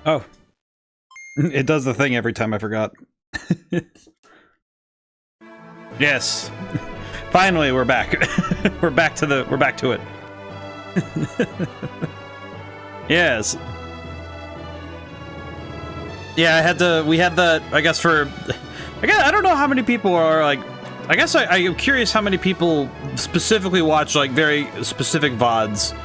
Oh. It does the thing every time I forgot. Yes. Finally, we're back. we're back to it. Yes. Yeah, we had the, I guess I don't know how many people are like, I guess I'm curious how many people specifically watch like very specific VODs.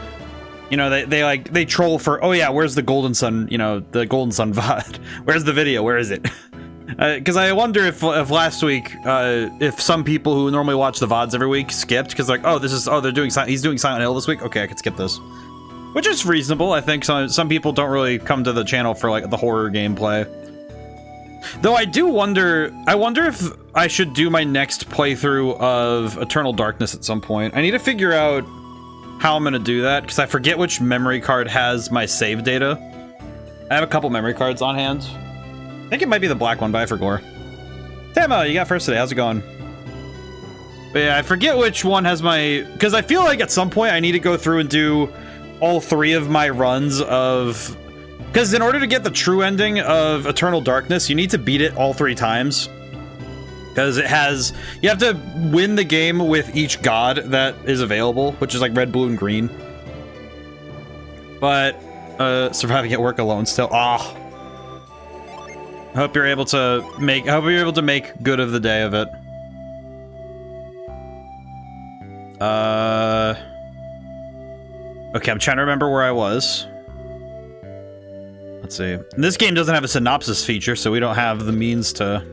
You know, they troll for, oh yeah, where's the Golden Sun, you know, the Golden Sun VOD? Where's the video? Where is it? Because I wonder if last week, if some people who normally watch the VODs every week skipped, because like, oh, he's doing Silent Hill this week? Okay, I could skip this. Which is reasonable. I think some people don't really come to the channel for like the horror gameplay. Though I wonder if I should do my next playthrough of Eternal Darkness at some point. I need to figure out how I'm gonna do that, because I forget which memory card has my save data. I have a couple memory cards on hand. I think it might be the black one, but I forgot. Tamo, you got first today, how's it going? But yeah, I forget which one has my... Because I feel like at some point I need to go through and do all 3 of my runs of... Because in order to get the true ending of Eternal Darkness, you need to beat it all 3 times. Because it has... You have to win the game with each god that is available, which is like red, blue, and green. But, surviving at work alone still. Ah. I hope you're able to make good of the day of it. Okay, I'm trying to remember where I was. Let's see. This game doesn't have a synopsis feature, so we don't have the means to...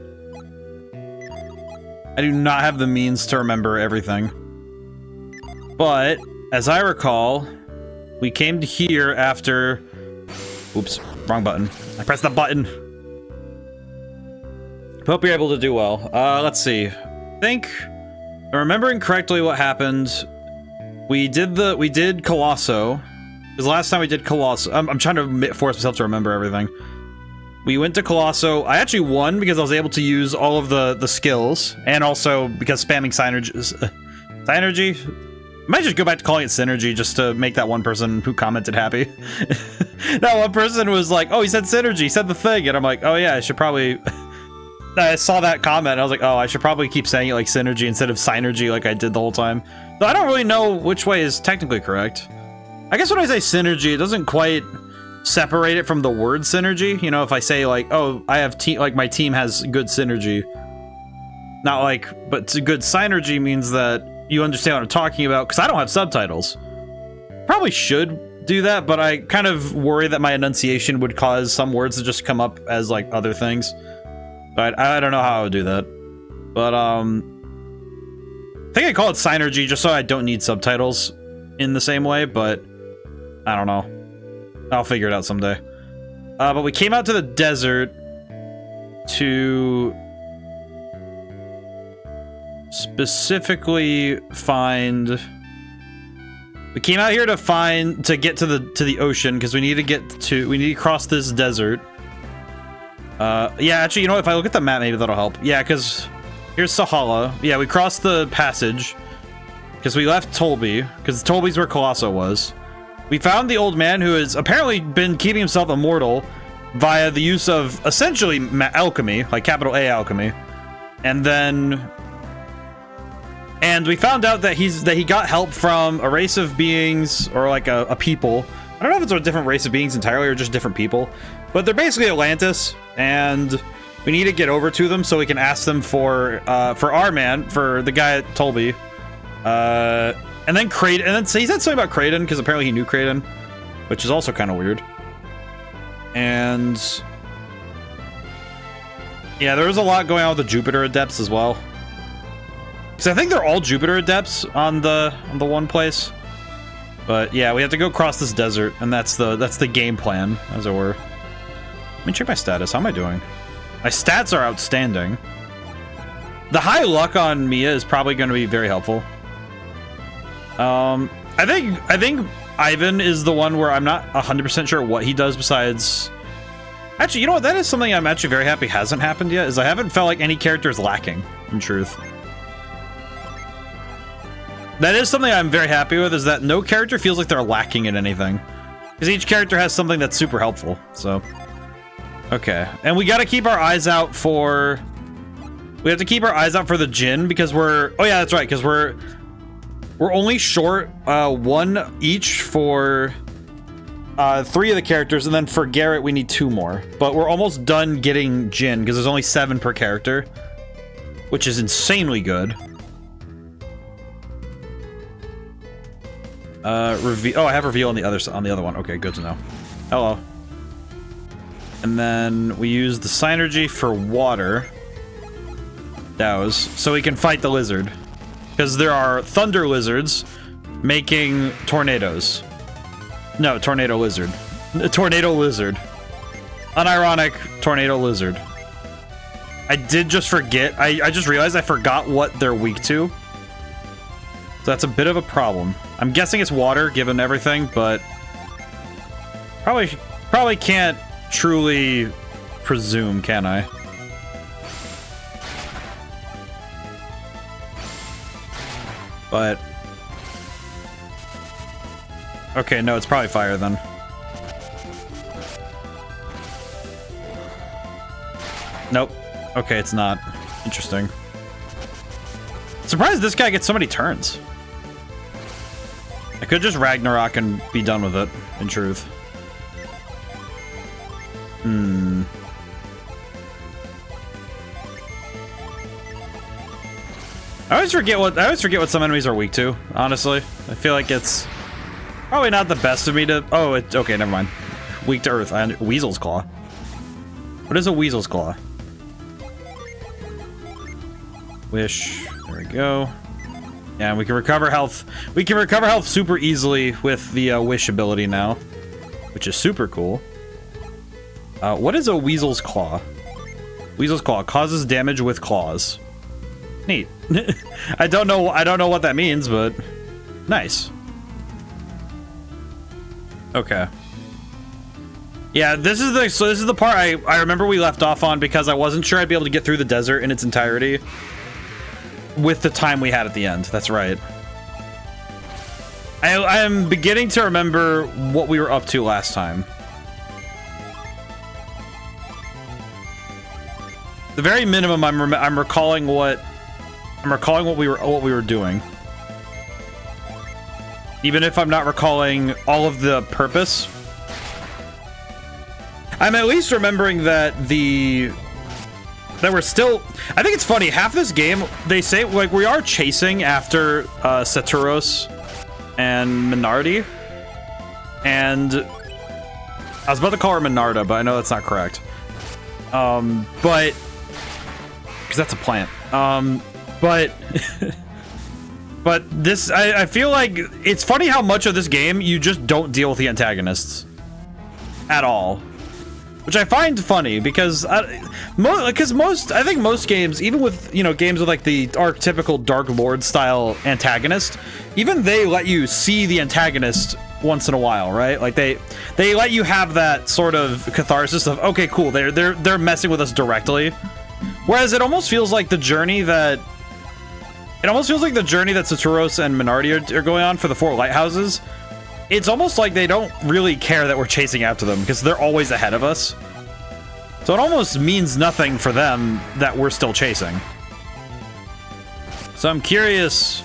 I do not have the means to remember everything. But, as I recall, we came to here after... Oops, wrong button. I pressed the button. Hope you're able to do well. Let's see. I think, if I'm remembering correctly what happened, we did Colosso. Because last time we did Colosso, I'm trying to force myself to remember everything. We went to Colosso. I actually won because I was able to use all of the skills, and also because spamming Synergy? I might just go back to calling it Synergy just to make that one person who commented happy. That one person was like, oh, he said Synergy, he said the thing, and I'm like, oh yeah, I should probably... I saw that comment, and I was like, oh, I should probably keep saying it like Synergy instead of Synergy like I did the whole time. Though I don't really know which way is technically correct. I guess when I say Synergy, it doesn't quite separate it from the word Synergy. You know, if I say like, oh, I have like my team has good Synergy. Not like, but good Synergy means that you understand what I'm talking about, because I don't have subtitles. Probably should do that, but I kind of worry that my enunciation would cause some words to just come up as like other things. But I don't know how I would do that. But, I think I call it Synergy just so I don't need subtitles in the same way, but I don't know. I'll figure it out someday. But we came out to the desert to specifically find... We came out here to get to the ocean, because we need to cross this desert. Yeah, actually, you know, if I look at the map, maybe that'll help. Yeah, because here's Sahala. Yeah, we crossed the passage because we left Tolby, because Tolby's where Colosso was. We found the old man who has apparently been keeping himself immortal via the use of essentially alchemy, like capital A alchemy. And we found out that he got help from a race of beings, or like a people. I don't know if it's a different race of beings entirely or just different people, but they're basically Atlantis, and we need to get over to them so we can ask them for our man, for the guy at Tolby, and then Kraden, and then so he said something about Kraden because apparently he knew Kraden, which is also kind of weird. And yeah, there was a lot going on with the Jupiter Adepts as well, because I think they're all Jupiter Adepts on the one place. But yeah, we have to go across this desert, and that's the game plan, as it were. Let me check my status. How am I doing? My stats are outstanding. The high luck on Mia is probably going to be very helpful. I think Ivan is the one where I'm not 100% sure what he does besides... Actually, you know what? That is something I'm actually very happy hasn't happened yet, is I haven't felt like any character is lacking, in truth. That is something I'm very happy with, is that no character feels like they're lacking in anything. Because each character has something that's super helpful, so... Okay, and we got to keep our eyes out for... We have to keep our eyes out for the Jinn because we're... Oh yeah, that's right, because we're only short 1 each for 3 of the characters, and then for Garrett we need 2 more. But we're almost done getting Jinn because there's only 7 per character, which is insanely good. Reveal. Oh, I have reveal on the other one. Okay, good to know. Hello. And then we use the synergy for water. Dows, so we can fight the lizard. Because there are thunder lizards making tornadoes. No, tornado lizard. A tornado lizard. Unironic tornado lizard. I did just forget. I just realized I forgot what they're weak to. So that's a bit of a problem. I'm guessing it's water, given everything, but probably can't truly presume, can I? But okay, no, it's probably fire then. Nope. Okay, it's not. Interesting. Surprised this guy gets so many turns. I could just Ragnarok and be done with it, in truth. I always forget what some enemies are weak to, honestly. I feel like it's probably not the best of me to... Oh, okay, never mind. Weak to earth. Weasel's Claw. What is a Weasel's Claw? Wish. There we go. Yeah, we can recover health. We can recover health super easily with the Wish ability now, which is super cool. What is a Weasel's Claw? Weasel's Claw causes damage with claws. Neat. I don't know what that means, but nice. Okay. Yeah, this is the part I remember we left off on because I wasn't sure I'd be able to get through the desert in its entirety with the time we had at the end. That's right. I am beginning to remember what we were up to last time. The very minimum, I'm recalling what we were doing. Even if I'm not recalling all of the purpose, I'm at least remembering that we're still... I think it's funny, half this game, they say, like, we are chasing after Saturos and Minardi. And I was about to call her Minarda, but I know that's not correct. But... because that's a plant. But... but this... I feel like it's funny how much of this game you just don't deal with the antagonists. At all. Which I find funny because I think most games, even with, you know, games with like the archetypical Dark Lord style antagonist, even they let you see the antagonist once in a while, right? Like they let you have that sort of catharsis of, okay, cool, they're messing with us directly. Whereas it almost feels like the journey that Saturos and Minardi are going on for the 4 lighthouses. It's almost like they don't really care that we're chasing after them because they're always ahead of us. So it almost means nothing for them that we're still chasing. So I'm curious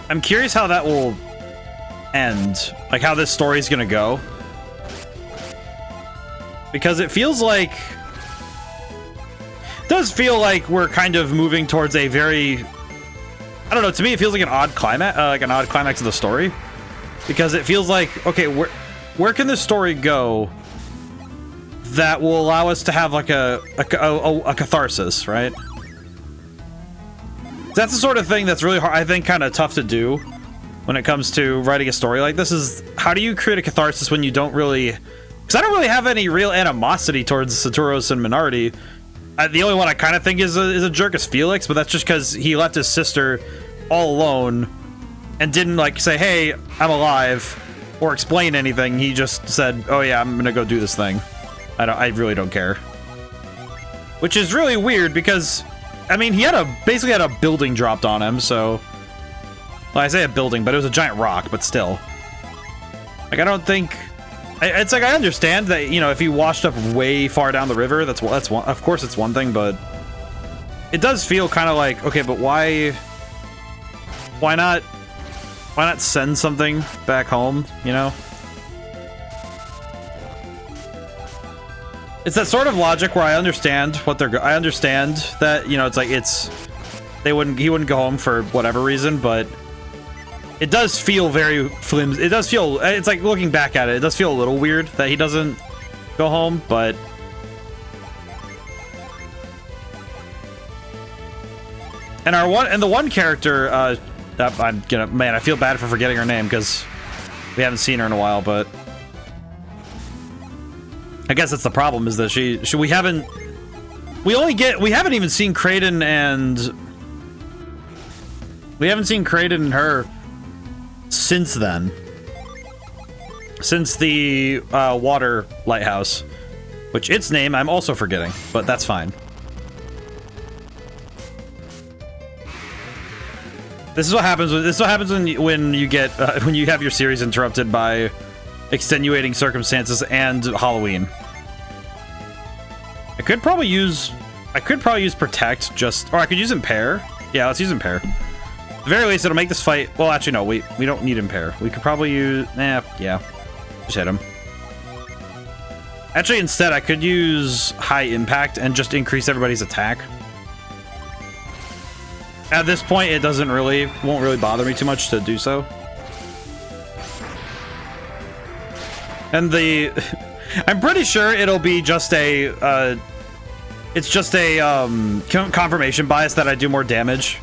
how that will end, like how this story's gonna go. Because it feels like... it does feel like we're kind of moving towards a very... I don't know, to me it feels like an odd climax of the story. Because it feels like, okay, where can this story go that will allow us to have like a catharsis, right? That's the sort of thing that's really hard, I think, kind of tough to do when it comes to writing a story like this. Is how do you create a catharsis when you don't really... because I don't really have any real animosity towards Saturos and Minardi. The only one I kind of think is a jerk is Felix, but that's just because he left his sister all alone and didn't like say, hey, I'm alive, or explain anything. He just said, oh yeah, I'm gonna go do this thing. I really don't care. Which is really weird because, I mean, he basically had a building dropped on him, so... well, I say a building, but it was a giant rock, but still. Like, I don't think It's like, I understand that, you know, if you washed up way far down the river, that's one, of course it's one thing, but it does feel kind of like, okay, but why not send something back home, you know? It's that sort of logic where I understand what I understand that, you know, it's like he wouldn't go home for whatever reason, but it does feel very flimsy. It does feel, it's like, looking back at it, it does feel a little weird that he doesn't go home, but and the one character, man, I feel bad for forgetting her name because we haven't seen her in a while, but I guess that's the problem, is that we haven't even seen Kraden and her since then. Since the water lighthouse, which its name I'm also forgetting, but that's fine. This is what happens when you get when you have your series interrupted by extenuating circumstances and Halloween. I could probably use protect, or I could use impair. Yeah, let's use impair. At the very least, it'll make this fight. Well, actually, no, we don't need impair. We could probably use. Yeah, just hit him. Actually, instead, I could use high impact and just increase everybody's attack. At this point, it won't really bother me too much to do so. And I'm pretty sure it'll be just a, it's just a confirmation bias that I do more damage.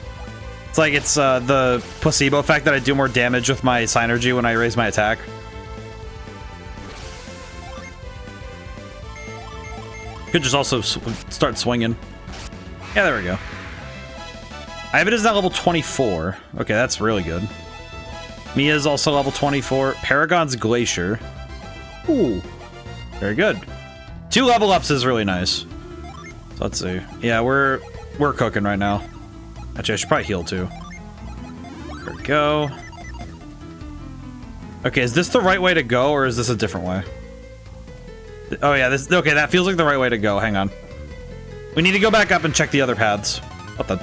It's like it's the placebo effect that I do more damage with my Synergy when I raise my attack. Could just also start swinging. Yeah, there we go. Ivan is now level 24. Okay, that's really good. Mia's also level 24. Paragon's Glacier. Ooh, very good. 2 level ups is really nice. So let's see. Yeah, we're cooking right now. Actually, I should probably heal too. There we go. Okay, is this the right way to go, or is this a different way? Oh yeah, okay, that feels like the right way to go. Hang on. We need to go back up and check the other paths. What the?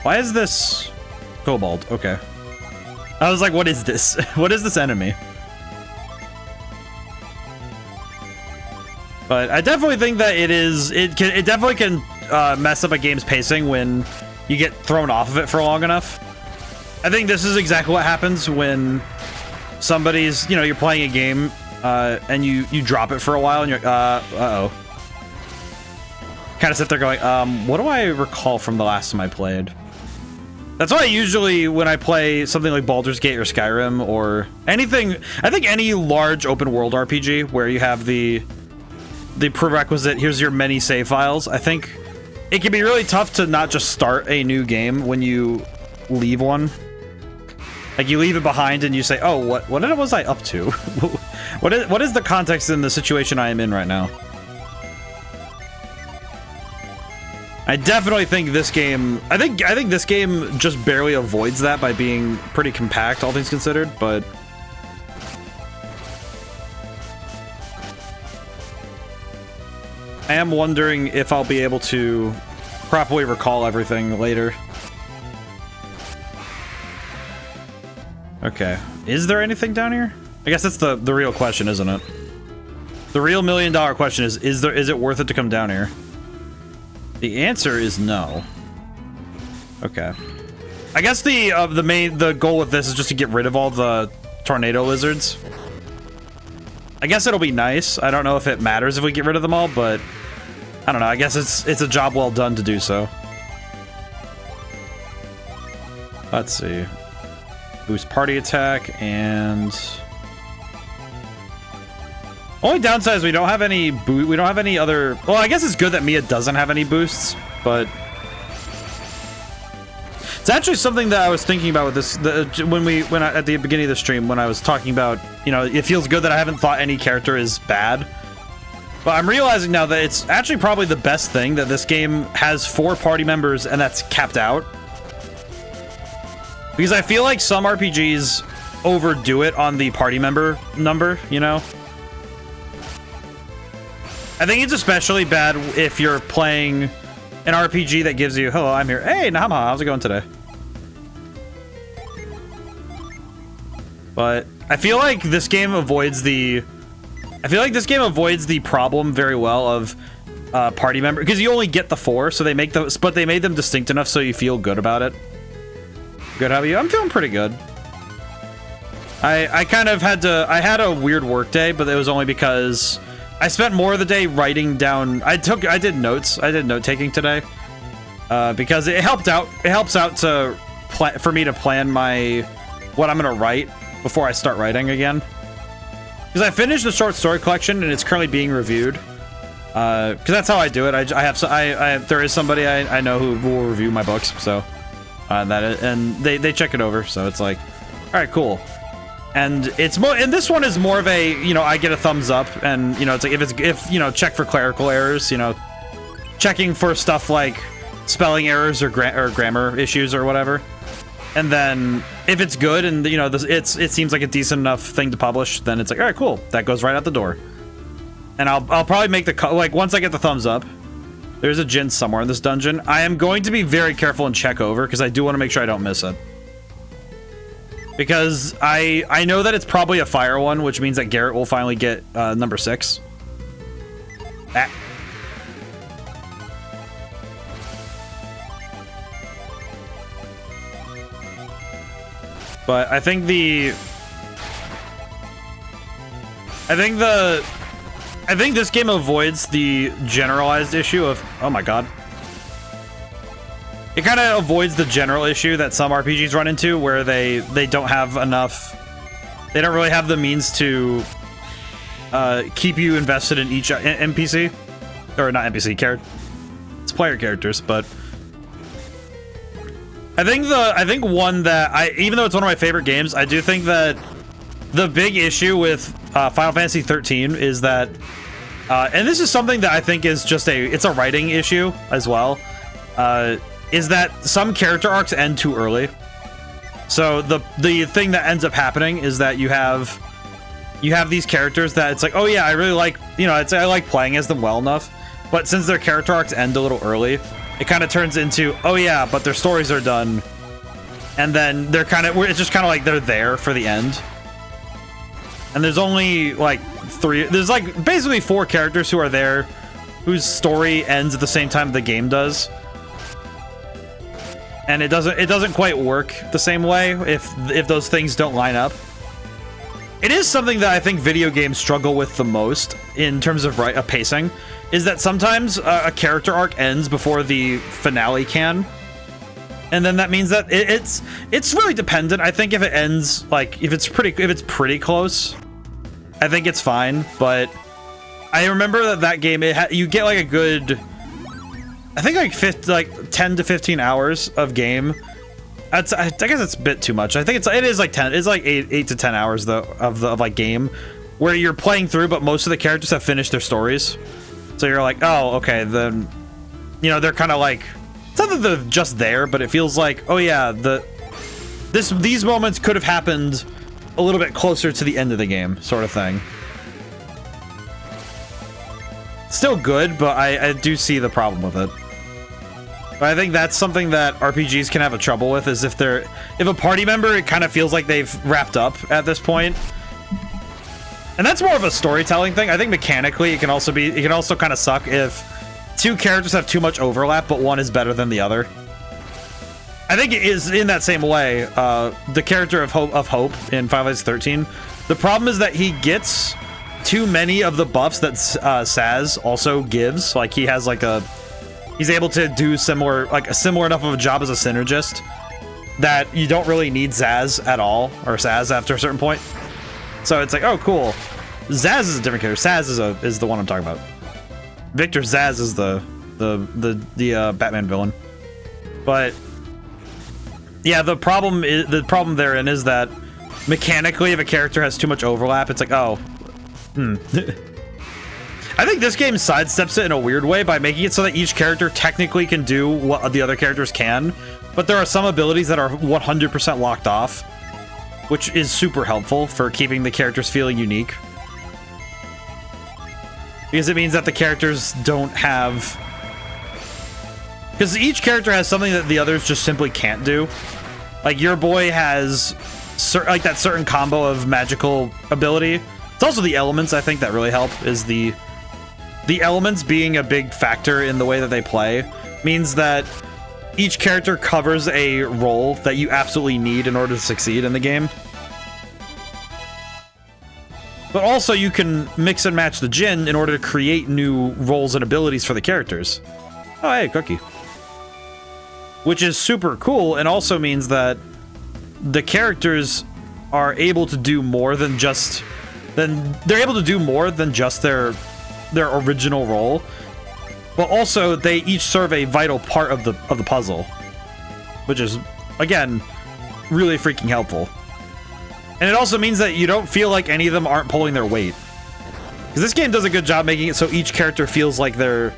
Why is this Kobold? Okay. I was like, what is this? What is this enemy? But I definitely think that it definitely can mess up a game's pacing when you get thrown off of it for long enough. I think this is exactly what happens when somebody's, you know, you're playing a game and you drop it for a while and you're uh-oh. Kind of sit there going, what do I recall from the last time I played? That's why usually when I play something like Baldur's Gate or Skyrim or anything, I think any large open world RPG where you have the prerequisite, here's your many save files, I think it can be really tough to not just start a new game when you leave one. Like, you leave it behind and you say, oh, what was I up to? What is the context in the situation I am in right now? I definitely think this game, I think this game just barely avoids that by being pretty compact, all things considered, but I am wondering if I'll be able to properly recall everything later. Okay. Is there anything down here? I guess that's the real question, isn't it? The real $1 million question is it worth it to come down here? The answer is no. Okay. I guess the goal with this is just to get rid of all the tornado lizards. I guess it'll be nice. I don't know if it matters if we get rid of them all, but I don't know. I guess it's a job well done to do so. Let's see. Boost party attack and only downside is we don't have any other. Well, I guess it's good that Mia doesn't have any boosts, but it's actually something that I was thinking about with this at the beginning of the stream when I was talking about, you know, it feels good that I haven't thought any character is bad. But I'm realizing now that it's actually probably the best thing that this game has 4 party members and that's capped out. Because I feel like some RPGs, overdo it on the party member number, you know? I think it's especially bad if you're playing an RPG that gives you, hello, I'm here. Hey, Nahama, how's it going today? But I feel like this game avoids the problem very well of party member, because you only get the 4, so they make those, but they made them distinct enough so you feel good about it. Good, how are you? I'm feeling pretty good. I kind of I had a weird work day, but it was only because I spent more of the day writing down. I did notes. I did note taking today because it helped out. It helps out for me to plan what I'm gonna write before I start writing again. Because I finished the short story collection and it's currently being reviewed. Because that's how I do it. There is somebody I know who will review my books, so they check it over. So it's like, all right, cool. And this one is more of a, you know, I get a thumbs up, and you know, it's like if you know, check for clerical errors, you know, checking for stuff like spelling errors or grammar issues or whatever. And then if it's good and you know it seems like a decent enough thing to publish, then it's like, all right, cool, that goes right out the door. And I'll probably make once I get the thumbs up. There's a Jin somewhere in this dungeon. I am going to be very careful and check over because I do want to make sure I don't miss it. Because I know that it's probably a fire one, which means that Garrett will finally get number 6. Ah. But I think this game avoids the generalized issue of, oh my god. It kind of avoids the general issue that some RPGs run into where they don't have enough, they don't really have the means to keep you invested in each NPC, or not NPC character. It's player characters, but I think one that even though it's one of my favorite games, I do think that the big issue with Final Fantasy 13 is that, and this is something that I think is just it's a writing issue as well, is that some character arcs end too early. So the thing that ends up happening is that you have these characters that it's like, oh yeah, I really like, you know, I like playing as them well enough, but since their character arcs end a little early, it kind of turns into, oh yeah, but their stories are done, and then it's just kind of like they're there for the end. And there's only like there's like basically 4 characters who are there whose story ends at the same time the game does. And it doesn't quite work the same way if those things don't line up. It is something that I think video games struggle with the most in terms of pacing, is that sometimes a character arc ends before the finale can. And then that means that it's really dependent. I think if it ends, like if it's pretty close, I think it's fine. But I remember that game, you get like a good, I think like 10 to 15 hours of game. I guess it's a bit too much. I think it is like 10. It's like 8 to 10 hours though of like game where you're playing through, but most of the characters have finished their stories. So you're like, oh, okay, then, you know, they're kind of like, it's not that they're just there, but it feels like, oh yeah, these moments could have happened a little bit closer to the end of the game, sort of thing. Still good, but I do see the problem with it. But I think that's something that RPGs can have a trouble with, is if a party member, it kind of feels like they've wrapped up at this point. And that's more of a storytelling thing. I think mechanically it can also kind of suck if 2 characters have too much overlap, but one is better than the other. I think it is in that same way. The character of Hope in Final Fantasy 13, the problem is that he gets too many of the buffs that Saz also gives. Like he has like he's able to do similar enough of a job as a synergist that you don't really need Saz at all, or Saz after a certain point. So it's like, oh cool, Zaz is a different character. Saz is the one I'm talking about. Victor Zaz is the Batman villain. But yeah, the problem therein is that mechanically, if a character has too much overlap, it's like, oh, I think this game sidesteps it in a weird way by making it so that each character technically can do what the other characters can, but there are some abilities that are 100% locked off. which is super helpful for keeping the characters feeling unique. Because it means that the characters don't have... Because each character has something that the others just simply can't do. Like, your boy has like that certain combo of magical ability. It's also the elements, I think, that really help, is the elements being a big factor in the way that they play. Means that each character covers a role that you absolutely need in order to succeed in the game. But also you can mix and match the Djinn in order to create new roles and abilities for the characters. Oh, hey, cookie. Which is super cool, and also means that the characters are able to do more than just... they're able to do more than just their original role. But also, they each serve a vital part of the puzzle. Which is, again, really freaking helpful. And it also means that you don't feel like any of them aren't pulling their weight. Because this game does a good job making it so each character feels like they're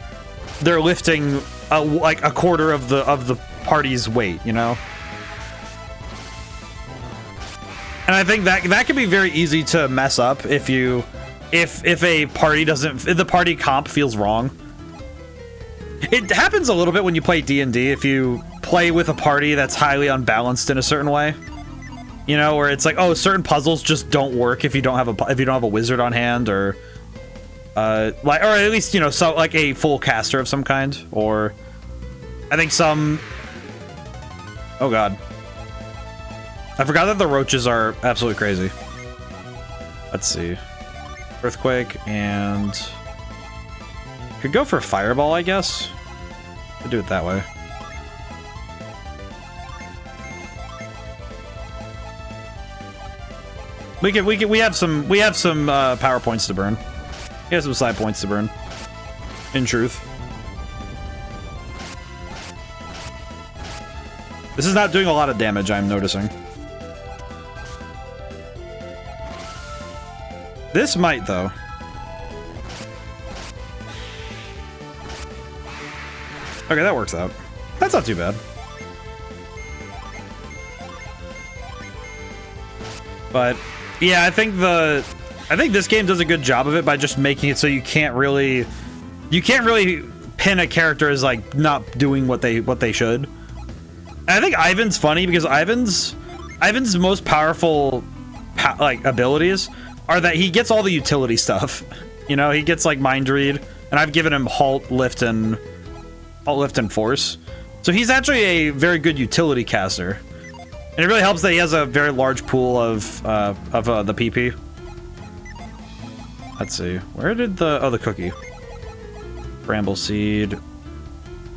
lifting like a quarter of the party's weight, you know? And I think that can be very easy to mess up if a party doesn't... if the party comp feels wrong. It happens a little bit when you play D&D if you play with a party that's highly unbalanced in a certain way. You know, where it's like, oh, certain puzzles just don't work if you don't have a wizard on hand, or like, or at least, you know, so like a full caster of some kind, or I think some... Oh god. I forgot that the roaches are absolutely crazy. Let's see. Earthquake, and... could go for Fireball, I guess. Could do it that way. We have some power points to burn. We have some side points to burn. In truth. This is not doing a lot of damage, I'm noticing. This might, though. Okay, that works out. That's not too bad. But yeah, I think this game does a good job of it by just making it so you can't really pin a character as like not doing what they should. And I think Ivan's funny because Ivan's most powerful abilities are that he gets all the utility stuff. You know, he gets like Mind Read, and I've given him Halt, Lift, and Force. So he's actually a very good utility caster. And it really helps that he has a very large pool of the PP. Let's see. Where did the cookie? Bramble Seed.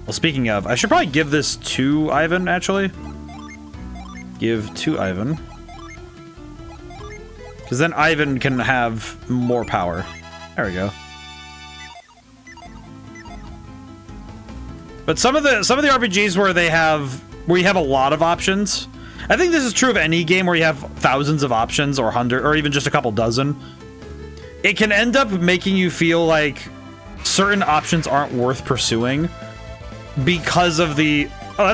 Well, speaking of, I should probably give this to Ivan, actually. Give to Ivan. Because then Ivan can have more power. There we go. But some of the RPGs where you have a lot of options. I think this is true of any game where you have thousands of options, or 100, or even just a couple dozen. It can end up making you feel like certain options aren't worth pursuing because of the... Oh,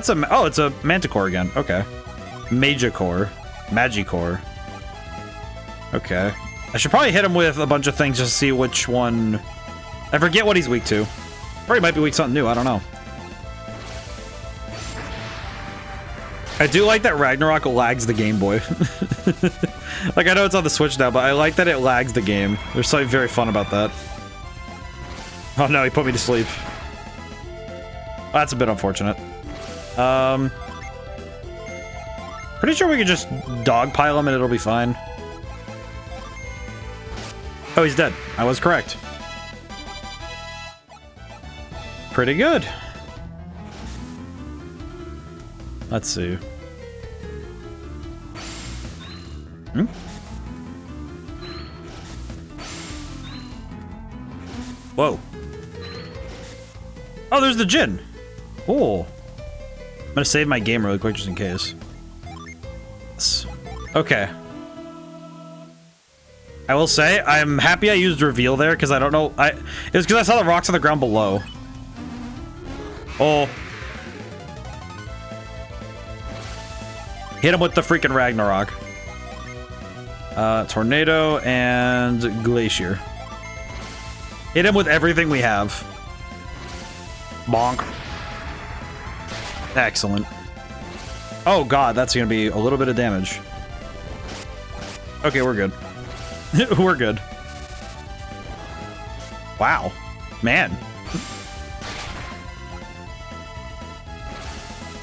it's a Manticore again. Okay. Magicore. Okay. I should probably hit him with a bunch of things just to see which one... I forget what he's weak to. Or he might be weak to something new, I don't know. I do like that Ragnarok lags the Game Boy. Like, I know it's on the Switch now, but I like that it lags the game. There's something very fun about that. Oh no, he put me to sleep. Oh, that's a bit unfortunate. Pretty sure we could just dogpile him and it'll be fine. Oh, he's dead. I was correct. Pretty good. Let's see. Whoa. Oh, there's the Djinn. Oh. I'm gonna save my game really quick just in case. Okay. I will say, I'm happy I used reveal there because I don't know. It was because I saw the rocks on the ground below. Oh. Hit him with the freaking Ragnarok. Tornado and Glacier. Hit him with everything we have. Bonk. Excellent. Oh god, that's gonna be a little bit of damage. Okay, we're good. We're good. Wow. Man.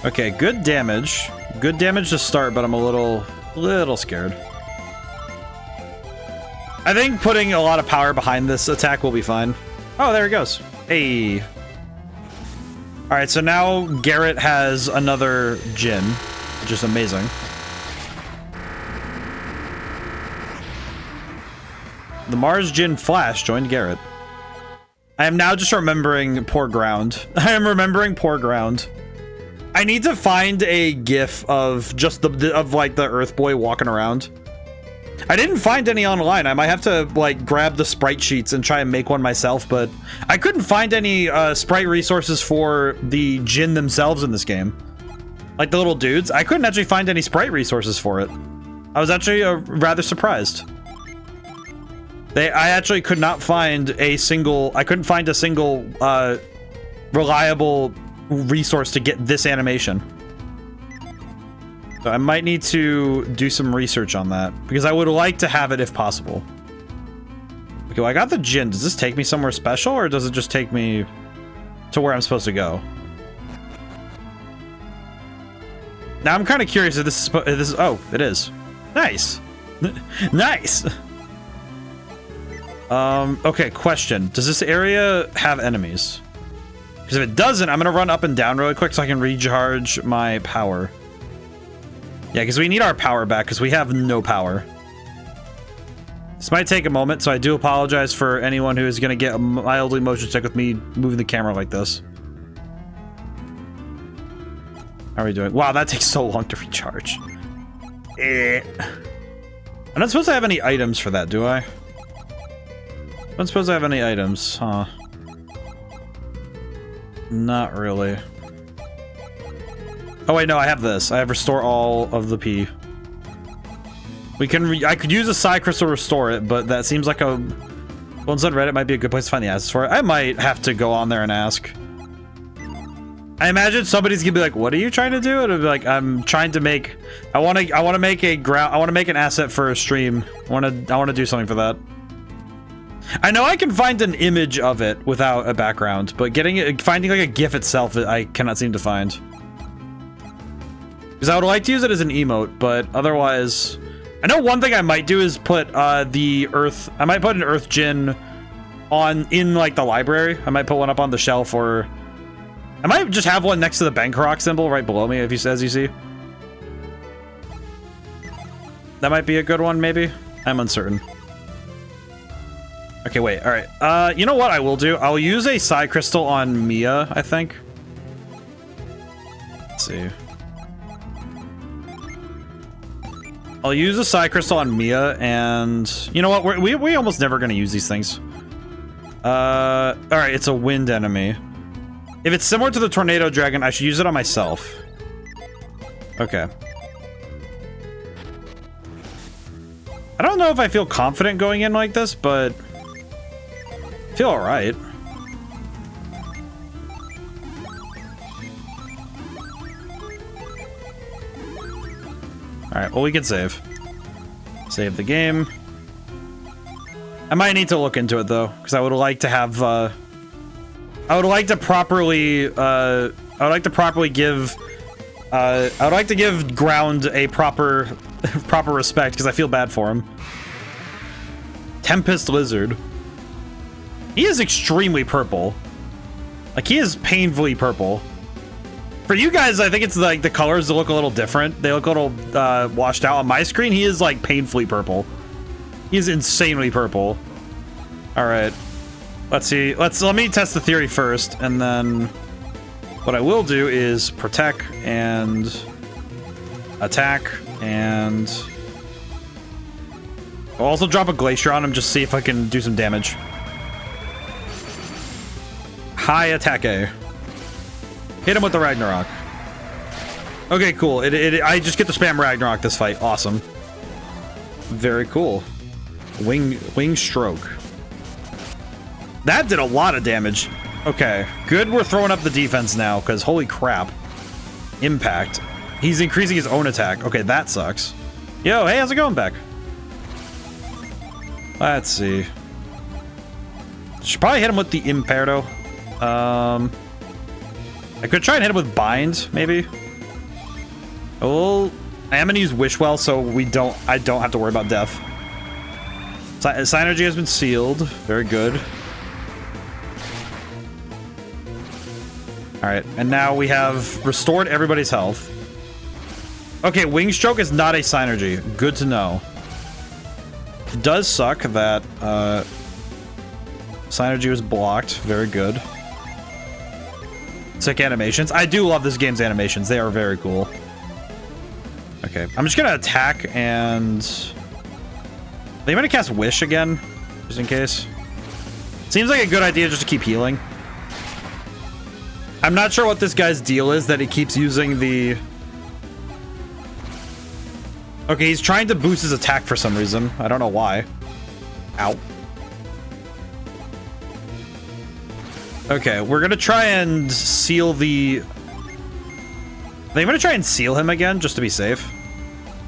Okay, good damage. Good damage to start, but I'm a little scared. I think putting a lot of power behind this attack will be fine. Oh, there he goes. Hey. Alright, so now Garrett has another Djinn, which is amazing. The Mars Djinn Flash joined Garrett. I am now just remembering Poor Ground. I am remembering Poor Ground. I need to find a GIF of just like the Earth Boy walking around. I didn't find any online. I might have to like grab the sprite sheets and try and make one myself, but I couldn't find any sprite resources for the Djinn themselves in this game. Like the little dudes. I couldn't actually find any sprite resources for it. I was actually rather surprised. I actually could not find a single... I couldn't find a single reliable resource to get this animation. So I might need to do some research on that, because I would like to have it if possible. Okay, well, I got the Djinn. Does this take me somewhere special, or does it just take me to where I'm supposed to go? Now I'm kind of curious if this is... Oh, it is. Nice. Nice. Okay, question. Does this area have enemies? Because if it doesn't, I'm going to run up and down really quick so I can recharge my power. Yeah, because we need our power back, because we have no power. This might take a moment, so I do apologize for anyone who is going to get mildly motion sick with me moving the camera like this. How are we doing? Wow, that takes so long to recharge. I'm not supposed to have any items for that, do I? I'm not supposed to have any items, huh? Not really. Oh wait, no, I have this. I have restore all of the P. We can I could use a Psy Crystal to restore it, but that seems like a... Well, instead Reddit might be a good place to find the answers for it. I might have to go on there and ask. I imagine somebody's gonna be like, "What are you trying to do?" And I'll be like, "I'm trying to make... I want to make an asset for a stream. I want to do something for that." I know I can find an image of it without a background, but finding like a GIF itself, I cannot seem to find. Because I would like to use it as an emote, but otherwise... I know one thing I might do is put the Earth... I might put an Earth Djinn in like the library. I might put one up on the shelf, or... I might just have one next to the Bankarok symbol right below me, as you see. That might be a good one, maybe? I'm uncertain. Okay, wait, alright. You know what I will do? I'll use a Psy Crystal on Mia, I think. Let's see. I'll use a Psy Crystal on Mia, and... You know what? We almost never gonna use these things. Alright, it's a wind enemy. If it's similar to the Tornado Dragon, I should use it on myself. Okay. I don't know if I feel confident going in like this, but... I feel alright. Alright, well, we can save. Save the game. I might need to look into it, though, because I would like to have, I would like to properly give Ground a proper respect, because I feel bad for him. Tempest Lizard. He is extremely purple. Like, he is painfully purple. For you guys, I think it's like the colors look a little different. They look a little washed out. On my screen, he is like painfully purple. He is insanely purple. All right. Let's see. Let me test the theory first, and then what I will do is protect and attack, and I'll also drop a Glacier on him, just see if I can do some damage. High attack A. Hit him with the Ragnarok. Okay, cool. I just get to spam Ragnarok this fight. Awesome. Very cool. Wing stroke. That did a lot of damage. Okay, good. We're throwing up the defense now because holy crap. Impact. He's increasing his own attack. Okay, that sucks. Yo, hey, how's it going, Beck? Let's see. Should probably hit him with the Imperto. I could try and hit him with Bind, maybe. Oh, I am gonna use Wishwell, so I don't have to worry about death. Synergy has been sealed. Very good. All right, and now we have restored everybody's health. Okay, Wing Stroke is not a Synergy. Good to know. It does suck that Synergy was blocked. Very good. Sick animations. I do love this game's animations. They are very cool. Okay, I'm just gonna attack and... They might cast Wish again, just in case. Seems like a good idea just to keep healing. I'm not sure what this guy's deal is that he keeps using the... Okay, he's trying to boost his attack for some reason. I don't know why. Ow. Okay, we're gonna try and seal the... I'm gonna try and seal him again, just to be safe.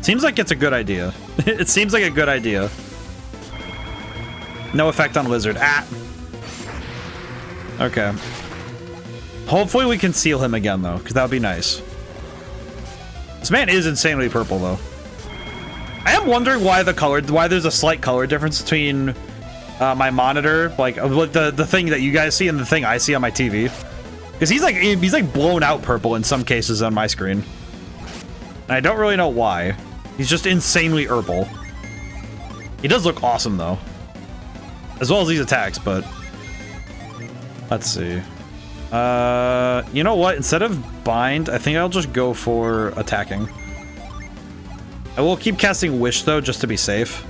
Seems like it's a good idea. It seems like a good idea. No effect on Lizard. Ah! Okay. Hopefully we can seal him again, though, because that would be nice. This man is insanely purple, though. I am wondering why there's a slight color difference between my monitor, like the thing that you guys see and the thing I see on my TV. Because he's like blown out purple in some cases on my screen. And I don't really know why. He's just insanely purple. He does look awesome, though. As well as these attacks, but... Let's see. You know what? Instead of Bind, I think I'll just go for attacking. I will keep casting Wish, though, just to be safe.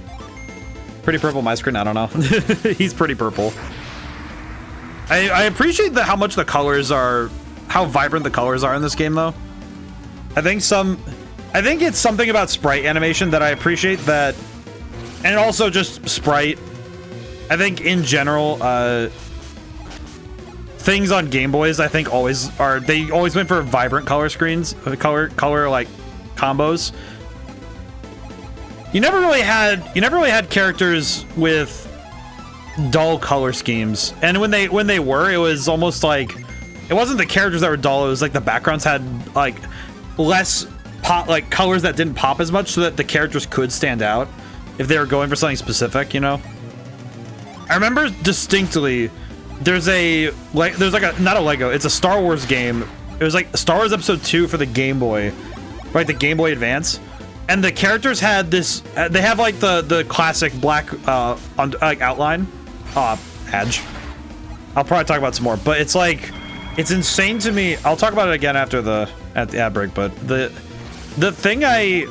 Pretty purple my screen? I don't know. He's pretty purple. I appreciate how much the colors are... How vibrant the colors are in this game, though. I think it's something about sprite animation that I appreciate that... And also just sprite. I think, in general, things on Game Boys, I think, they always went for vibrant color screens, color like combos. You never really had characters with dull color schemes, and when they were, it was almost like it wasn't the characters that were dull. It was like the backgrounds had like less pop, like colors that didn't pop as much, so that the characters could stand out if they were going for something specific. You know, I remember distinctly. There's like not a Lego. It's a Star Wars game. It was like Star Wars Episode 2 for the Game Boy, right? The Game Boy Advance. And the characters had this. They have like the classic black like outline, edge. I'll probably talk about some more, but it's like it's insane to me. I'll talk about it again at the ad break. But the thing I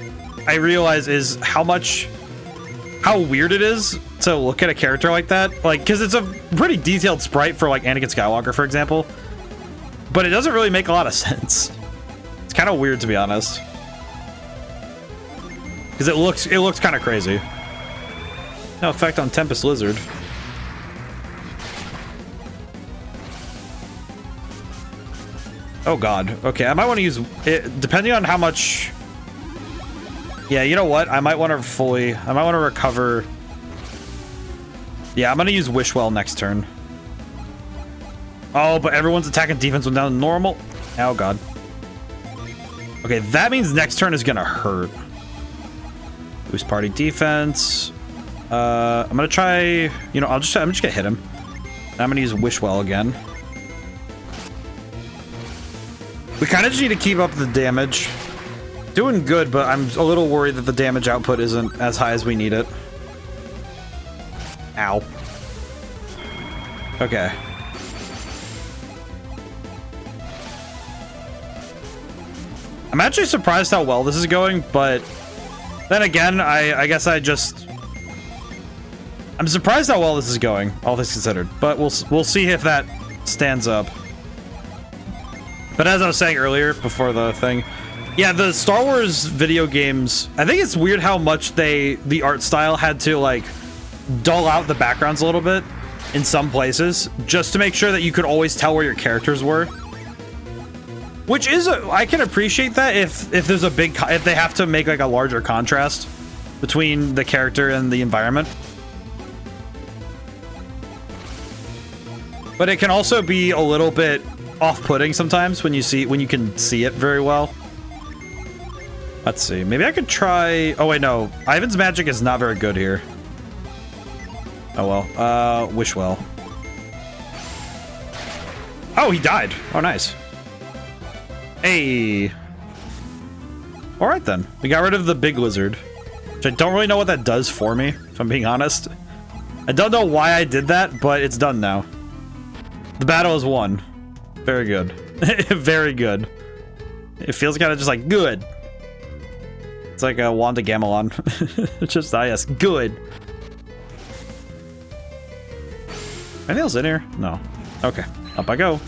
realize is how weird it is to look at a character like that, like because it's a pretty detailed sprite for like Anakin Skywalker, for example. But it doesn't really make a lot of sense. It's kind of weird, to be honest. Because it looks kind of crazy. No effect on Tempest Lizard. Oh god. Okay, I might want to use it depending on how much. Yeah, you know what? I might want to recover. Yeah, I'm gonna use Wishwell next turn. Oh, but everyone's attack and defense went down to normal. Oh god. Okay, that means next turn is gonna hurt. Boost party defense. I'm gonna try. You know, I'm just gonna hit him. I'm gonna use Wishwell again. We kind of just need to keep up the damage. Doing good, but I'm a little worried that the damage output isn't as high as we need it. Ow. Okay. I'm actually surprised how well this is going, but then again, I guess I'm surprised how well this is going, all things considered. But we'll see if that stands up. But as I was saying earlier, before the thing, Yeah, the Star Wars video games, I think it's weird how much the art style had to like dull out the backgrounds a little bit in some places just to make sure that you could always tell where your characters were. Which is, I can appreciate that if there's a big, if they have to make like a larger contrast between the character and the environment. But it can also be a little bit off-putting sometimes when you can see it very well. Let's see. Maybe I could try... Oh, wait, no. Ivan's magic is not very good here. Oh, well. Wish well. Oh, he died. Oh, nice. Hey. All right, then. We got rid of the big lizard. Which I don't really know what that does for me, if I'm being honest. I don't know why I did that, but it's done now. The battle is won. Very good. Very good. It feels kind of just like, good. It's like a Wanda Gamelon. It's just, yes, good. Anything else in here? No. Okay, up I go.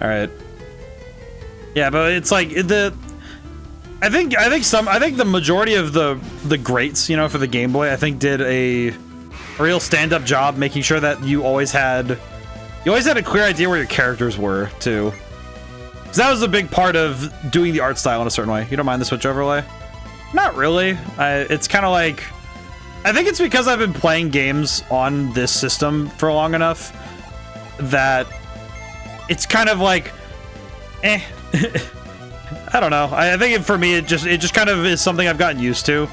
All right. Yeah, but it's like I think the majority of the greats, you know, for the Game Boy, I think did a real stand-up job making sure that you always had a clear idea where your characters were too. That was a big part of doing the art style in a certain way. You don't mind the switch overlay? Not really. It's kind of like... I think it's because I've been playing games on this system for long enough that it's kind of like... eh. I don't know. I think for me, it just kind of is something I've gotten used to.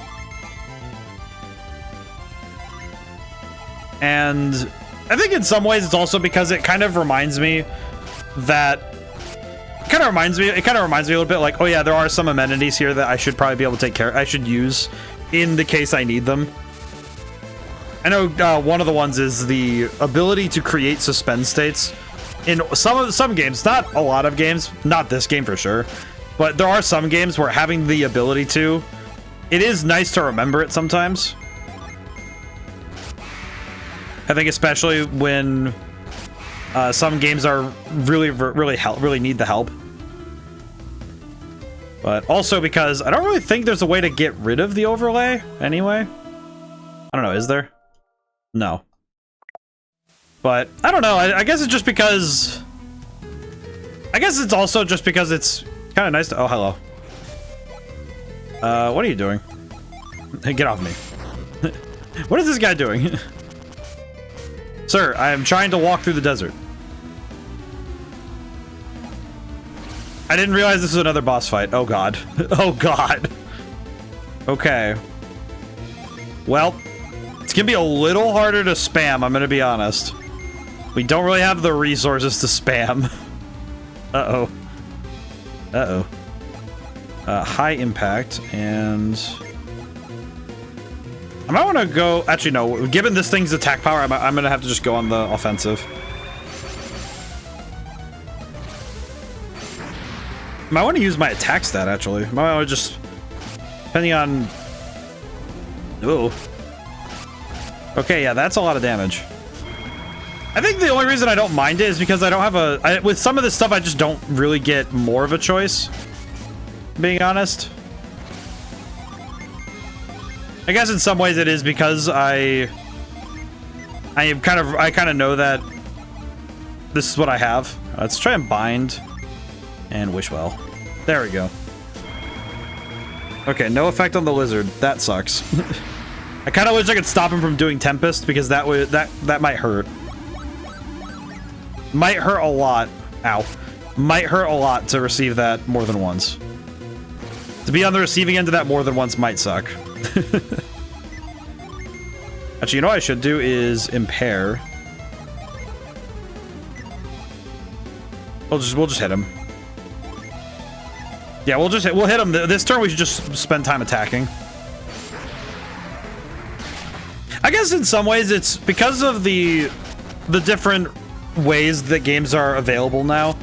And I think in some ways it's also because it kind of reminds me that... It kind of reminds me a little bit like, oh yeah, there are some amenities here that I should probably be able to take care of. I should use in the case I need them. I know one of the ones is the ability to create suspend states in some games, not a lot of games, not this game for sure, but there are some games where having the ability to, it is nice to remember it sometimes. I think especially when some games are really need the help. But also because I don't really think there's a way to get rid of the overlay anyway. I don't know, is there? No. But I don't know, I guess it's just because... I guess it's also just because it's kind of nice to... Oh, hello. What are you doing? Get off me. What is this guy doing? Sir, I am trying to walk through the desert. I didn't realize this was another boss fight. Oh god. Oh god. Okay. Well, it's gonna be a little harder to spam, I'm gonna be honest. We don't really have the resources to spam. Uh-oh. Uh-oh. High impact, and... I might want to go... Actually, no. Given this thing's attack power, I'm going to have to just go on the offensive. I might want to use my attack stat, actually. I might want to just... Depending on... Ooh. Okay, yeah, that's a lot of damage. I think the only reason I don't mind it is because I don't have a... with some of this stuff, I just don't really get more of a choice. Being honest. I guess in some ways it is because I kind of know that this is what I have. Let's try and bind and wish well. There we go. Okay, no effect on the lizard. That sucks. I kind of wish I could stop him from doing Tempest because that might hurt. Might hurt a lot. Ow. Might hurt a lot to receive that more than once. To be on the receiving end of that more than once might suck. Actually, you know what I should do is impair. We'll just hit him. Yeah, we'll hit him. This turn we should just spend time attacking. I guess in some ways it's because of the different ways that games are available now.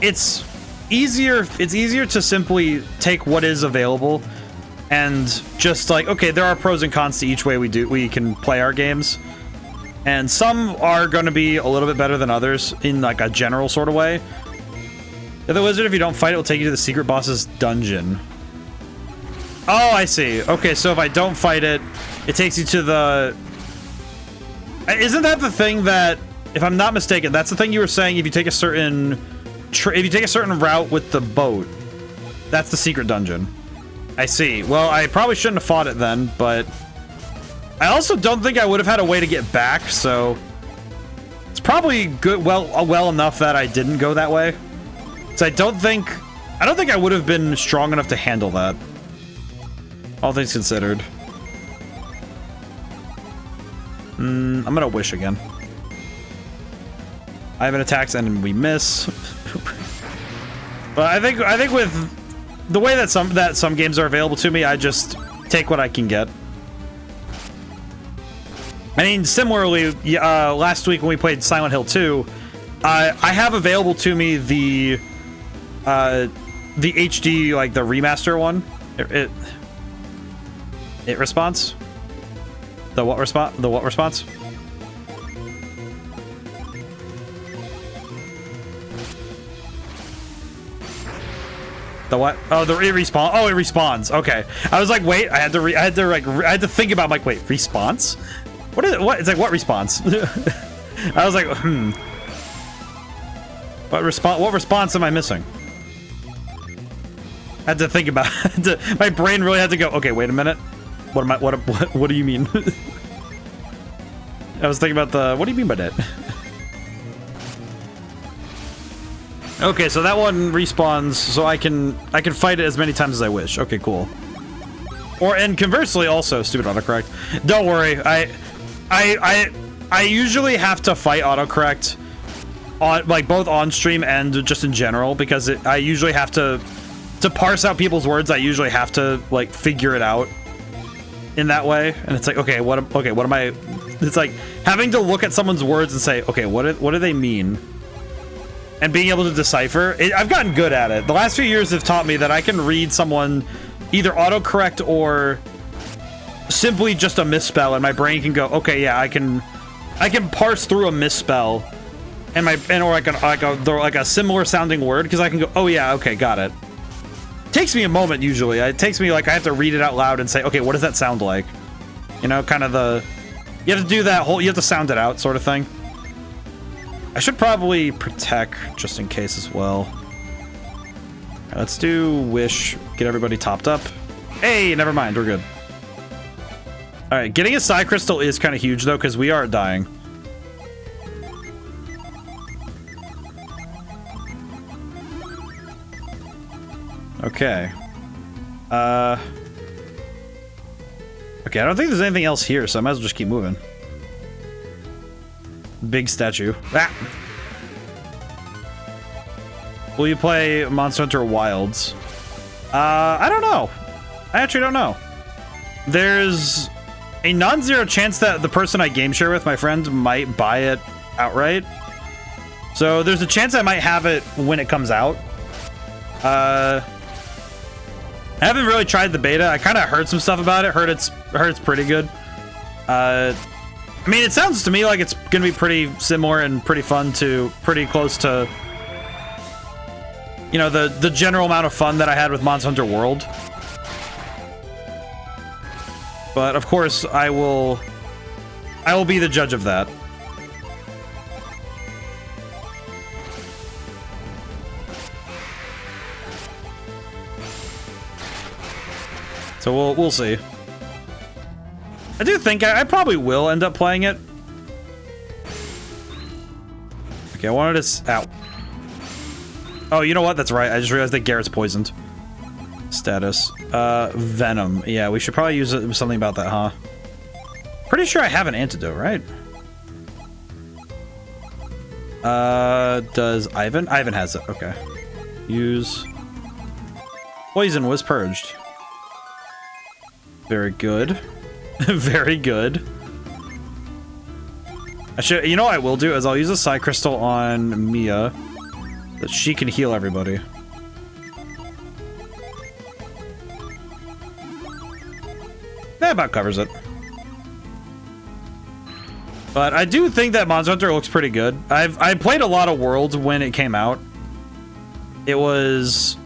It's easier to simply take what is available and just like, okay, there are pros and cons to each way we can play our games. And some are going to be a little bit better than others in like a general sort of way. The wizard, if you don't fight it, will take you to the secret boss's dungeon. Oh, I see. Okay, so if I don't fight it, it takes you to the... Isn't that the thing that, if I'm not mistaken, that's the thing you were saying, if you take a certain route with the boat, that's the secret dungeon. I see. Well, I probably shouldn't have fought it then, but I also don't think I would have had a way to get back, so it's probably good, well enough that I didn't go that way. So I don't think I would have been strong enough to handle that. All things considered. I'm gonna wish again. I have an attack and we miss. But I think with the way that some games are available to me, I just take what I can get. I mean, similarly, last week when we played Silent Hill 2, I have available to me the HD, like the remaster one. It response. The what response? The what response? The what? Oh, the respawn. Oh, it respawns. Okay. I was like, wait. I had to think about. I'm like, wait, response? What is it? What? It's like, what response? I was like, What response am I missing? I had to think about. My brain really had to go. Okay, wait a minute. What am I? What do you mean? I was thinking about the. What do you mean by that? Okay, so that one respawns, so I can fight it as many times as I wish. Okay, cool. And conversely, also stupid autocorrect. Don't worry, I usually have to fight autocorrect on like both on stream and just in general because I usually have to parse out people's words. I usually have to like figure it out in that way, and it's like okay, what am I? It's like having to look at someone's words and say, okay, what do they mean? And being able to decipher. I've gotten good at it. The last few years have taught me that I can read someone either autocorrect or simply just a misspell, and my brain can go, okay, yeah, I can parse through a misspell, or like a similar sounding word, because I can go, oh yeah, okay, got it. Takes me a moment usually. It takes me like I have to read it out loud and say, okay, what does that sound like? You know, kind of you have to do that whole, you have to sound it out sort of thing. I should probably protect just in case as well. Right, let's do wish, get everybody topped up. Hey, never mind, we're good. All right, getting a psi crystal is kind of huge though, because we are dying. Okay. Okay, I don't think there's anything else here, so I might as well just keep moving. Big statue. Ah! Will you play Monster Hunter Wilds? I don't know. I actually don't know. There's a non-zero chance that the person I game share with, my friend, might buy it outright. So there's a chance I might have it when it comes out. I haven't really tried the beta. I kind of heard some stuff about it. Heard it's pretty good. I mean, it sounds to me like it's gonna be pretty similar and pretty fun to pretty close to, you know, the general amount of fun that I had with Monster Hunter World. But of course, I will be the judge of that. So we'll see. I do think I probably will end up playing it. Okay, I wanted to... Ow. Oh, you know what? That's right. I just realized that Garrett's poisoned. Status. Venom. Yeah, we should probably use something about that, huh? Pretty sure I have an antidote, right? Does Ivan? Ivan has it. Okay. Use... Poison was purged. Very good. Very good. I should, you know what I will do is I'll use a psi crystal on Mia, that she can heal everybody. That about covers it. But I do think that Monster Hunter looks pretty good. I played a lot of Worlds when it came out. It was...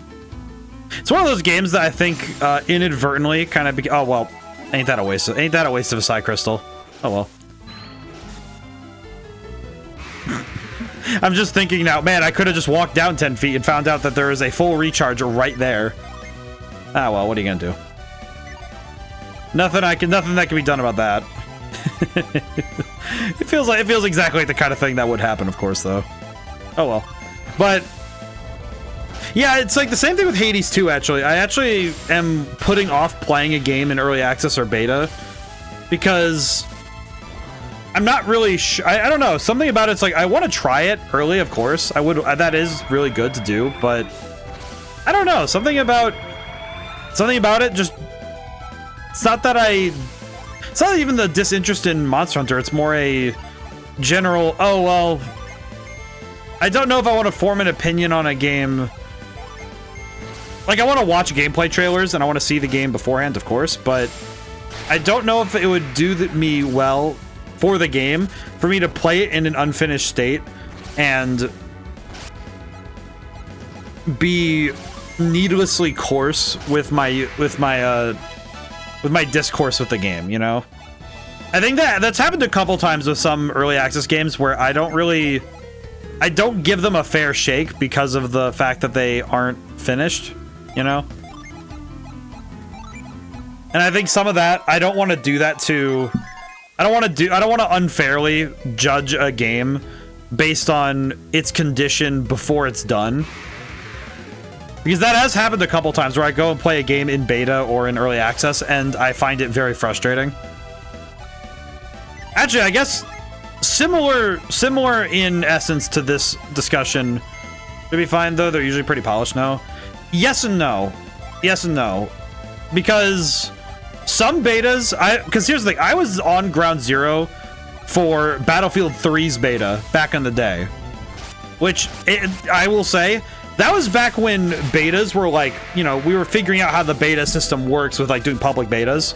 It's one of those games that I think inadvertently kind of... Oh, well, ain't that a waste of a Psy Crystal. Oh, well. I'm just thinking now, man, I could have just walked down 10 feet and found out that there is a full recharger right there. Ah, well, what are you gonna do? Nothing that can be done about that. It feels exactly like the kind of thing that would happen, of course, though. Oh well. But yeah, it's like the same thing with Hades 2, actually. I actually am putting off playing a game in early access or beta because I'm not really I don't know, something about it's like I want to try it early, of course. I would, that is really good to do, but I don't know, something about it just, it's not even the disinterest in Monster Hunter, it's more a general, oh well, I don't know if I want to form an opinion on a game. Like, I want to watch gameplay trailers and I want to see the game beforehand, of course, but I don't know if it would do me well for the game for me to play it in an unfinished state and be needlessly coarse with my discourse with the game, you know? I think that's happened a couple times with some early access games where I don't give them a fair shake because of the fact that they aren't finished, you know? And I think some of that, I don't want to do that to... I don't want to unfairly judge a game based on its condition before it's done. Because that has happened a couple times where I go and play a game in beta or in early access and I find it very frustrating. Actually, I guess similar in essence to this discussion. Would be fine though, they're usually pretty polished now. Yes and no. Yes and no. Because some betas, because here's the thing, I was on ground zero for Battlefield 3's beta back in the day. Which, I will say, that was back when betas were like, you know, we were figuring out how the beta system works with like doing public betas.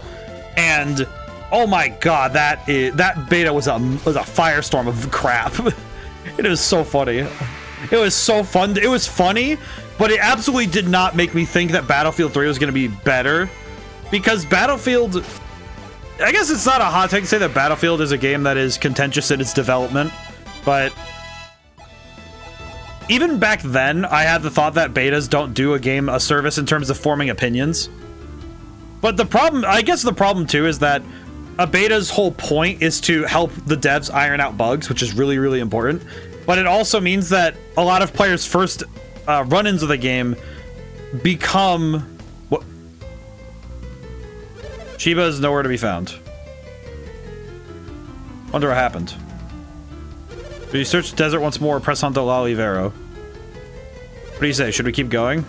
And, oh my god, that beta was a firestorm of crap. It was so funny. It was so fun. It was funny, but it absolutely did not make me think that Battlefield 3 was going to be better. Because Battlefield, I guess it's not a hot take to say that Battlefield is a game that is contentious in its development, but even back then, I had the thought that betas don't do a game a service in terms of forming opinions. But the problem, I guess the problem too, is that a beta's whole point is to help the devs iron out bugs, which is really, really important. But it also means that a lot of players' first run-ins of the game become... Shiba is nowhere to be found. Wonder what happened. Do you search the desert once more, press on the Olivero? What do you say? Should we keep going?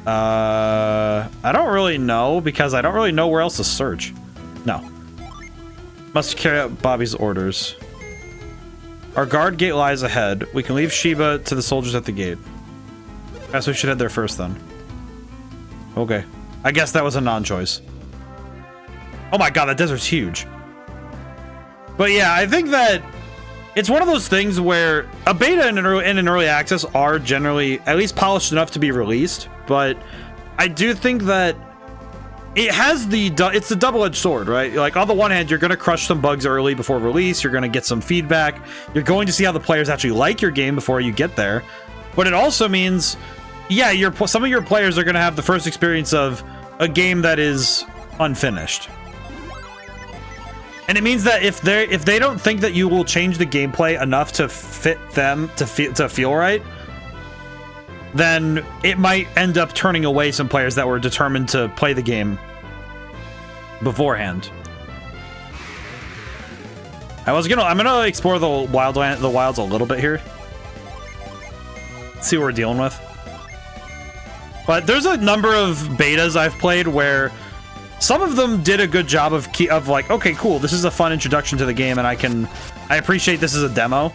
I don't really know, because I don't really know where else to search. No. Must carry out Bobby's orders. Our guard gate lies ahead. We can leave Shiba to the soldiers at the gate. Guess we should head there first, then. Okay. I guess that was a non-choice. Oh my god, that desert's huge. But yeah, I think that it's one of those things where a beta and an early access are generally at least polished enough to be released, but I do think that it has it's the double-edged sword, right? Like, on the one hand, you're going to crush some bugs early before release, you're going to get some feedback, you're going to see how the players actually like your game before you get there, but it also means... yeah, some of your players are going to have the first experience of a game that is unfinished. And it means that if they don't think that you will change the gameplay enough to fit them to feel right, then it might end up turning away some players that were determined to play the game beforehand. I'm gonna explore the wilds a little bit here. See what we're dealing with. But there's a number of betas I've played where some of them did a good job of like, okay, cool, this is a fun introduction to the game, and I appreciate this as a demo.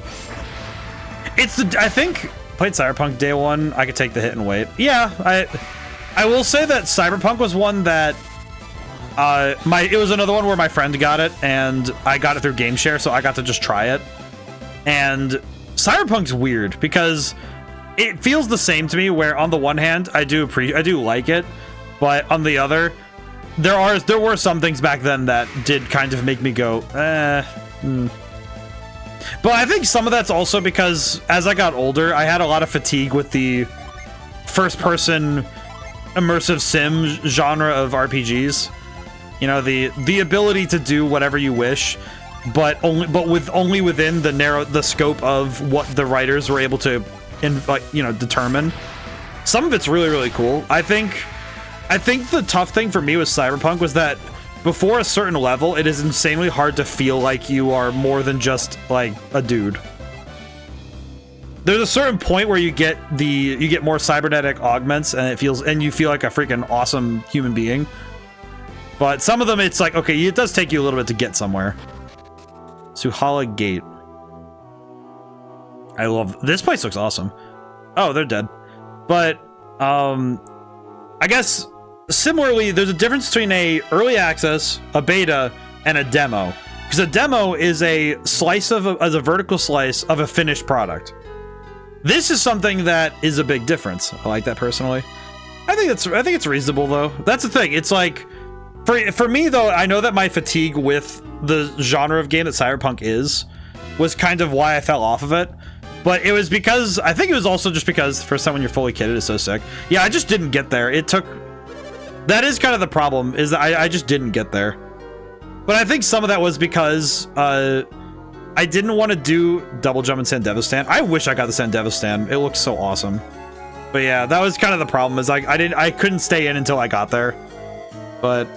I think played Cyberpunk day one. I could take the hit and wait. Yeah, I will say that Cyberpunk was one that it was another one where my friend got it, and I got it through GameShare, so I got to just try it. And Cyberpunk's weird because it feels the same to me, where on the one hand, I do like it, but on the other, there were some things back then that did kind of make me go, But I think some of that's also because as I got older, I had a lot of fatigue with the first-person immersive sim genre of RPGs. You know, the ability to do whatever you wish, but only within the scope of what the writers were able to, determine. Some of it's really, really cool. I think the tough thing for me with Cyberpunk was that before a certain level, it is insanely hard to feel like you are more than just like a dude. There's a certain point where you get more cybernetic augments, and you feel like a freaking awesome human being. But some of them, it's like, okay, it does take you a little bit to get somewhere. Suhala Gate. I love this place. Looks awesome. Oh, they're dead. But I guess similarly, there's a difference between a early access, a beta, and a demo. Because a demo is a vertical slice of a finished product. This is something that is a big difference. I like that personally. I think it's reasonable though. That's the thing. It's like for me though, I know that my fatigue with the genre of game that Cyberpunk was kind of why I fell off of it. But it was because I think it was also just because the first time when you're fully kitted is so sick. Yeah, I just didn't get there. That is kind of the problem, is that I just didn't get there. But I think some of that was because I didn't want to do double jump in Sandevistan. I wish I got the Sandevistan. It looks so awesome. But yeah, that was kind of the problem, is like I couldn't stay in until I got there. But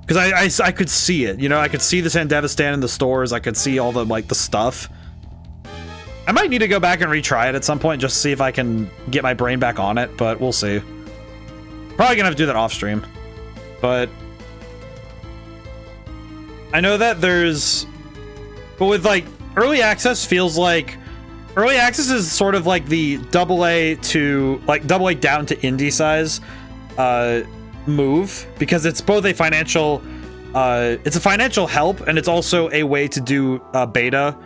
because I could see it, you know, I could see the Sandevistan in the stores. I could see all the the stuff. I might need to go back and retry it at some point just to see if I can get my brain back on it, but we'll see. Probably gonna have to do that off stream. But I know that but with early access feels like early access is sort of like the AA down to indie size move, because it's both a financial help, and it's also a way to do beta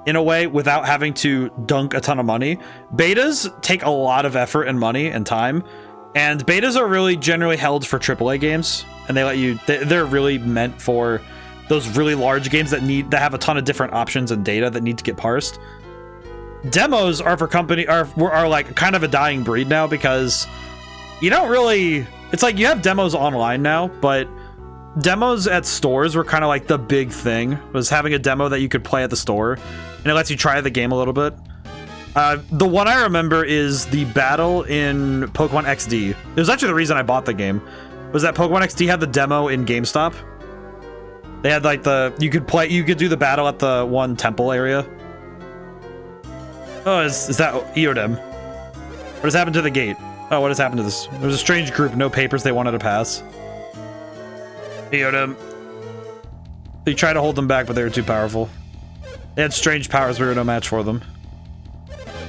in a way without having to dunk a ton of money. Betas take a lot of effort and money and time, and betas are really generally held for AAA games, and they're really meant for those really large games that have a ton of different options and data that need to get parsed. Demos are for are like kind of a dying breed now, because you don't really, it's like you have demos online now, but demos at stores were kind of like the big thing, was having a demo that you could play at the store, and it lets you try the game a little bit. The one I remember is the battle in Pokemon XD. It was actually the reason I bought the game, was that Pokemon XD had the demo in GameStop. They had you could do the battle at the one temple area. Oh, is that ODaM? What has happened to the gate? Oh, what has happened to this? There's a strange group, no papers they wanted to pass. ODaM. They tried to hold them back, but they were too powerful. They had strange powers, we were no match for them.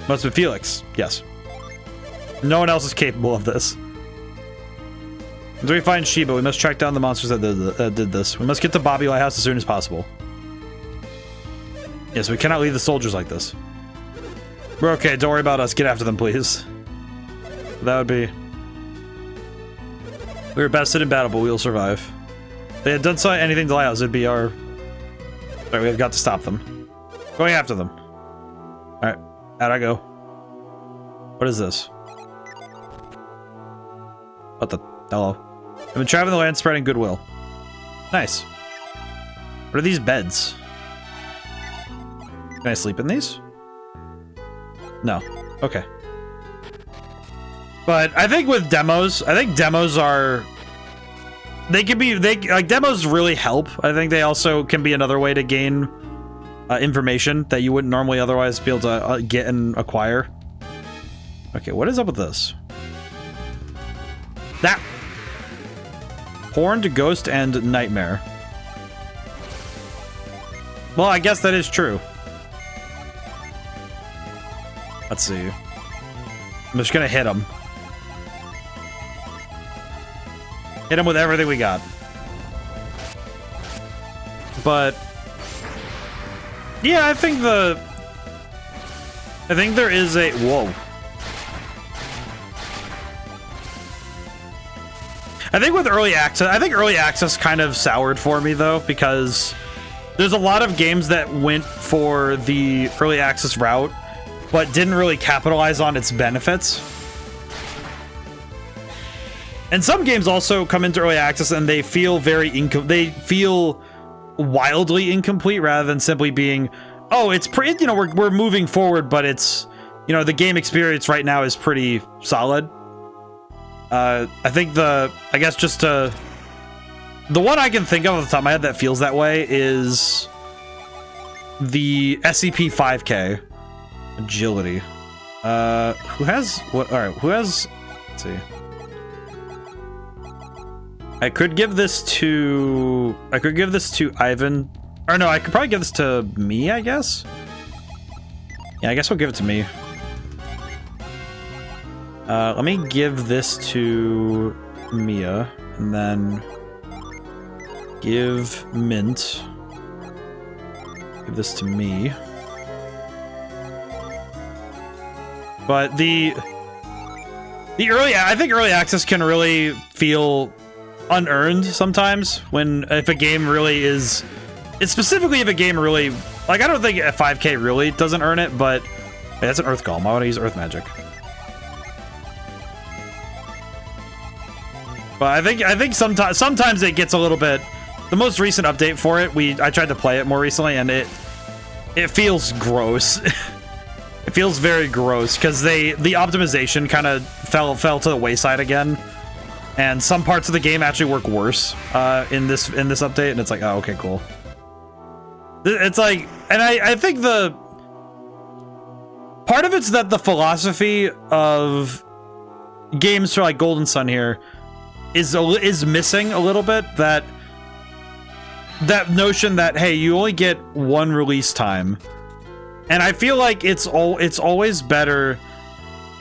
Must have been Felix, yes. No one else is capable of this. Until we find Shiba, we must track down the monsters that did this. We must get to Bobby Lighthouse as soon as possible. Yes, we cannot leave the soldiers like this. We're okay, don't worry about us. Get after them, please. That would be... We were bested in battle, but we'll survive. If they had done anything to Lighthouse, it'd be our... Alright, we have got to stop them. Going after them. Alright, out I go. What is this? What the... Hello. I've been traveling the land spreading goodwill. Nice. What are these beds? Can I sleep in these? No. Okay. But I think with demos, demos are... demos really help. I think they also can be another way to gain information that you wouldn't normally otherwise be able to get and acquire. Okay, what is up with this? That... Horned, Ghost, and Nightmare. Well, I guess that is true. Let's see. I'm just gonna hit him. Hit him with everything we got. But... yeah, I think I think there is a... Whoa. I think with early access... I think early access kind of soured for me, though, because there's a lot of games that went for the early access route, but didn't really capitalize on its benefits. And some games also come into early access and they feel they feel wildly incomplete rather than simply being, oh, it's pretty, you know, we're moving forward, but it's, you know, the game experience right now is pretty solid. I think the one I can think of off the top of my head that feels that way is the SCP 5K agility. Who has what? All right, who has? Let's see. I could give this to Ivan. Or no, I could probably give this to me, I guess. Yeah, I guess we'll give it to me. Let me give this to Mia, and then give Mint. Give this to me. But I think early access can really feel unearned sometimes if a game really is. It's specifically if a game really, like, I don't think a 5K really doesn't earn it, but hey, that's an Earth Golem. I want to use Earth Magic. But I think sometimes it gets a little bit. The most recent update for it, I tried to play it more recently, and it feels gross. It feels very gross because the optimization kind of fell to the wayside again, and some parts of the game actually work worse in this update, and it's like, oh, okay, cool. It's like, and I think the part of it's that the philosophy of games for like Golden Sun here is missing a little bit. That notion that, hey, you only get one release time, and I feel like it's always better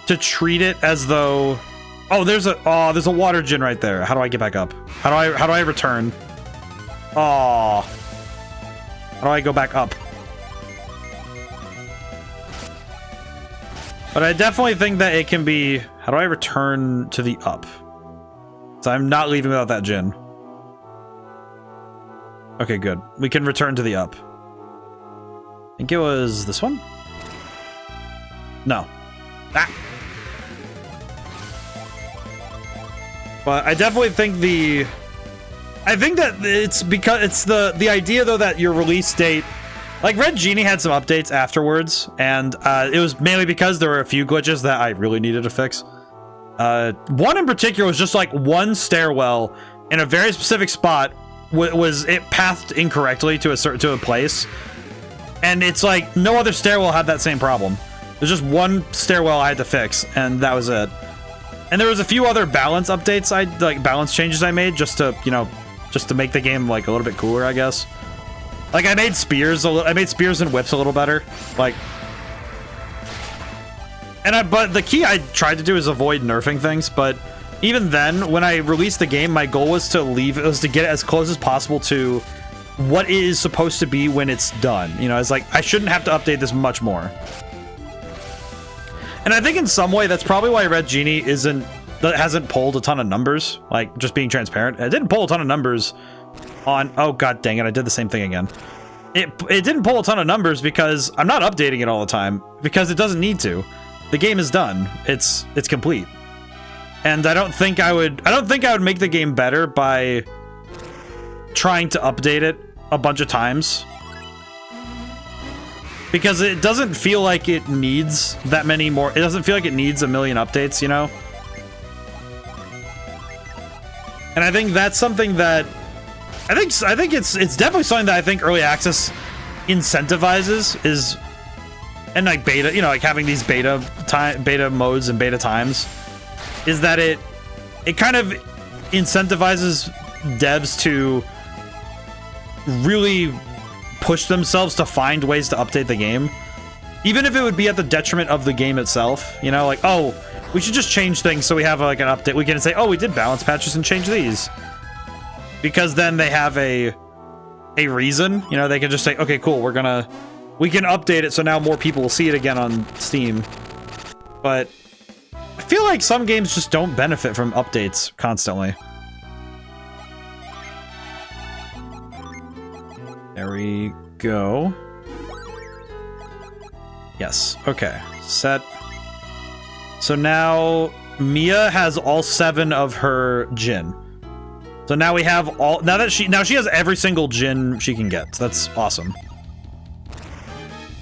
to treat it as though, oh, there's a water gin right there. How do I get back up? How do I return? Oh, how do I go back up? But I definitely think that it can be, how do I return to the up? So I'm not leaving without that gin. Okay, good. We can return to the up. I think it was this one? No. Ah! But I definitely think I think that it's because it's the idea, though, that your release date, like Red Genie had some updates afterwards, and it was mainly because there were a few glitches that I really needed to fix. One in particular was just like one stairwell in a very specific spot was it pathed incorrectly to a place, and it's like no other stairwell had that same problem. There's just one stairwell I had to fix, and that was it. And there was a few other balance updates, balance changes I made just to, you know, just to make the game like a little bit cooler, I guess. Like I made spears and whips a little better, like. But the key I tried to do is avoid nerfing things. But even then, when I released the game, my goal was to get it as close as possible to what it is supposed to be when it's done. You know, it's like I shouldn't have to update this much more. And I think in some way that's probably why Red Genie hasn't pulled a ton of numbers. Like, just being transparent, it didn't pull a ton of numbers on. Oh god dang it! I did the same thing again. It didn't pull a ton of numbers because I'm not updating it all the time because it doesn't need to. The game is done. It's complete. And I don't think I would make the game better by trying to update it a bunch of times. Because it doesn't feel like it needs that many more. It doesn't feel like it needs a million updates, you know? And I think that's something that I think it's definitely something that I think early access incentivizes is. And like beta, you know, like having these beta modes and beta times, is that it kind of incentivizes devs to really push themselves to find ways to update the game, even if it would be at the detriment of the game itself. You know, like, oh, we should just change things so we have like an update. We can say, oh, we did balance patches and change these, because then they have a reason. You know, they can just say, okay, cool, we're gonna we can update it so now more people will see it again on Steam. But I feel like some games just don't benefit from updates constantly. There we go. Yes, okay. Set. So now Mia has all 7 of her Djinn. So now we have all, now she has every single Djinn she can get. So that's awesome.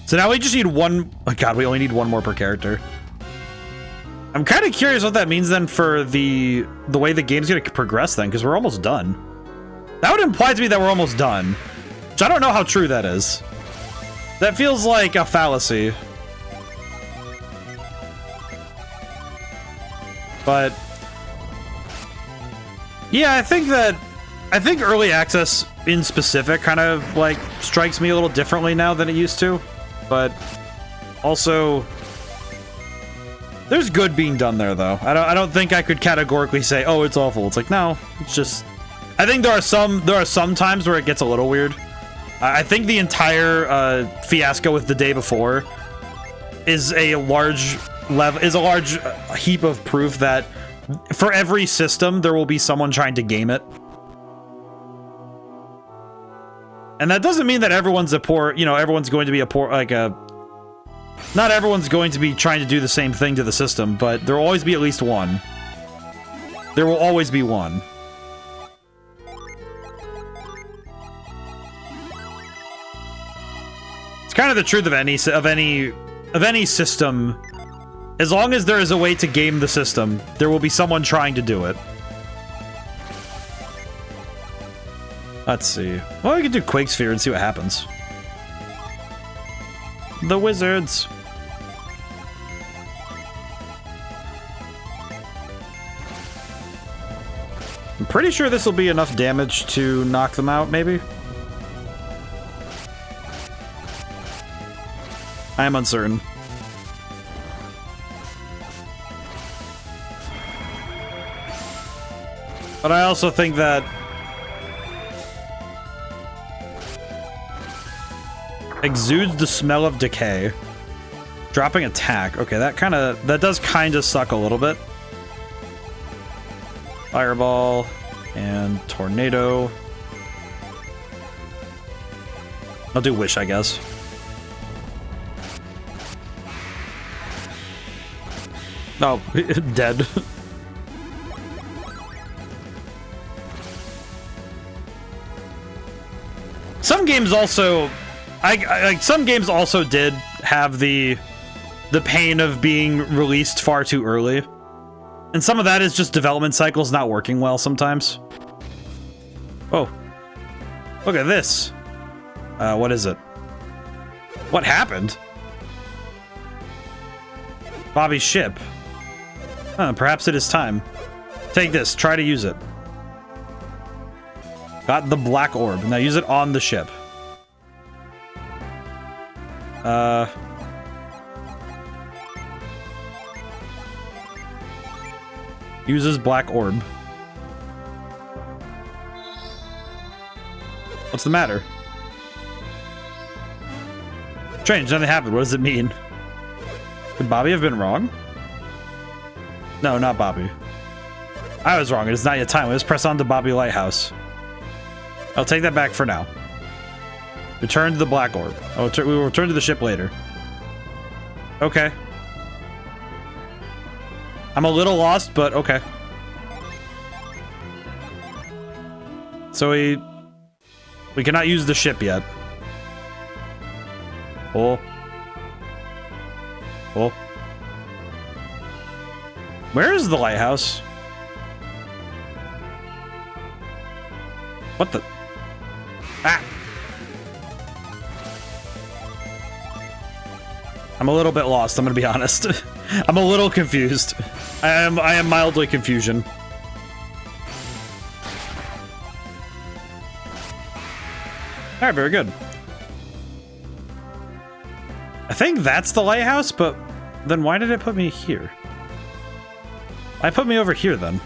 So now we just need one, oh god, we only need 1 more per character. I'm kind of curious what that means then for the way the game's gonna progress then, because we're almost done. That would imply to me that we're almost done. Which I don't know how true that is. That feels like a fallacy. But yeah, I think early access in specific kind of like strikes me a little differently now than it used to. But also there's good being done there though. I don't think I could categorically say, oh, it's awful. It's like, no, it's just, I think there are some times where it gets a little weird. I think the entire fiasco with the day before is a large heap of proof that for every system there will be someone trying to game it. And that doesn't mean that everyone's a poor, you know, everyone's going to be a poor, like a, not everyone's going to be trying to do the same thing to the system, but there will always be at least one. There will always be one. It's kind of the truth of any system. As long as there is a way to game the system, there will be someone trying to do it. Let's see. Well, we can do Quake Sphere and see what happens. The wizards. I'm pretty sure this will be enough damage to knock them out, maybe? I am uncertain. But I also think that exudes the smell of decay. Dropping attack. Okay, that does kind of suck a little bit. Fireball and tornado. I'll do wish, I guess. Oh, dead. Some games also, like some games also did have the pain of being released far too early, and some of that is just development cycles not working well sometimes. Oh, look at this. What is it? What happened? Bobby's ship. Perhaps it is time. Take this. Try to use it. Got the black orb. Now use it on the ship. Uses black orb. What's the matter? Strange, nothing happened. What does it mean? Could Bobby have been wrong? No, not Bobby. I was wrong. It is not yet time. Let's press on to Bobby Lighthouse. I'll take that back for now. Return to the black orb. We will return to the ship later. Okay. I'm a little lost, but okay. So we cannot use the ship yet. Oh. Oh. Where is the lighthouse? What the? Ah! I'm a little bit lost, I'm gonna be honest. I'm a little confused. I am mildly confusion. Alright, very good. I think that's the lighthouse, but then why did it put me here? Why put me over here then?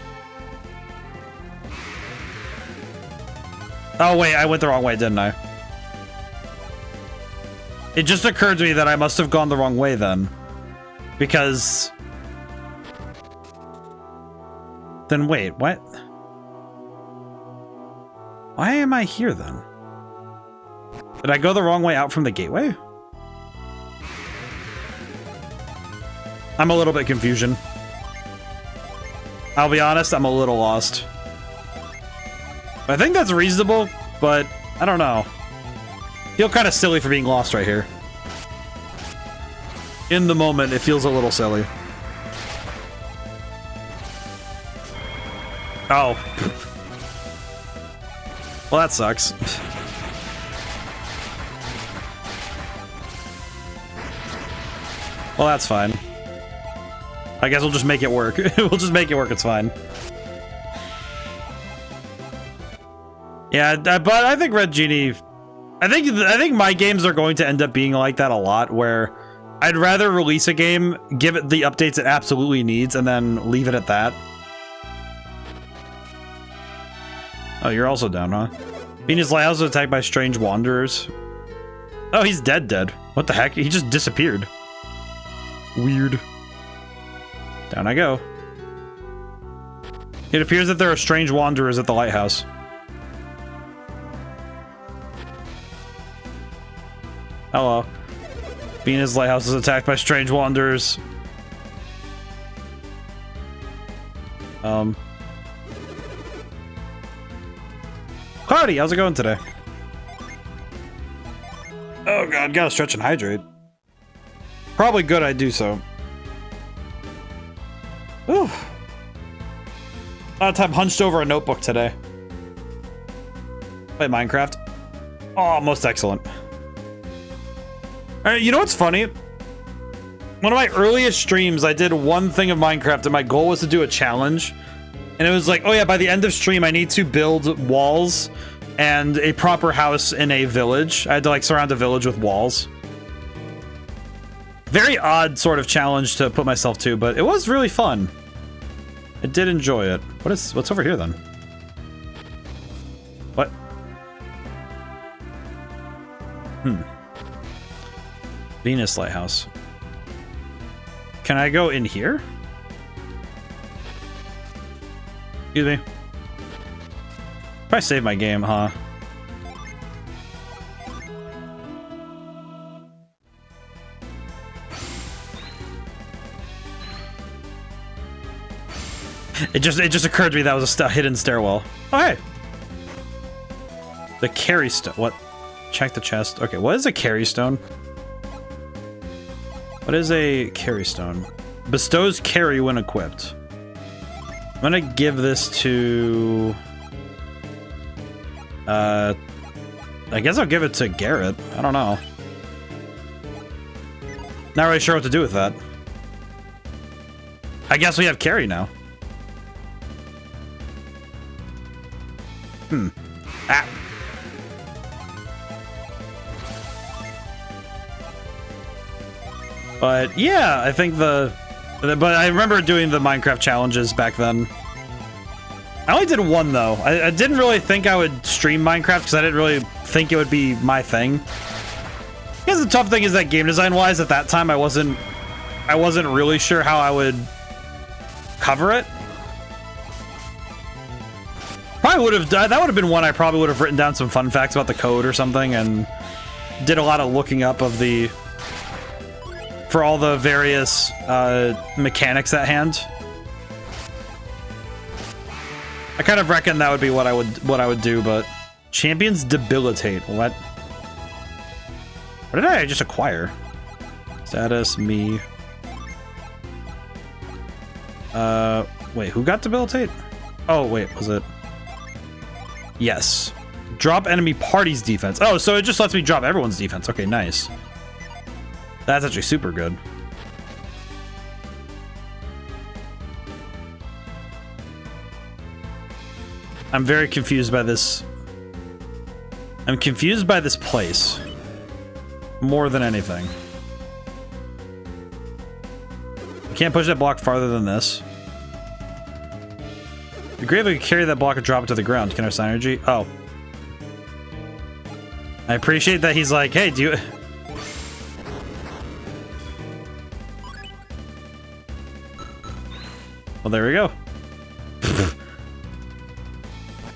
Oh wait, I went the wrong way, didn't I? It just occurred to me that I must have gone the wrong way then. Because... Then wait, what? Why am I here then? Did I go the wrong way out from the gateway? I'm a little bit confusion. I'll be honest, I'm a little lost. I think that's reasonable, but I don't know. Feel kind of silly for being lost right here. In the moment, it feels a little silly. Oh. Well, that sucks. Well, that's fine. I guess we'll just make it work. We'll just make it work, it's fine. Yeah, but I think Red Genie... I think my games are going to end up being like that a lot, where I'd rather release a game, give it the updates it absolutely needs, and then leave it at that. Oh, you're also down, huh? Venus Lighthouse was attacked by strange wanderers. Oh, he's dead. What the heck? He just disappeared. Weird. Down I go. It appears that there are strange wanderers at the lighthouse. Hello. Venus Lighthouse is attacked by strange wanderers. Cloudy, how's it going today? Oh god, gotta stretch and hydrate. Probably good I do so. Whew. A lot of time hunched over a notebook today. Play Minecraft. Oh, most excellent. Alright, you know what's funny? One of my earliest streams, I did one thing of Minecraft and my goal was to do a challenge. And it was like, oh yeah, by the end of stream, I need to build walls and a proper house in a village. I had to like surround a village with walls. Very odd sort of challenge to put myself to, but it was really fun. I did enjoy it. What's over here then? What? Venus Lighthouse. Can I go in here? Excuse me. Probably save my game, huh? It just occurred to me that was a hidden stairwell. Oh, hey. The carry stone. What? Check the chest. Okay, what is a carry stone? What is a carry stone? Bestows carry when equipped. I'm gonna give this to... I guess I'll give it to Garrett. I don't know. Not really sure what to do with that. I guess we have carry now. Ah. But yeah, I think but I remember doing the Minecraft challenges back then. I only did one though. I didn't really think I would stream Minecraft because I didn't really think it would be my thing. I guess the tough thing is that game design wise at that time I wasn't really sure how I would cover it. Probably would have that would have been one I probably would have written down some fun facts about the code or something and did a lot of looking up of the for all the various mechanics at hand. I kind of reckon that would be what I would do, but champions debilitate. What did I just acquire? Status me. Wait, who got debilitate? Oh wait, was it? Yes. Drop enemy party's defense. Oh, so it just lets me drop everyone's defense. Okay, nice. That's actually super good. I'm very confused by this. I'm confused by this place. More than anything. You can't push that block farther than this. It'd be great if we could carry that block and drop it to the ground. Can I sign energy? Oh. I appreciate that he's like, hey, do you... Well, there we go.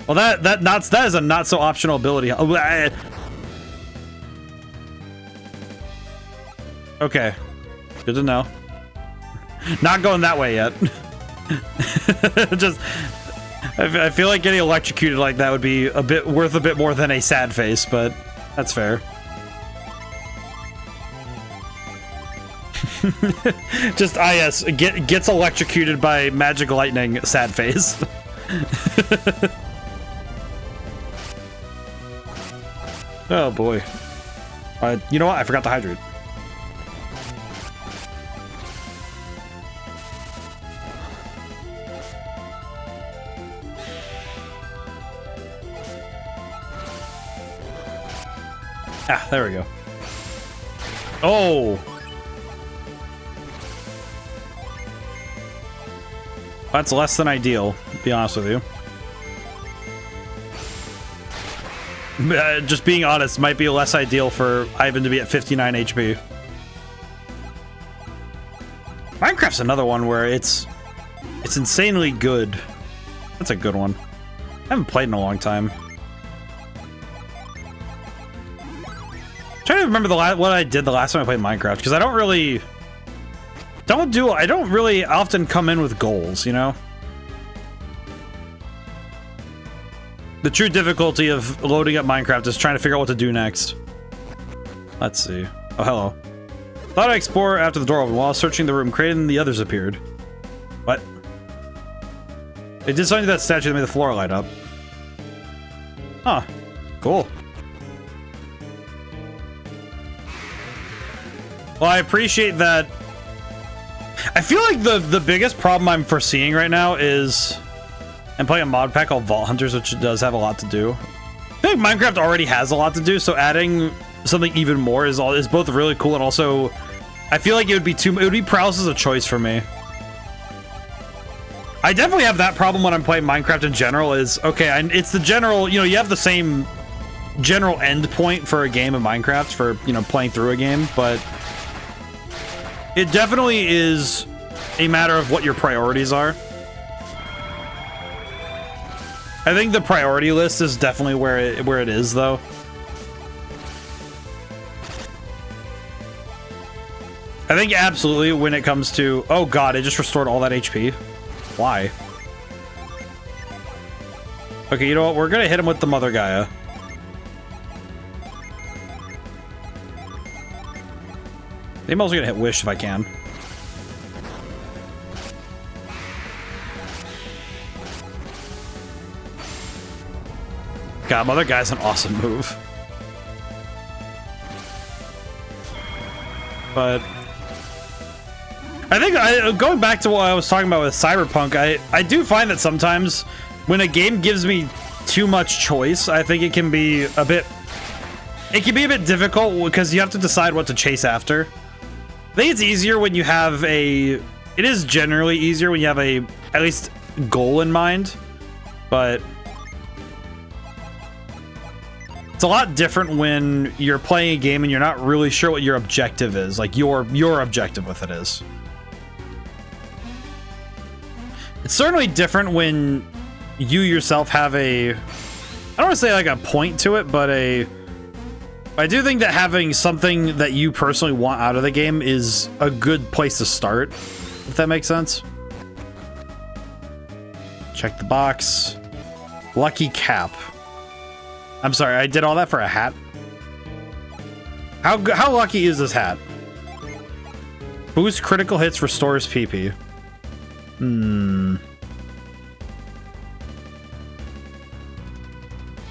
Well, that is a not so optional ability. Okay, good to know. Not going that way yet. Just, I feel like getting electrocuted like that would be worth a bit more than a sad face, but that's fair. Just yes, gets electrocuted by magic lightning, sad face. Oh boy. You know what? I forgot to hydrate. Ah, there we go. Oh! That's less than ideal, to be honest with you. Just being honest, might be less ideal for Ivan to be at 59 HP. Minecraft's another one where it's insanely good. That's a good one. I haven't played in a long time. I'm trying to remember what I did the last time I played Minecraft, because I don't really often come in with goals, you know? The true difficulty of loading up Minecraft is trying to figure out what to do next. Let's see. Oh, hello. Thought I'd explore after the door opened. While searching the room, Kraden and the others appeared. What? They did something to that statue that made the floor light up. Huh. Cool. Well, I appreciate that. I feel like the biggest problem I'm foreseeing right now is I'm playing a mod pack called Vault Hunters, which does have a lot to do. I think Minecraft already has a lot to do, so adding something even more is both really cool and also I feel like it would be paralysis of choice for me. I definitely have that problem when I'm playing Minecraft in general. Is okay, it's the general, you know, you have the same general end point for a game of Minecraft for, you know, playing through a game, but it definitely is a matter of what your priorities are. I think the priority list is definitely where it is, though. I think absolutely when it comes to... Oh god, it just restored all that HP. Why? Okay, you know what? We're gonna hit him with the Mother Gaia. I'm also gonna hit Wish if I can. God, Mother Gaia's an awesome move. But I think going back to what I was talking about with Cyberpunk, I do find that sometimes when a game gives me too much choice, I think it can be a bit difficult because you have to decide what to chase after. I think it's easier when you have it is generally easier when you have at least goal in mind, but it's a lot different when you're playing a game and you're not really sure what your objective is, like your objective with it is. It's certainly different when you yourself have I don't want to say like a point to it, but I do think that having something that you personally want out of the game is a good place to start, if that makes sense. Check the box. Lucky cap. I'm sorry, I did all that for a hat? How lucky is this hat? Boost critical hits, restores PP.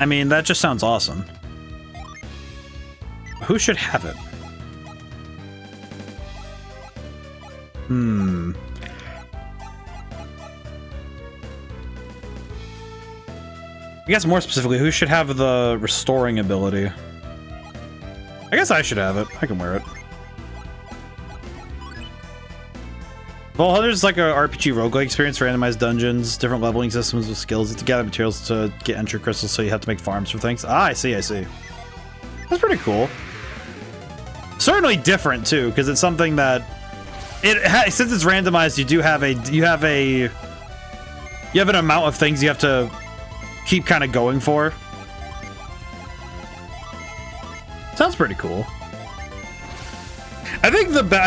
I mean, that just sounds awesome. Who should have it? I guess more specifically, who should have the restoring ability? I guess I should have it. I can wear it. Vault Hunters is like a RPG roguelike experience for randomized dungeons, different leveling systems with skills to gather materials to get entry crystals, so you have to make farms for things. Ah, I see. That's pretty cool. Certainly different too, because it's something that since it's randomized, you have a you have an amount of things you have to keep kind of going for. Sounds pretty cool. I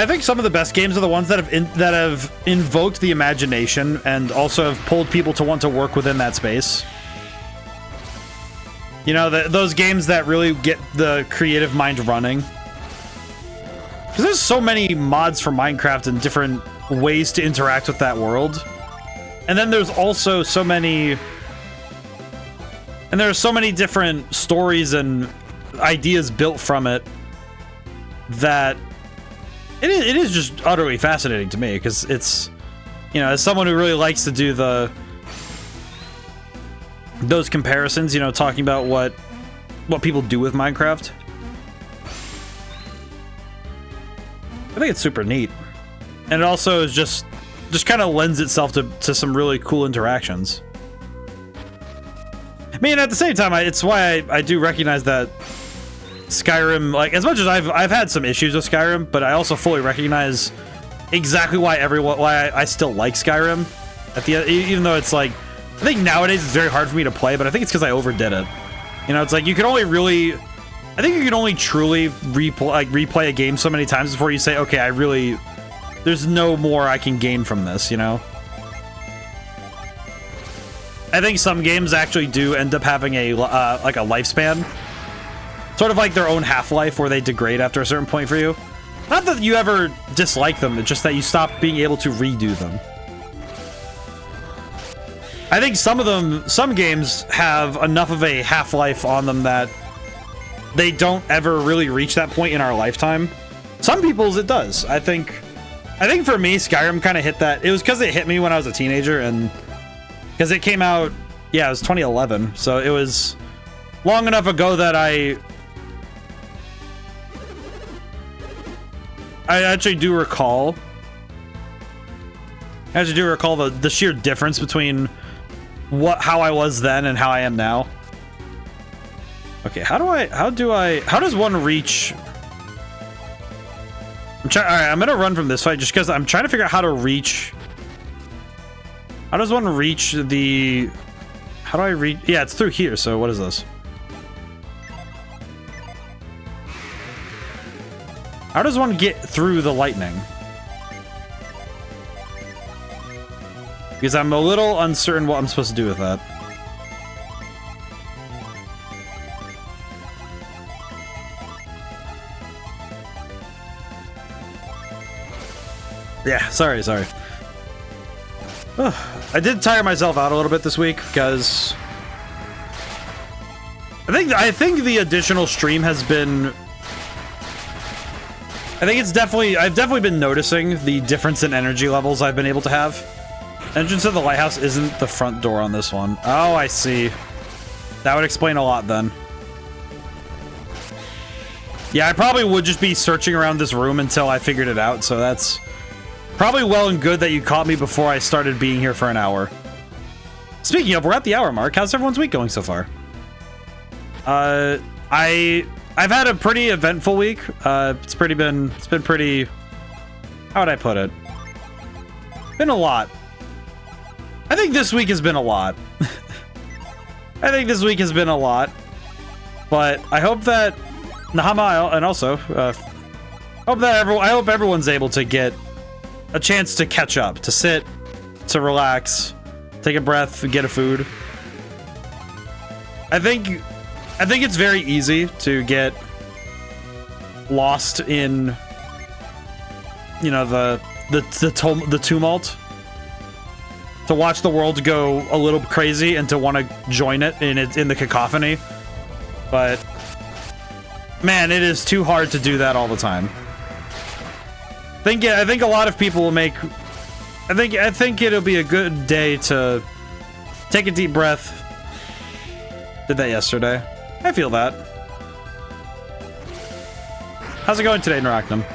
think some of the best games are the ones that have invoked the imagination and also have pulled people to want to work within that space. You know, those games that really get the creative mind running. Because there's so many mods for Minecraft and different ways to interact with that world. And then there's also so many... And there are so many different stories and ideas built from it that it is just utterly fascinating to me, because it's, you know, as someone who really likes to do those comparisons, you know, talking about what people do with Minecraft. I think it's super neat. And it also is just kind of lends itself to some really cool interactions. I mean, at the same time, it's why I do recognize that Skyrim, like, as much as I've had some issues with Skyrim, but I also fully recognize exactly why I still like Skyrim. Even though it's like, I think nowadays it's very hard for me to play, but I think it's because I overdid it. You know, it's like you can only really, I think you can only truly replay a game so many times before you say, okay, there's no more I can gain from this, you know? I think some games actually do end up having a like a lifespan. Sort of like their own half-life where they degrade after a certain point for you. Not that you ever dislike them, it's just that you stop being able to redo them. I think some games have enough of a half-life on them that they don't ever really reach that point in our lifetime. Some people's it does. I think for me, Skyrim kind of hit that. It was because it hit me when I was a teenager, and because it came out, yeah, it was 2011, so it was long enough ago that I actually do recall the sheer difference between how I was then and how I am now. Okay, how does one reach? Alright, I'm gonna run from this fight just because I'm trying to figure out how to reach. How does one reach the... How do I reach? Yeah, it's through here, so what is this? How does one get through the lightning? Because I'm a little uncertain what I'm supposed to do with that. Yeah, sorry. Ugh. I did tire myself out a little bit this week because I think the additional stream has been... I've definitely been noticing the difference in energy levels I've been able to have. Entrance to the lighthouse isn't the front door on this one. Oh, I see. That would explain a lot then. Yeah, I probably would just be searching around this room until I figured it out, so that's probably well and good that you caught me before I started being here for an hour. Speaking of, we're at the hour mark. How's everyone's week going so far? I've had a pretty eventful week. It's been pretty, how would I put it? Been a lot. I think this week has been a lot. I think this week has been a lot. But I hope that Nahama, and also, I hope everyone's able to get a chance to catch up, to sit, to relax, take a breath, get a food. I think it's very easy to get lost in, you know, the tumult. To watch the world go a little crazy and to want to join it in the cacophony. But man, it is too hard to do that all the time. I think a lot of people will make... I think it'll be a good day to take a deep breath. Did that yesterday. I feel that. How's it going today, Narachnum?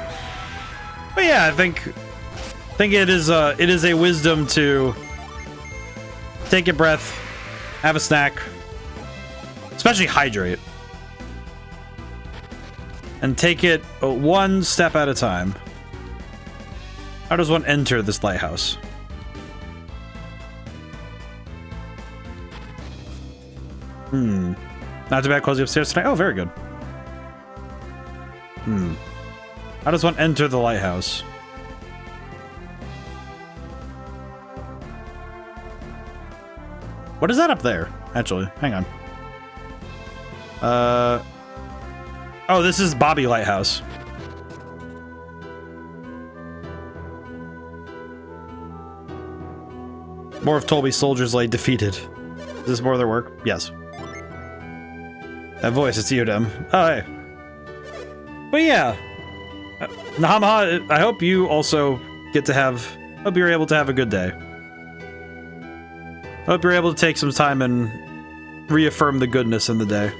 But yeah, I think it is a wisdom to take a breath, have a snack, especially hydrate, and take it one step at a time. How does one enter this lighthouse? Not too bad closing upstairs tonight. Oh, very good. How does one enter the lighthouse? What is that up there? Actually, hang on. Oh, this is Bobby Lighthouse. More of Tolby's soldiers lay defeated. Is this more of their work? Yes. That voice, it's ODaM. Oh, hey. But yeah. Nahamaha, I hope you also get to have... hope you're able to have a good day. Hope you're able to take some time and reaffirm the goodness in the day.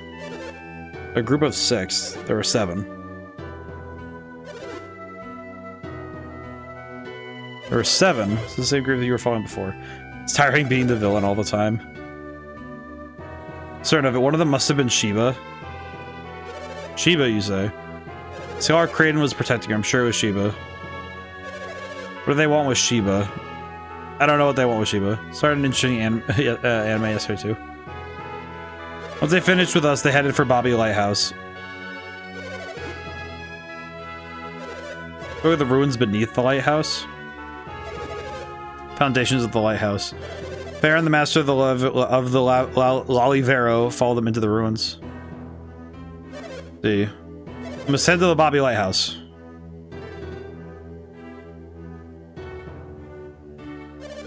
A group of 6. There were 7. There were 7. It's the same group that you were following before. It's tiring being the villain all the time. Certain of it. One of them must have been Shiba. Shiba, you say? See how our Kraden was protecting her. I'm sure it was Shiba. What do they want with Shiba? I don't know what they want with Shiba. Started an interesting anime yesterday too. Once they finished with us, they headed for Bobby Lighthouse. Look at the ruins beneath the lighthouse. Foundations of the lighthouse. Baron, the master of the Lalivero, follow them into the ruins. See. We must head to the Bobby Lighthouse.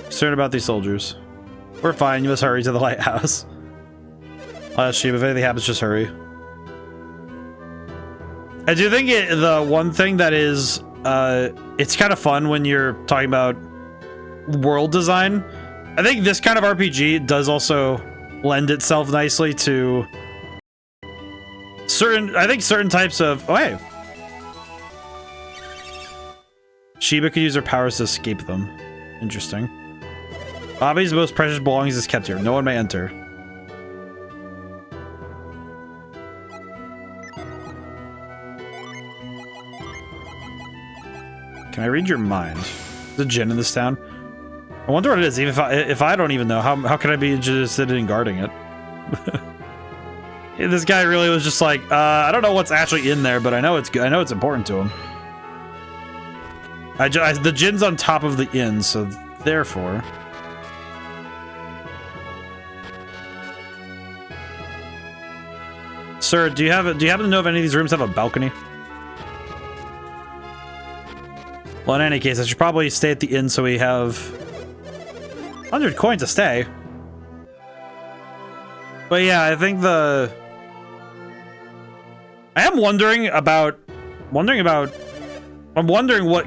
Concerned about these soldiers. We're fine, you must hurry to the lighthouse. Shiba, if anything happens, just hurry. I do think the one thing that is, it's kind of fun when you're talking about world design. I think this kind of RPG does also lend itself nicely to certain types of... Oh, hey! Shiba could use her powers to escape them. Interesting. Bobby's most precious belongings is kept here. No one may enter. Can I read your mind? Is a djinn in this town? I wonder what it is. Even if I don't even know, how can I be interested in guarding it? This guy really was just like, I don't know what's actually in there, but I know it's good. I know it's important to him. The djinn's on top of the inn, so therefore. Sir, do you happen to know if any of these rooms have a balcony? Well, in any case, I should probably stay at the inn so we have 100 coins to stay. But yeah, I think I am wondering what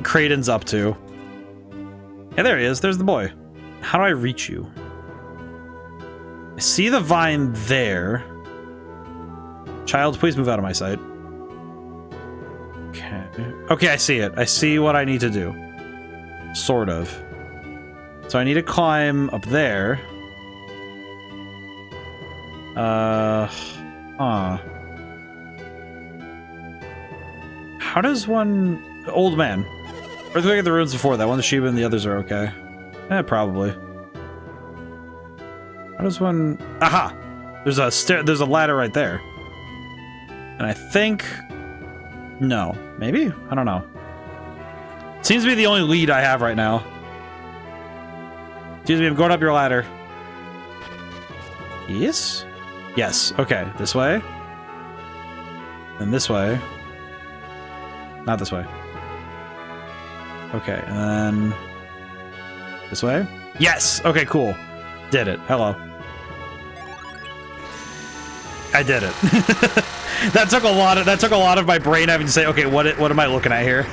Kraden's up to. Yeah, there he is. There's the boy. How do I reach you? I see the vine there. Child, please move out of my sight. Okay. Okay, I see it. I see what I need to do. Sort of. So I need to climb up there. How does one... Old man. Let's look at the ruins before that. One, the Shiba and the others are okay. Probably. How does one... Aha! There's a ladder right there. And I think... No. Maybe? I don't know. Seems to be the only lead I have right now. Excuse me, I'm going up your ladder. Yes? Yes. Okay. This way. And this way. Not this way. Okay, and then... This way? Yes! Okay, cool. Did it. Hello. I did it. That took a lot of my brain having to say, okay, what am I looking at here?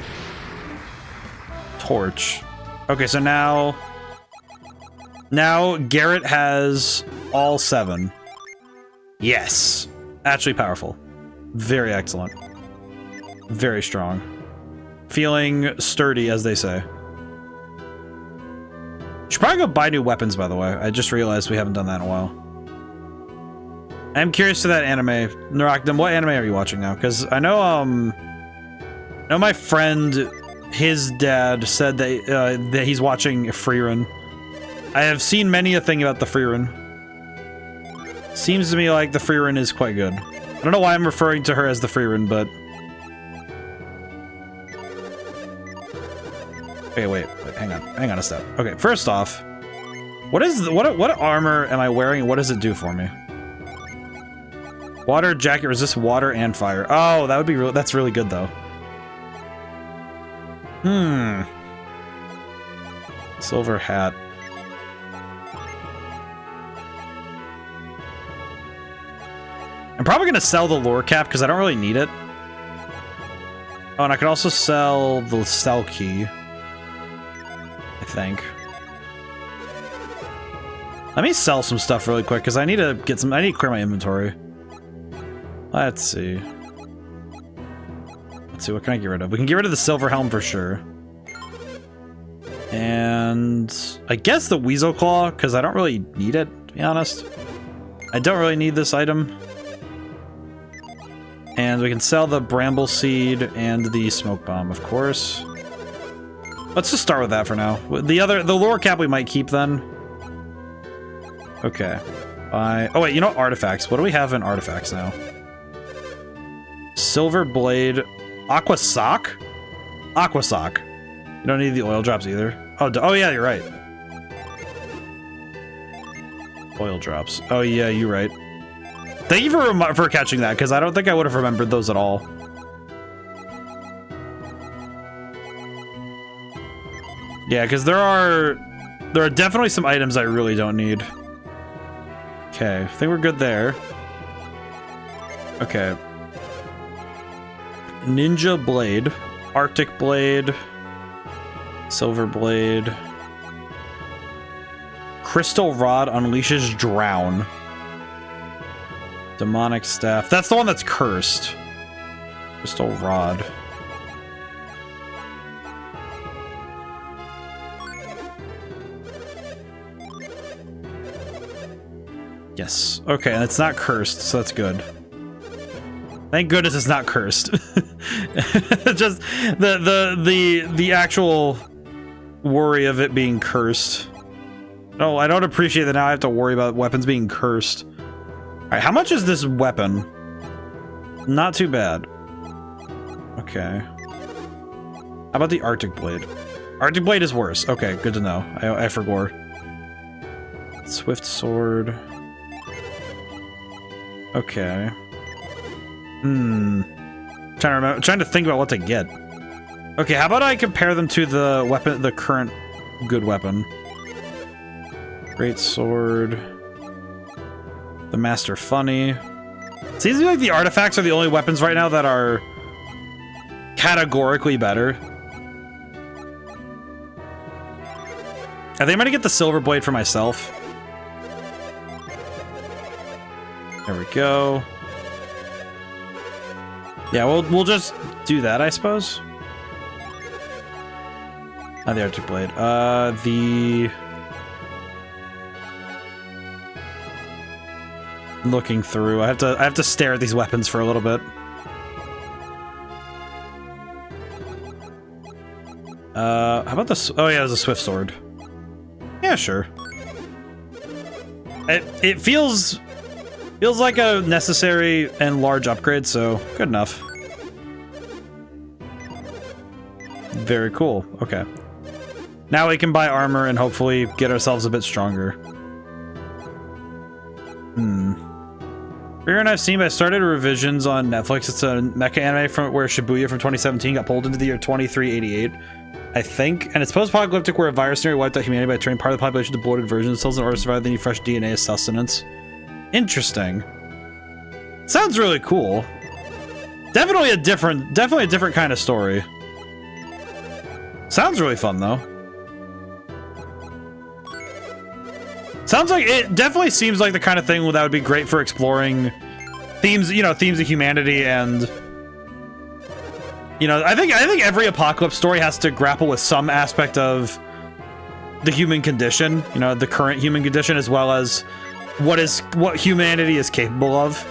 Torch. Okay, so now Garrett has all 7. Yes. Actually powerful. Very excellent. Very strong. Feeling sturdy, as they say. Should probably go buy new weapons, by the way. I just realized we haven't done that in a while. I'm curious to that anime. Narakdam, what anime are you watching now? Because I know, my friend, his dad said that he's watching Freerun. I have seen many a thing about the Freerun. Seems to me like the Freerin is quite good. I don't know why I'm referring to her as the Freerin, but... Okay, wait, hang on a step. Okay, first off, what armor am I wearing and what does it do for me? Water jacket resists water and fire. Oh, that would be that's really good though. Silver hat. I'm probably gonna sell the lore cap because I don't really need it. Oh, and I could also sell the cell key, I think. Let me sell some stuff really quick because I need to get some. I need to clear my inventory. Let's see. Let's see, what can I get rid of? We can get rid of the silver helm for sure. And I guess the weasel claw, because I don't really need it, to be honest. I don't really need this item. And we can sell the bramble seed and the smoke bomb, of course. Let's just start with that for now. The lore cap we might keep then. Okay. Oh wait, you know artifacts. What do we have in artifacts now? Silver blade, aqua sock? Aqua sock. You don't need the oil drops either. Oh yeah, you're right. Oil drops. Oh yeah, you're right. Thank you for catching that, because I don't think I would have remembered those at all. Yeah, because there are definitely some items I really don't need. Okay, I think we're good there. Okay. Ninja blade, Arctic blade, silver blade, crystal rod unleashes drown. Demonic staff. That's the one that's cursed. Crystal rod. Yes. Okay, and it's not cursed, so that's good. Thank goodness it's not cursed. Just the actual worry of it being cursed. No, I don't appreciate that now I have to worry about weapons being cursed. Alright, how much is this weapon? Not too bad. Okay. How about the Arctic blade? Arctic blade is worse. Okay, good to know. I forgot. Swift sword. Okay. Trying to think about what to get. Okay, how about I compare them to the weapon, the current good weapon? Great sword. The Master Funny. Seems to me like the artifacts are the only weapons right now that are categorically better. I think I'm gonna get the silver blade for myself. There we go. Yeah, we'll just do that, I suppose. Not the Arctic blade. Looking through. I have to stare at these weapons for a little bit. How about this? Oh yeah, there's a swift sword. Yeah, sure. It feels like a necessary and large upgrade, so good enough. Very cool. Okay. Now we can buy armor and hopefully get ourselves a bit stronger. Freerin I've seen, I started revisions on Netflix. It's a mecha anime from where Shibuya from 2017 got pulled into the year 2388, I think. And it's post-apocalyptic where a virus nearly wiped out humanity by turning part of the population to bloated versions. Cells in order to survive, they need fresh DNA as sustenance. Interesting. Sounds really cool. Definitely a different kind of story. Sounds really fun though. Sounds like it definitely seems like the kind of thing that would be great for exploring themes, you know, themes of humanity and, you know, I think every apocalypse story has to grapple with some aspect of the human condition, you know, the current human condition, as well as what humanity is capable of.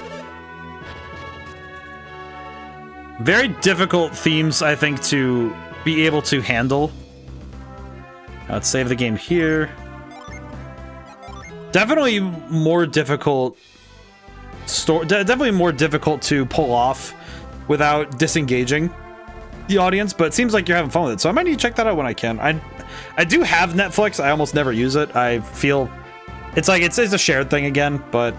Very difficult themes, I think, to be able to handle. Let's save the game here. Definitely more difficult definitely more difficult to pull off without disengaging the audience, but it seems like you're having fun with it, so I might need to check that out when I can. I do have Netflix. I almost never use it. I feel it's like it's a shared thing again, but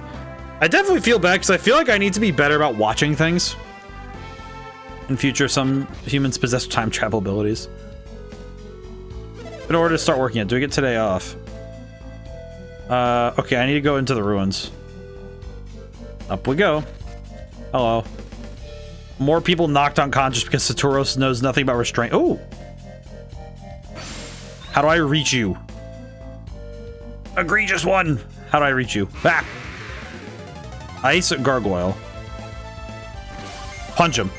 I definitely feel bad because I feel like I need to be better about watching things. In future, some humans possess time travel abilities. In order to start working it, do we get today off? Okay, I need to go into the ruins. Up we go. Hello. More people knocked unconscious because Satoros knows nothing about restraint. Oh! How do I reach you? Egregious one! How do I reach you? Ah! Ice gargoyle. Punch him.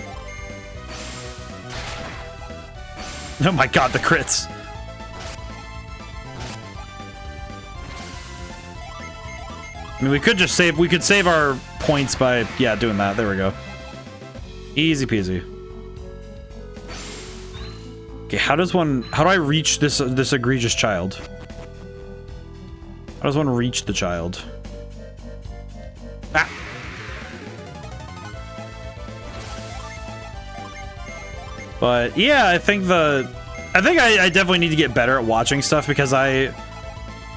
Oh my god, the crits. I mean, we could just save, we could save our points by, yeah, doing that. There we go. Easy peasy. Okay, how do I reach this egregious child? How does one reach the child? Ah! But yeah, I think I definitely need to get better at watching stuff because I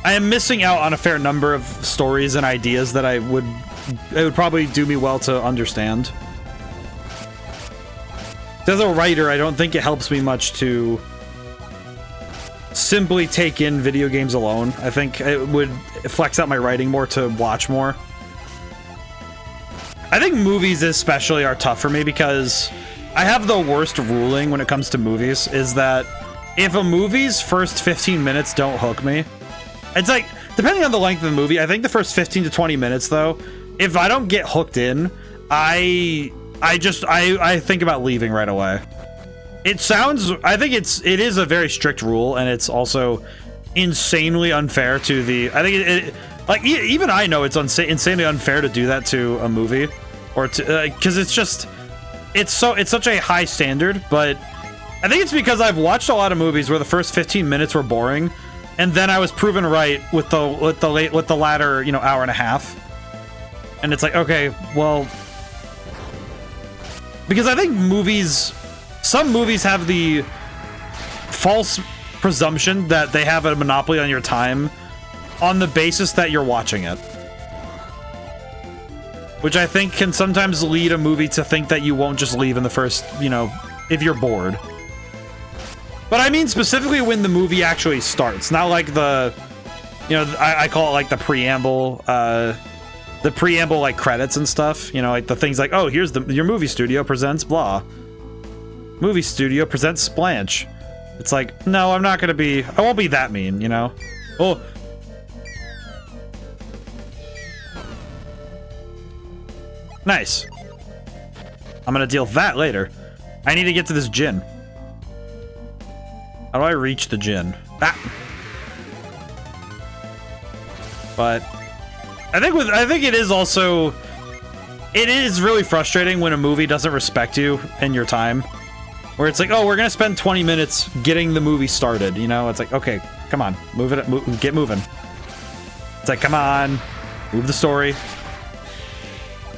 am missing out on a fair number of stories and ideas that it would probably do me well to understand. As a writer, I don't think it helps me much to simply take in video games alone. I think it would flex out my writing more to watch more. I think movies especially are tough for me because I have the worst ruling when it comes to movies, is that if a movie's first 15 minutes don't hook me, it's like, depending on the length of the movie, I think the first 15 to 20 minutes though, if I don't get hooked in, I think about leaving right away. It sounds, I think it is a very strict rule, and it's also insanely unfair to the, I think like, even I know it's insanely unfair to do that to a movie, or to, because it's just, it's such a high standard, but I think it's because I've watched a lot of movies where the first 15 minutes were boring, and then I was proven right with the latter, you know, hour and a half. And it's like, okay, well, because I think some movies have the false presumption that they have a monopoly on your time on the basis that you're watching it. Which I think can sometimes lead a movie to think that you won't just leave in the first, you know, if you're bored. But I mean specifically when the movie actually starts, not like the, you know, I call it like the preamble like credits and stuff, you know, like the things like, oh, here's your movie studio presents blah. Movie studio presents Splanch. It's like, no, I won't be that mean, you know? Oh. Nice. I'm gonna deal with that later. I need to get to this gin. How do I reach the gin? Ah. But I think it is also, it is really frustrating when a movie doesn't respect you and your time. Where it's like, oh, we're gonna spend 20 minutes getting the movie started, you know? It's like, okay, come on, get moving. It's like, come on, move the story.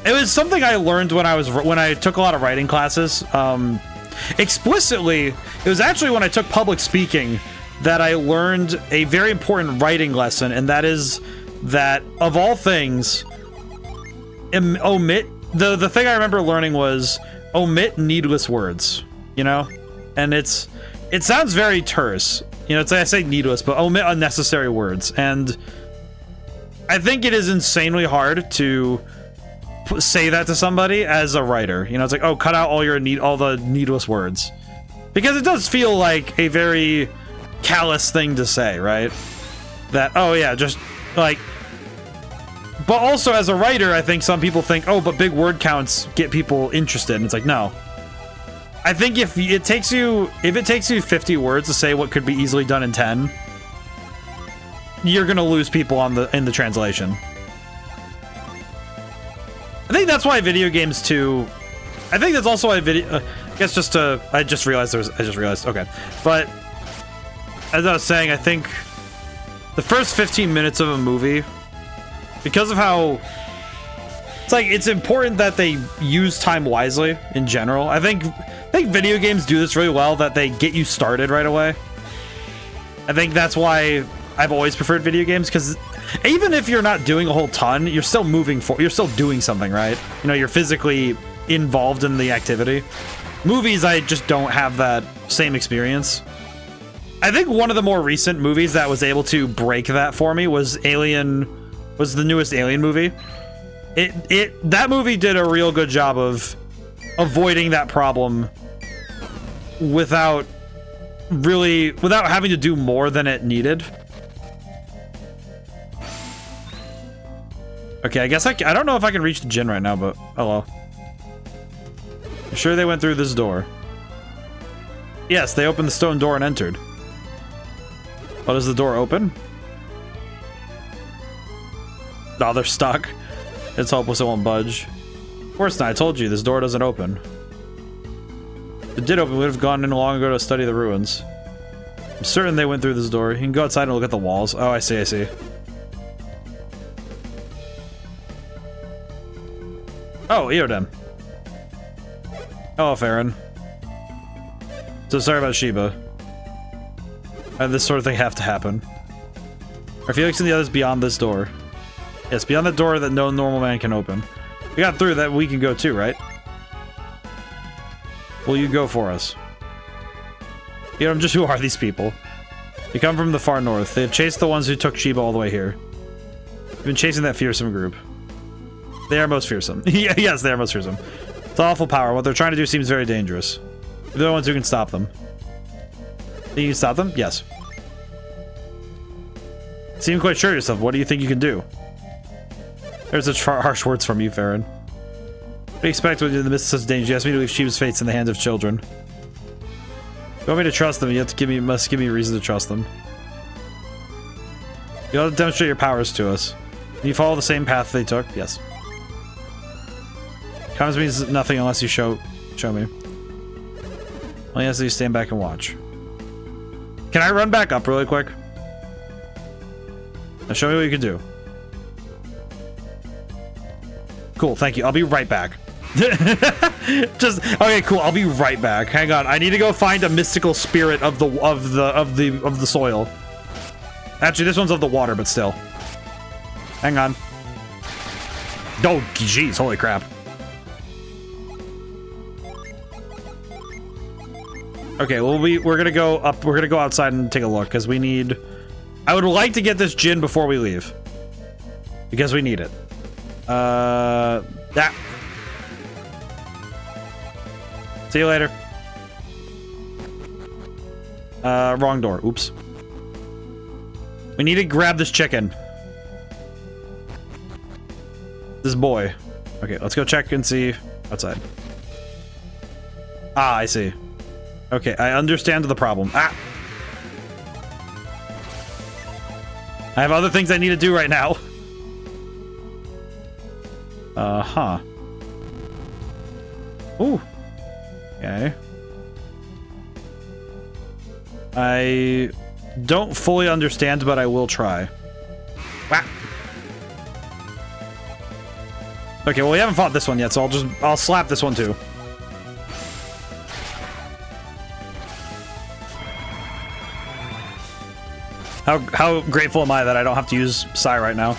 It was something I learned when I took a lot of writing classes. Explicitly, it was actually when I took public speaking that I learned a very important writing lesson, and that is that of all things, omit the thing I remember learning was omit needless words, you know? And it sounds very terse, you know, I say needless, but omit unnecessary words. And I think it is insanely hard to say that to somebody as a writer, you know? It's like, oh, cut out all the needless words, because it does feel like a very callous thing to say, right? That, oh yeah, just like, but also as a writer, I think some people think, oh, but big word counts get people interested. And it's like, no. I think if it takes you 50 words to say what could be easily done in 10, you're gonna lose people in the translation. I think that's why video games too. I think that's also why video. I guess I just realized. Okay, but as I was saying, I think the first 15 minutes of a movie, because of how It's like, it's important that they use time wisely in general. I think video games do this really well, that they get you started right away. I think that's why I've always preferred video games, because even if you're not doing a whole ton, you're still you're still doing something, right? You know, you're physically involved in the activity. Movies, I just don't have that same experience. I think one of the more recent movies that was able to break that for me was the newest Alien movie. That movie did a real good job of avoiding that problem without having to do more than it needed. Okay, I guess I don't know if I can reach the gin right now, but hello. You sure they went through this door? Yes, they opened the stone door and entered. Oh, does the door open? No, they're stuck. It's hopeless, it won't budge. Of course not, I told you, this door doesn't open. If it did open, we would have gone in long ago to study the ruins. I'm certain they went through this door. You can go outside and look at the walls. Oh, I see, I see. Oh, ODaM. Hello, Farron. So sorry about Sheba. This sort of thing have to happen. Are Felix and the others beyond this door? Yes, beyond the door that no normal man can open. We got through that, we can go too, right? Will you go for us? You know, just who are these people? They come from the far north. They have chased the ones who took Sheba all the way here. They've been chasing that fearsome group. They are most fearsome. Yes, they are most fearsome. It's awful power. What they're trying to do seems very dangerous. They're the ones who can stop them. Think you can stop them? Yes. You seem quite sure of yourself. What do you think you can do? There's such harsh words from you, Farron. What do you expect when you're in the midst of such danger? You asked me to leave Sheba's fates in the hands of children. If you want me to trust them, you have to must give me a reason to trust them. You have to demonstrate your powers to us. Can you follow the same path they took? Yes. Comments means nothing unless you show me. Only has to stand back and watch. Can I run back up really quick? Now show me what you can do. Cool, thank you. I'll be right back. Okay, cool. I'll be right back. Hang on. I need to go find a mystical spirit of the soil. Actually, this one's of the water, but still. Hang on. Oh, jeez, holy crap. Okay, well we're gonna go up. We're gonna go outside and take a look because we need. I would like to get this gin before we leave because we need it. That. See you later. Wrong door. Oops. We need to grab this chicken. This boy. Okay, let's go check and see outside. Ah, I see. Okay, I understand the problem. Ah! I have other things I need to do right now. Huh. Ooh. Okay. I don't fully understand, but I will try. Wah. Okay, well we haven't fought this one yet, so I'll slap this one too. How grateful am I that I don't have to use Psy right now?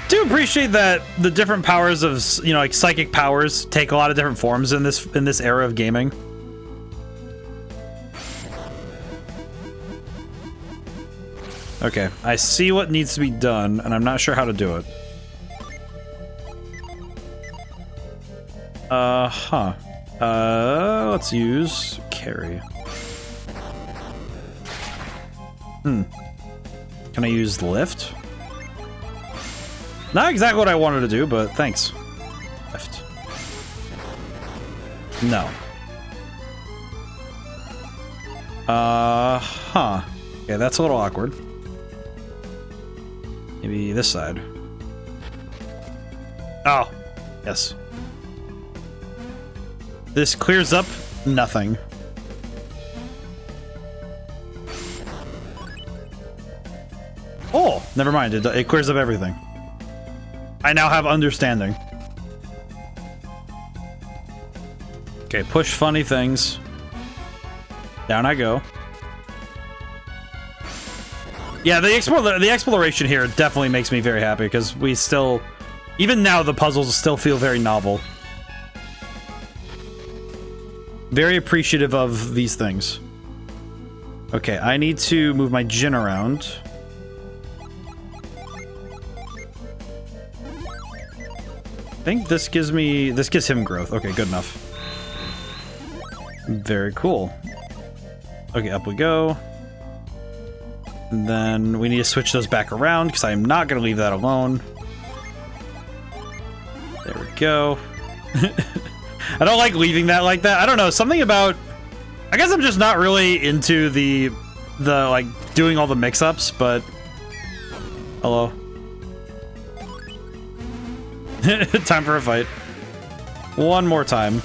Do appreciate that the different powers of, you know, like psychic powers take a lot of different forms in this era of gaming. Okay, I see what needs to be done, and I'm not sure how to do it. Let's use carry. Can I use lift? Not exactly what I wanted to do, but thanks. Lift. No. Okay, that's a little awkward. Maybe this side. Oh, yes. This clears up nothing. Oh! Never mind, it clears up everything. I now have understanding. Okay, push funny things. Down I go. Yeah, the exploration here definitely makes me very happy, because we still... Even now, the puzzles still feel very novel. Very appreciative of these things. Okay, I need to move my Jin around. I think this gives him growth. Okay, good enough. Very cool. Okay, up we go. And then we need to switch those back around, because I'm not going to leave that alone. There we go. I don't like leaving that like that. I don't know, something about... I guess I'm just not really into the like, doing all the mix-ups, but... Hello. Time for a fight. One more time.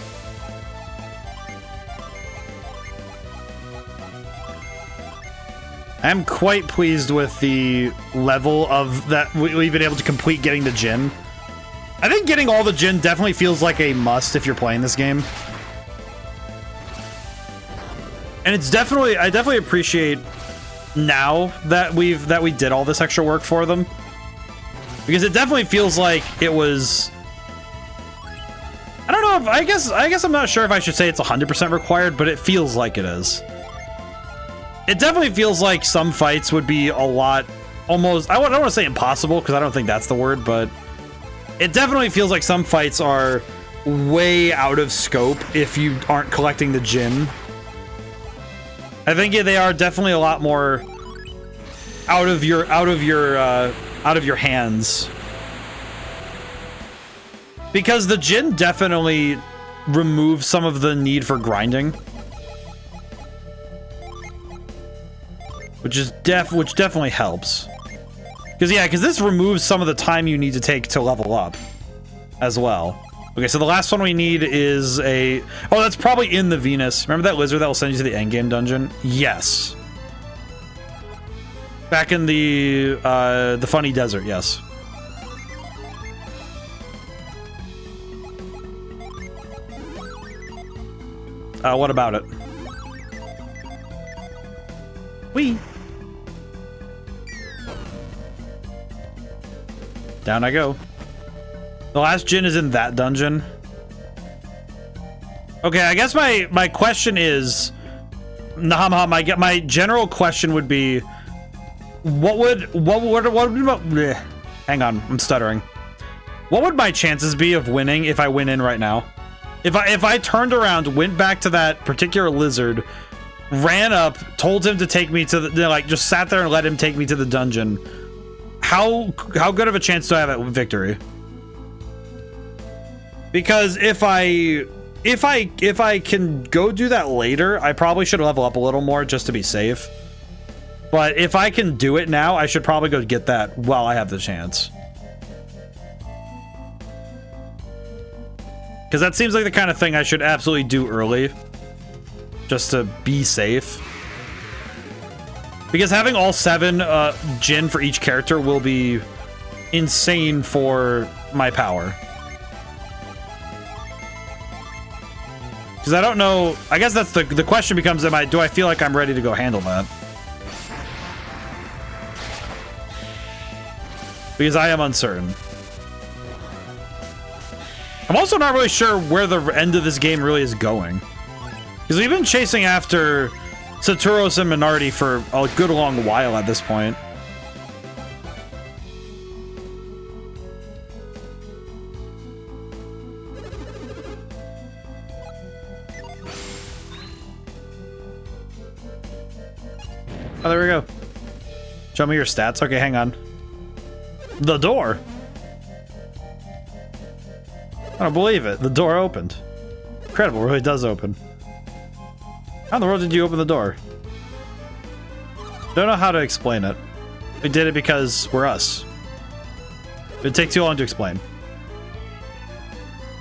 I'm quite pleased with the level of that we've been able to complete getting the Jin. I think getting all the Jin definitely feels like a must if you're playing this game. And it's definitely, I definitely appreciate now that we did all this extra work for them. Because it definitely feels like it was... I don't know if, I guess I'm not sure if I should say it's 100% required, but it feels like it is. It definitely feels like some fights would be a lot, almost, I don't want to say impossible, because I don't think that's the word, but it definitely feels like some fights are way out of scope if you aren't collecting the Jin. I think they are definitely a lot more out of your hands. Because the Jin definitely removes some of the need for grinding. Which definitely helps. Because this removes some of the time you need to take to level up as well. Okay, so the last one we need is a... Oh, that's probably in the Venus. Remember that lizard that will send you to the endgame dungeon? Yes. Back in the funny desert, yes. What about it? Whee! Down I go. The last Jin is in that dungeon. Okay, I guess my question is... my general question would be... What would hang on, I'm stuttering. What would my chances be of winning if I went in right now? If I turned around, went back to that particular lizard, ran up, told him to take me to the... Like, just sat there and let him take me to the dungeon... How good of a chance do I have at victory? Because if I can go do that later, I probably should level up a little more just to be safe. But if I can do it now, I should probably go get that while I have the chance. Because that seems like the kind of thing I should absolutely do early, just to be safe. Because having all 7 Jin for each character will be insane for my power. Because I don't know... I guess that's the question becomes, do I feel like I'm ready to go handle that? Because I am uncertain. I'm also not really sure where the end of this game really is going. Because we've been chasing after... Saturos and Minardi for a good long while at this point. Oh, there we go. Show me your stats. Okay, hang on. The door? I don't believe it. The door opened. Incredible, it really does open. How in the world did you open the door? Don't know how to explain it. We did it because we're us. It'd take too long to explain.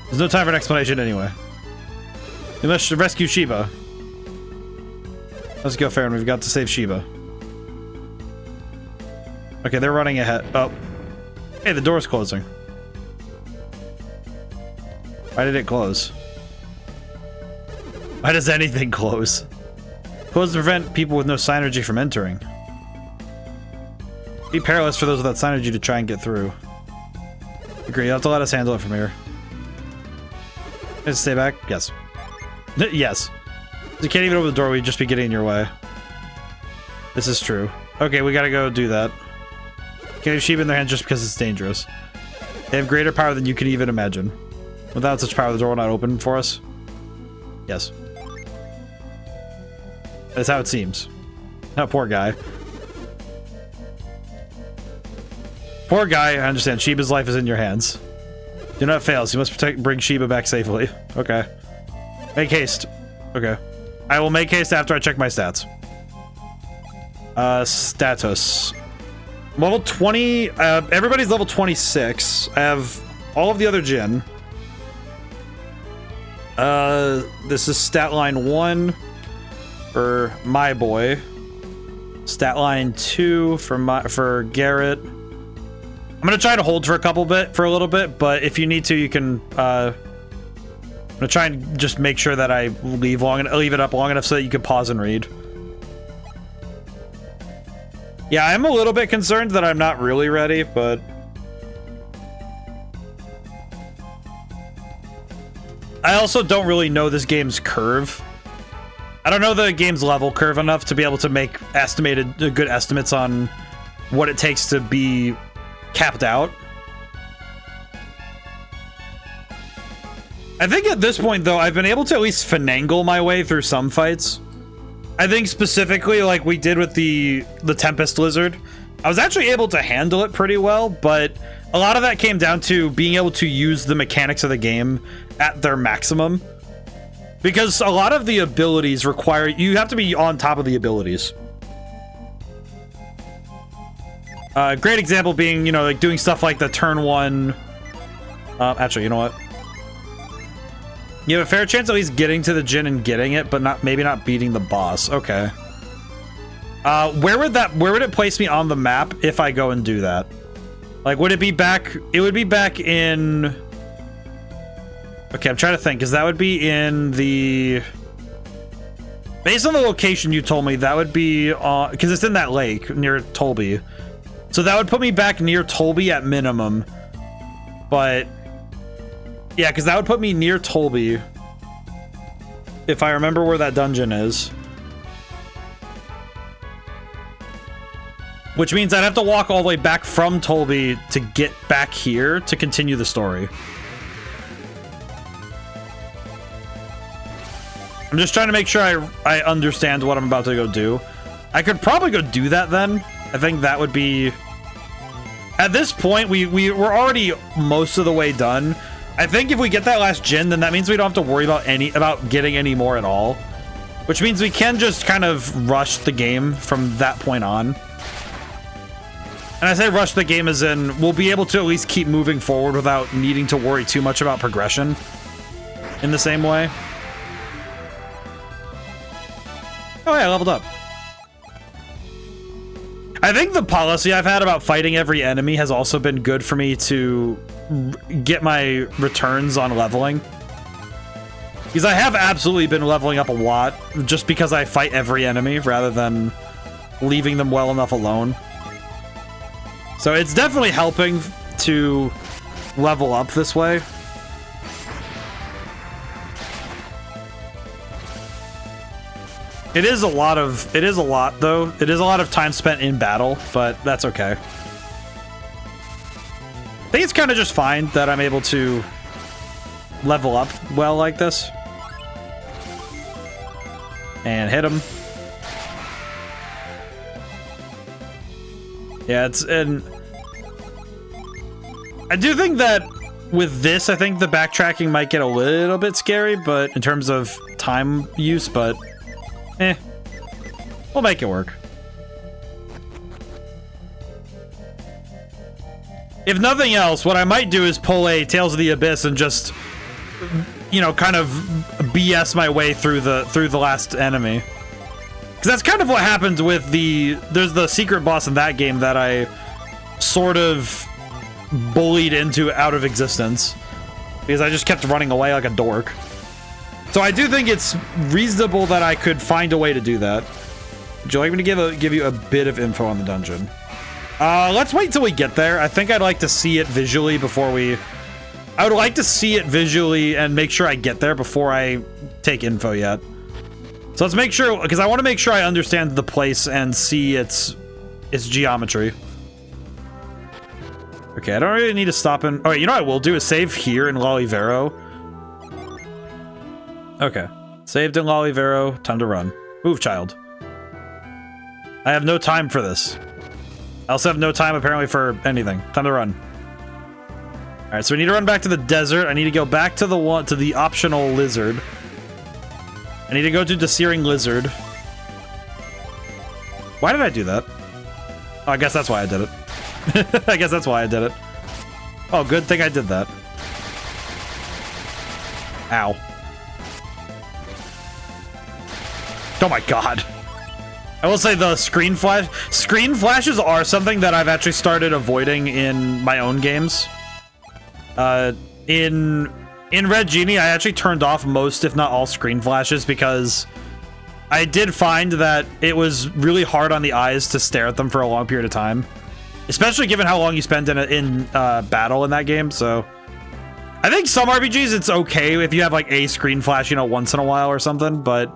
There's no time for an explanation anyway. We must rescue Shiba. Let's go, Farron. We've got to save Shiba. Okay, they're running ahead. Oh. Hey, the door's closing. Why did it close? Why does anything close? Close to prevent people with no synergy from entering. Be perilous for those without synergy to try and get through. Agree, you'll have to let us handle it from here. Just stay back? Yes. Yes. You can't even open the door, we'd just be getting in your way. This is true. Okay, we gotta go do that. Can't leave sheep in their hands just because it's dangerous. They have greater power than you can even imagine. Without such power, the door will not open for us. Yes. That's how it seems. Oh, poor guy. Poor guy, I understand. Sheba's life is in your hands. Do not fail. So you must bring Sheba back safely. Okay. Make haste. Okay. I will make haste after I check my stats. Status. Level 20. Everybody's level 26. I have all of the other Jinn. This is stat line 1 for my boy. Stat line 2 for Garrett. I'm gonna try to hold for a little bit, but if you need to, you can. I'm gonna try and just make sure that I leave it up long enough so that you can pause and read. Yeah, I'm a little bit concerned that I'm not really ready, but I also don't really know this game's curve. I don't know the game's level curve enough to be able to make good estimates on what it takes to be capped out. I think at this point, though, I've been able to at least finagle my way through some fights. I think specifically, like we did with the Tempest Lizard, I was actually able to handle it pretty well, but a lot of that came down to being able to use the mechanics of the game at their maximum. Because a lot of the abilities require, you have to be on top of the abilities. Great example being, you know, like doing stuff like the turn 1. Actually, you know what? You have a fair chance at least getting to the Jinn and getting it, but maybe not beating the boss. Okay. Where would it place me on the map if I go and do that? Like, would it be back? It would be back in. Okay, I'm trying to think, because that would be in the. Based on the location you told me, that would be on, because it's in that lake near Tolby. So that would put me back near Tolby at minimum. But yeah, because that would put me near Tolby. If I remember where that dungeon is. Which means I'd have to walk all the way back from Tolby to get back here to continue the story. I'm just trying to make sure I understand what I'm about to go do. I could probably go do that then. I think that would be... At this point, we're already most of the way done. I think if we get that last Jinn, then that means we don't have to worry about getting any more at all. Which means we can just kind of rush the game from that point on. And I say rush the game as in, we'll be able to at least keep moving forward without needing to worry too much about progression in the same way. Oh yeah, I leveled up. I think the policy I've had about fighting every enemy has also been good for me to get my returns on leveling. Because I have absolutely been leveling up a lot just because I fight every enemy rather than leaving them well enough alone. So it's definitely helping to level up this way. It is a lot though. It is a lot of time spent in battle, but that's okay. I think it's kind of just fine that I'm able to level up well like this. And hit him. Yeah, and I do think that with this, I think the backtracking might get a little bit scary, but in terms of time use, but we'll make it work. If nothing else, what I might do is pull a Tales of the Abyss and just, you know, kind of BS my way through the last enemy. Because that's kind of what happens with there's the secret boss in that game that I sort of bullied into out of existence because I just kept running away like a dork. So I do think it's reasonable that I could find a way to do that. Would you like me to give you a bit of info on the dungeon? Let's wait till we get there. I think I'd like to see it visually before we... I would like to see it visually and make sure I get there before I take info yet. So let's make sure, because I want to make sure I understand the place and see its geometry. Okay, I don't really need to stop in... Alright, you know what I will do is save here in Lolivero. Okay. Saved in Lolivero. Time to run. Move, child. I have no time for this. I also have no time, apparently, for anything. Time to run. Alright, so we need to run back to the desert. I need to go back to the optional lizard. I need to go to the Searing Lizard. Why did I do that? Oh, I guess that's why I did it. I guess that's why I did it. Oh, good thing I did that. Ow. Oh my god. I will say the screen flashes are something that I've actually started avoiding in my own games. In Red Genie, I actually turned off most, if not all, screen flashes because I did find that it was really hard on the eyes to stare at them for a long period of time, especially given how long you spend in battle in that game. So I think some RPGs it's okay if you have like a screen flash, you know, once in a while or something, but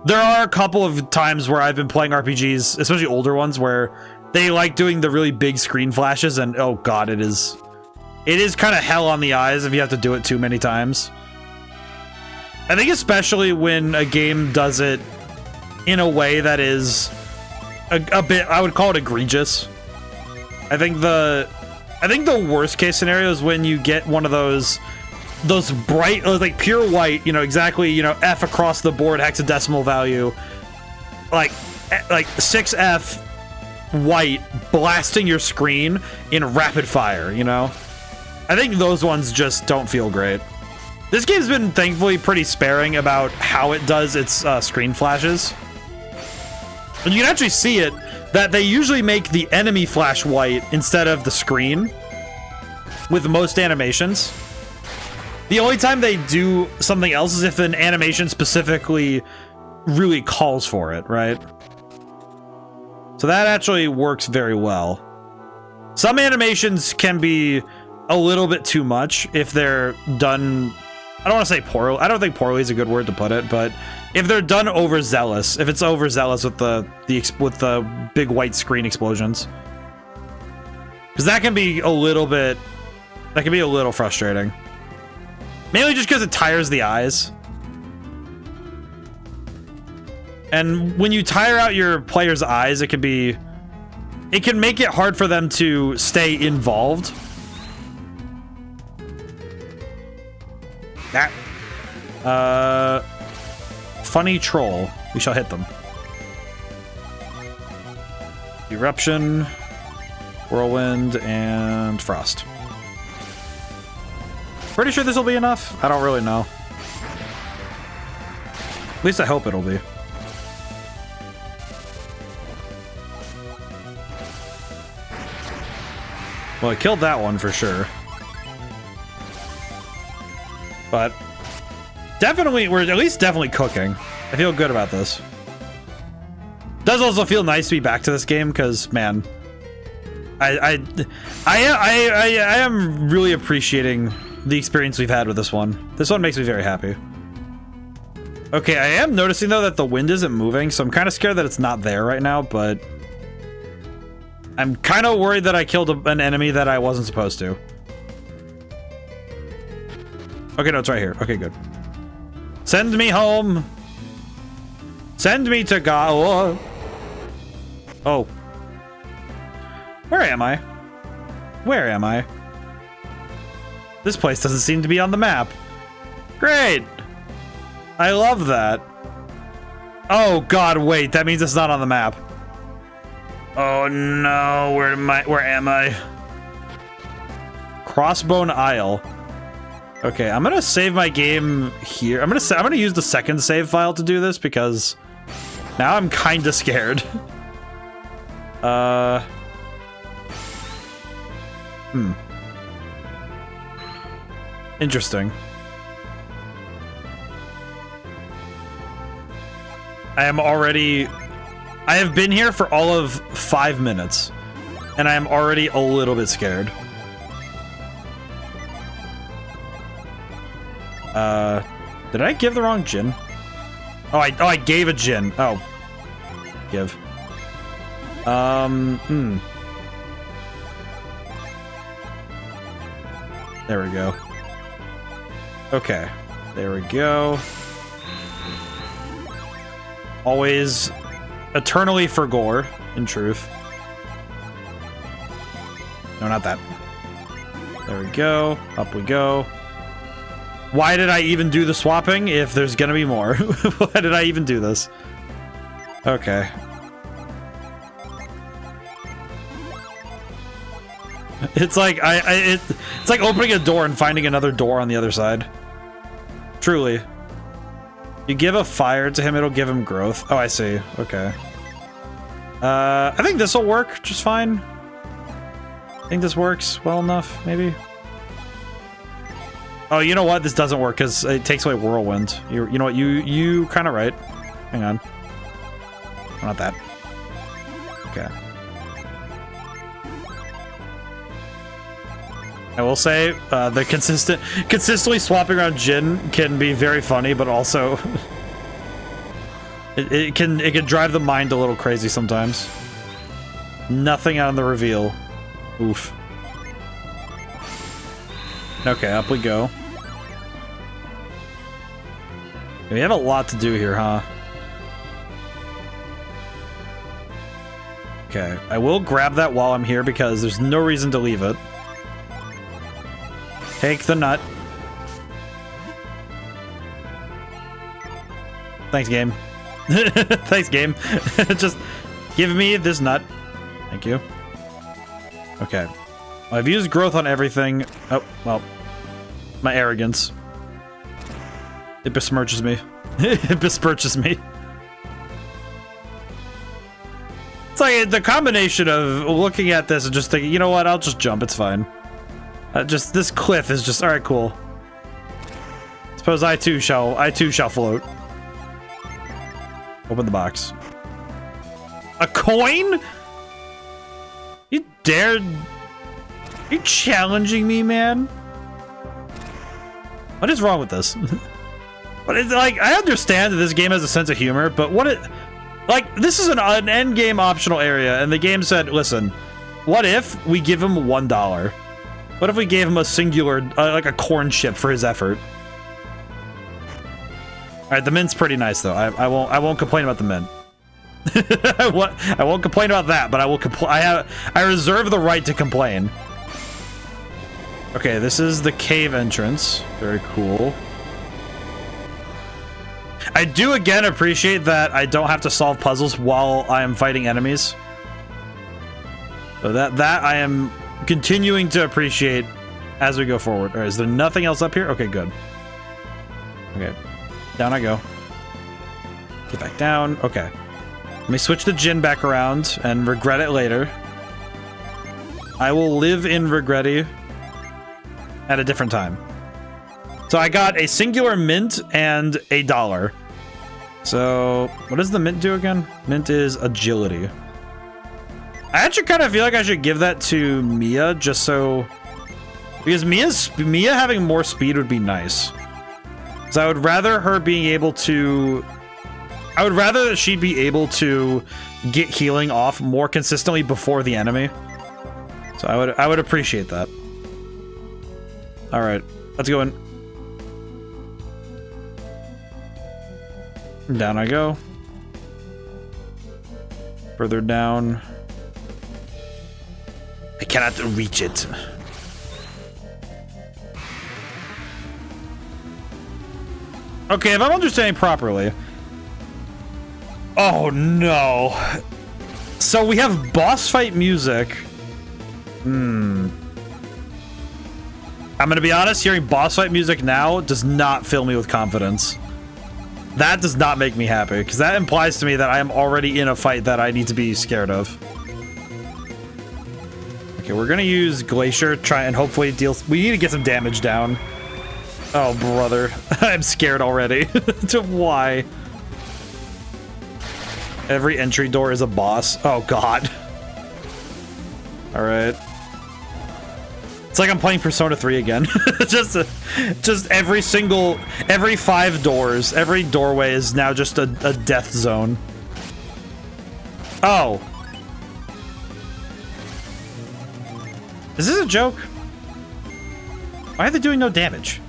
there are a couple of times where I've been playing RPGs, especially older ones, where they like doing the really big screen flashes, and oh god, it is kind of hell on the eyes if you have to do it too many times. I think especially when a game does it in a way that is a bit, I would call it egregious. I think the worst case scenario is when you get one of those bright, like pure white, you know, exactly, you know, F across the board hexadecimal value, like 6F white blasting your screen in rapid fire, you know? I think those ones just don't feel great. This game's been thankfully pretty sparing about how it does its screen flashes. And you can actually see it, that they usually make the enemy flash white instead of the screen with most animations. The only time they do something else is if an animation specifically really calls for it, right? So that actually works very well. Some animations can be a little bit too much if they're done... I don't want to say poorly. I don't think poorly is a good word to put it, but if they're done overzealous, if it's overzealous with the big white screen explosions, because that can be a little bit... That can be a little frustrating. Mainly just because it tires the eyes. And when you tire out your player's eyes, it can make it hard for them to stay involved. That. Funny troll. We shall hit them. Eruption, whirlwind, and frost. Pretty sure this will be enough. I don't really know. At least I hope it'll be. Well, I killed that one for sure. But definitely, we're at least definitely cooking. I feel good about this. Does also feel nice to be back to this game because, man, I am really appreciating the experience we've had with this one. This one makes me very happy. Okay, I am noticing though that the wind isn't moving, so I'm kind of scared that it's not there right now, but I'm kind of worried that I killed an enemy that I wasn't supposed to. Okay, no, it's right here. Okay, good. Send me home. Send me to God. Oh. Where am I? Where am I? This place doesn't seem to be on the map. Great. I love that. Oh god, wait, that means it's not on the map. Oh no, where am I? Crossbone Isle. Okay, I'm gonna save my game here. I'm gonna use the second save file to do this because now I'm kinda scared. Interesting. I have been here for all of 5 minutes, and I am already a little bit scared. Did I give the wrong gin? Oh, I gave a gin. Oh. Give. There we go. Okay. There we go. Always eternally for gore, in truth. No, not that. There we go. Up we go. Why did I even do the swapping if there's gonna be more? Why did I even do this? Okay. It's like it's like opening a door and finding another door on the other side. Truly. You give a fire to him, it'll give him growth. Oh, I see. Okay. I think this will work just fine. I think this works well enough, maybe. Oh, you know what? This doesn't work because it takes away whirlwind. You know what? You kind of right. Hang on. Not that. Okay. I will say the consistently swapping around Jin can be very funny, but also it can drive the mind a little crazy sometimes. Nothing on the reveal. Oof. Okay, up we go. We have a lot to do here, huh? Okay, I will grab that while I'm here because there's no reason to leave it. Take the nut. Thanks, game. Thanks, game. Just give me this nut. Thank you. Okay. I've used growth on everything. Oh, well. My arrogance. It besmirches me. It besmirches me. It's like the combination of looking at this and just thinking, you know what, I'll just jump, it's fine. Just this cliff is just alright, cool. Suppose I too shall float. Open the box. A coin? You dared? Are you challenging me, man? What is wrong with this? But it's like, I understand that this game has a sense of humor, but like, this is an end game optional area, and the game said, listen, what if we give him $1? What if we gave him a singular, like a corn chip for his effort? All right, the mint's pretty nice though. I won't complain about the mint. I won't complain about that, but I will I reserve the right to complain. Okay, this is the cave entrance. Very cool. I do again appreciate that I don't have to solve puzzles while I am fighting enemies. So that I am continuing to appreciate as we go forward. All right, is there nothing else up here? Okay, good. Okay, down I go. Get back down. Okay. Let me switch the Jin back around and regret it later. I will live in regretty at a different time. So I got a singular mint and $1. So what does the mint do again? Mint is agility. I actually kind of feel like I should give that to Mia just so, because Mia having more speed would be nice. So I would rather her being able to, I would rather that she'd be able to get healing off more consistently before the enemy. So I would appreciate that. All right, let's go in. Down I go. Further down. I cannot reach it. Okay, if I'm understanding properly. Oh no. So we have boss fight music. I'm gonna be honest, hearing boss fight music now does not fill me with confidence. That does not make me happy, because that implies to me that I am already in a fight that I need to be scared of. Okay, we're gonna use Glacier, try and hopefully deal. We need to get some damage down. Oh, brother. I'm scared already. Why? Every entry door is a boss. Oh, God. Alright. It's like I'm playing Persona 3 again. just every 5 doors, every doorway is now just a death zone. Oh. Is this a joke? Why are they doing no damage?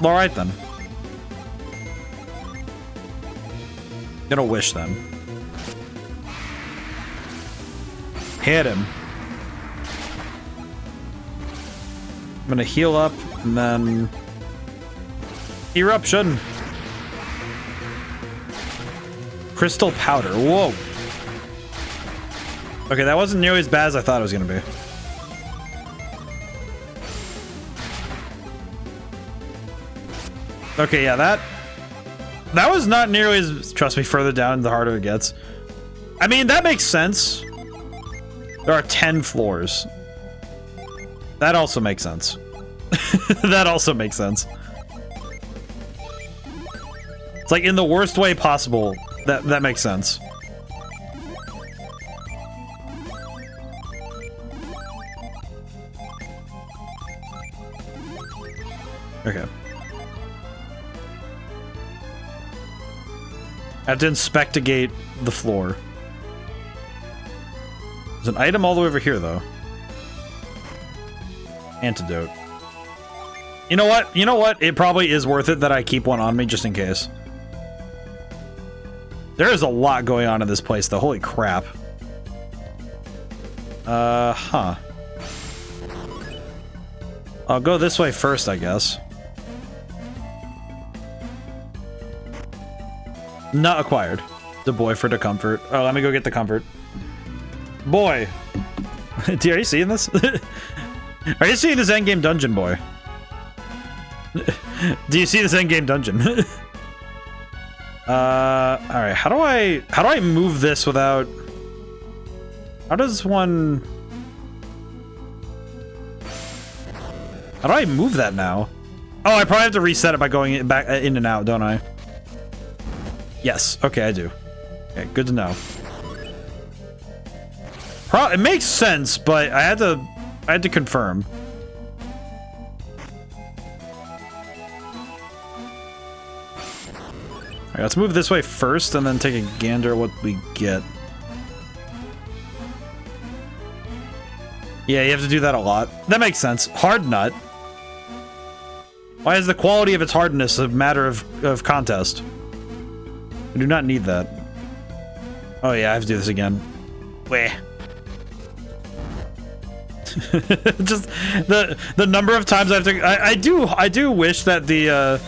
Alright then. Gonna wish them. Hit him. I'm gonna heal up and then eruption. Crystal powder. Whoa. Okay, that wasn't nearly as bad as I thought it was gonna be. Okay, yeah, that was not nearly as, trust me, further down the harder it gets. I mean, that makes sense. There are 10 floors. That also makes sense. That also makes sense. It's like in the worst way possible. That makes sense. Okay. I have to inspectigate the floor. There's an item all the way over here, though. Antidote. You know what? You know what? It probably is worth it that I keep one on me just in case. There is a lot going on in this place, though. Holy crap. Huh. I'll go this way first, I guess. Not acquired. The boy for the comfort. Oh, let me go get the comfort. Boy. Are you seeing this? Are you seeing this endgame dungeon, boy? Do you see this endgame dungeon? Alright, how do I move this without... How does one... How do I move that now? Oh, I probably have to reset it by going back in and out, don't I? Yes, okay, I do. Okay, good to know. It makes sense, but I had to confirm. Alright, let's move this way first and then take a gander at what we get. Yeah, you have to do that a lot. That makes sense. Hard nut. Why is the quality of its hardness a matter of contest? I do not need that. Oh yeah, I have to do this again. Weh. Just the number of times I have to. I do wish that the.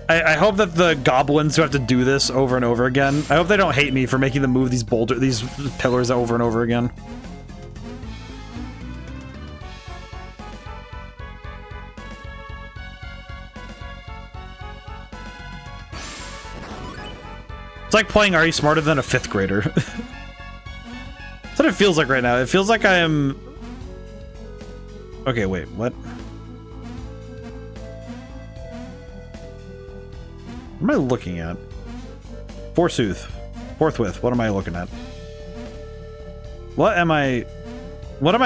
I hope that the goblins who have to do this over and over again. I hope they don't hate me for making them move these pillars over and over again. It's like playing Are You Smarter Than a 5th grader? That's what it feels like right now. It feels like I am... Okay, wait, what? What am I looking at? Forthwith, what am I looking at? What am I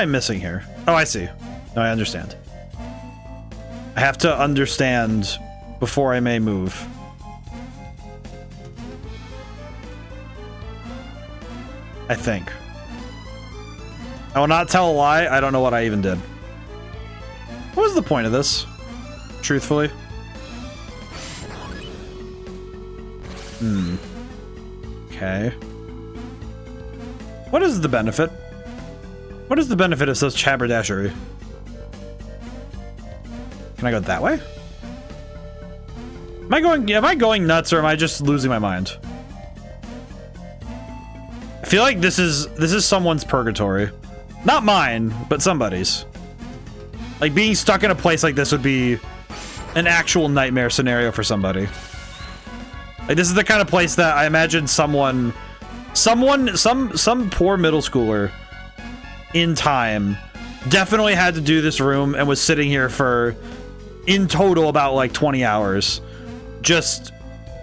missing here? Oh, I see. No, I understand. I have to understand before I may move. I think. I will not tell a lie. I don't know what I even did. What was the point of this? Truthfully. Okay. What is the benefit? What is the benefit of such haberdashery? Can I go that way? Am I going nuts or am I just losing my mind? I feel like this is someone's purgatory. Not mine, but somebody's. Like, being stuck in a place like this would be an actual nightmare scenario for somebody. Like, this is the kind of place that I imagine some poor middle schooler in time. Definitely had to do this room and was sitting here for, in total, about like 20 hours. Just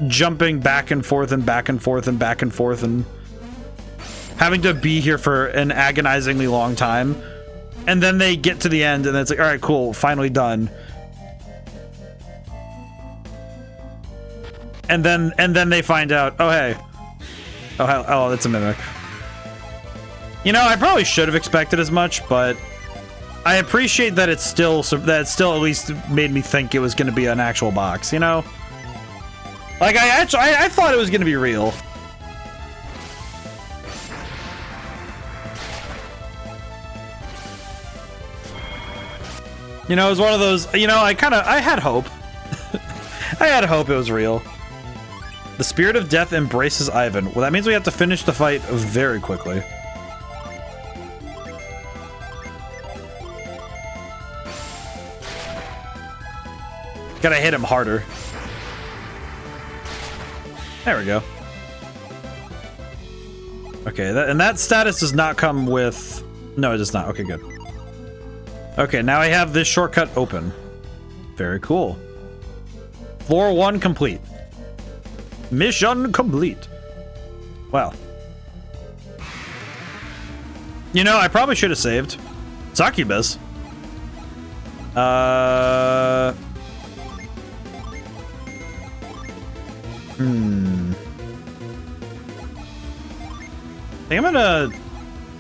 jumping back and forth and back and forth and back and forth and having to be here for an agonizingly long time. And then they get to the end and it's like, all right, cool, finally done. And then they find out, oh, hey. Oh, that's a mimic. You know, I probably should have expected as much, but I appreciate that it still at least made me think it was going to be an actual box, you know? Like, I thought it was going to be real. You know, it was one of those, you know, I had hope. I had hope it was real. The spirit of death embraces Ivan. Well, that means we have to finish the fight very quickly. Gotta hit him harder. There we go. Okay, and that status does not come with... No, it does not. Okay, good. Okay, now I have this shortcut open. Very cool. Floor 1 complete. Mission complete. Well. You know, I probably should have saved. Succubus. I think I'm gonna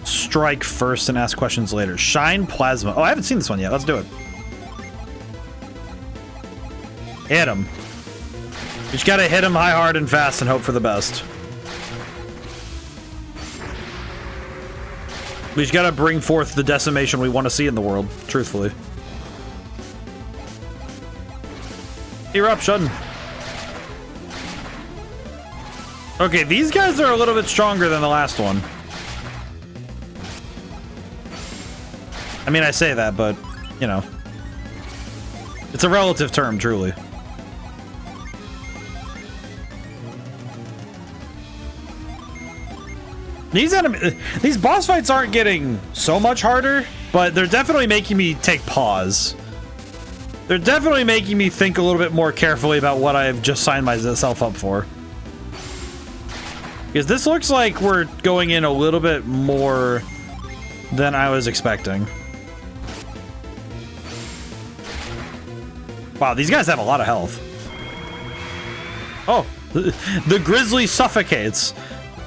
strike first and ask questions later. Shine Plasma. Oh, I haven't seen this one yet. Let's do it. Hit him. You just gotta hit him high, hard, and fast and hope for the best. We just gotta bring forth the decimation we want to see in the world, truthfully. Eruption. Okay, these guys are a little bit stronger than the last one. I mean, I say that, but, you know. It's a relative term, truly. These boss fights aren't getting so much harder, but they're definitely making me take pause. They're definitely making me think a little bit more carefully about what I've just signed myself up for. Because this looks like we're going in a little bit more than I was expecting. Wow, these guys have a lot of health. Oh, the grizzly suffocates.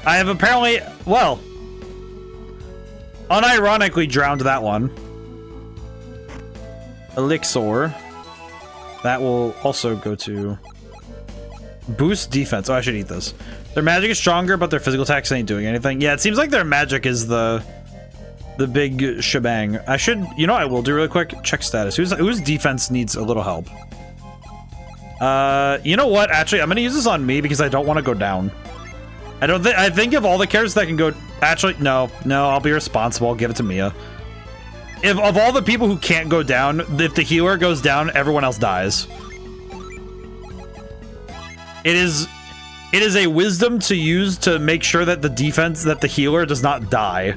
I have apparently, well, unironically drowned that one. Elixir. That will also go to boost defense. Oh, I should eat this. Their magic is stronger, but their physical attacks ain't doing anything. Yeah, it seems like their magic is the big shebang. I should, you know what I will do really quick? Check status. Whose defense needs a little help? You know what? Actually, I'm gonna use this on me because I don't want to go down. I think of all the characters that can go... Actually, no, I'll be responsible. I'll give it to Mia. Of all the people who can't go down, if the healer goes down, everyone else dies. It is a wisdom to use to make sure that the healer does not die.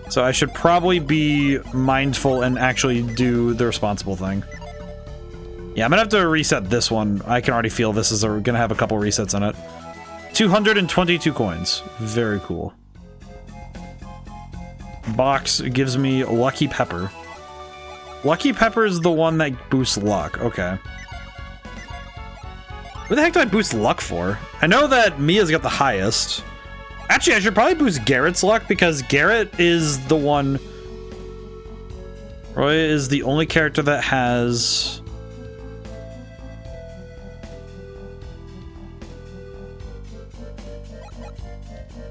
So I should probably be mindful and actually do the responsible thing. Yeah, I'm gonna have to reset this one. I can already feel this is gonna have a couple resets in it. 222 coins. Very cool. Box gives me Lucky Pepper. Lucky Pepper is the one that boosts luck. Okay. What the heck do I boost luck for? I know that Mia's got the highest. Actually, I should probably boost Garrett's luck because Garrett is the one... Roy is the only character that has...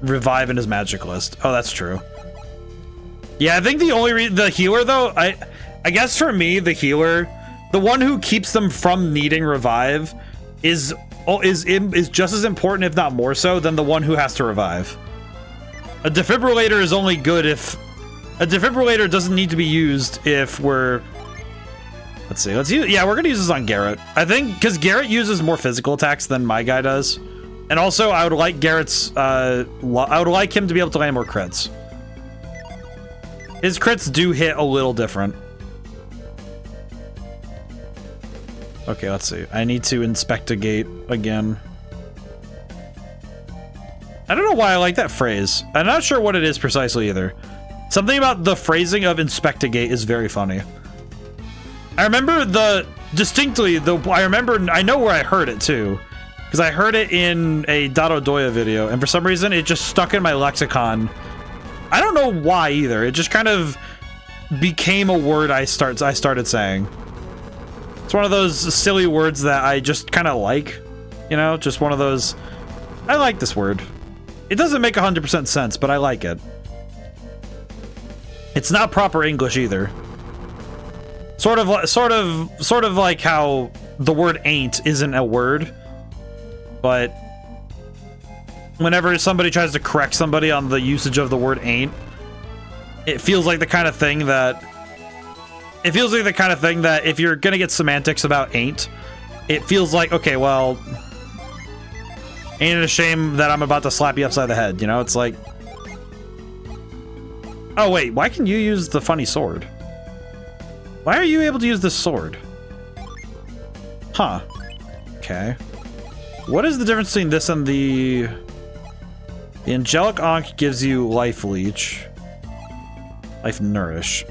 Revive in his magic list. Oh, that's true. Yeah, I think the only the healer though, I guess for me the healer, the one who keeps them from needing revive, is just as important, if not more so, than the one who has to revive. A defibrillator is only good if a defibrillator doesn't need to be used if we're. Let's see. Let's use. Yeah, we're gonna use this on Garrett. I think because Garrett uses more physical attacks than my guy does. And also, I would like Garrett's, I would like him to be able to land more crits. His crits do hit a little different. Okay, let's see. I need to inspectigate again. I don't know why I like that phrase. I'm not sure what it is precisely either. Something about the phrasing of inspectigate is very funny. I remember I know where I heard it too. Because I heard it in a Dododoya video, and for some reason it just stuck in my lexicon. I don't know why either. It just kind of became a word I started saying. It's one of those silly words that I just kind of like. You know, just one of those, I like this word. It doesn't make 100% sense, but I like it. It's not proper English either. Sort of like how the word ain't isn't a word, but whenever somebody tries to correct somebody on the usage of the word ain't, it feels like the kind of thing that if you're gonna get semantics about ain't, it feels like, okay, well, ain't it a shame that I'm about to slap you upside the head, you know? It's like, oh wait, why can you use the funny sword? Why are you able to use this sword? Huh. Okay. What is the difference between this and the Angelic Ankh gives you Life Leech. Life Nourish.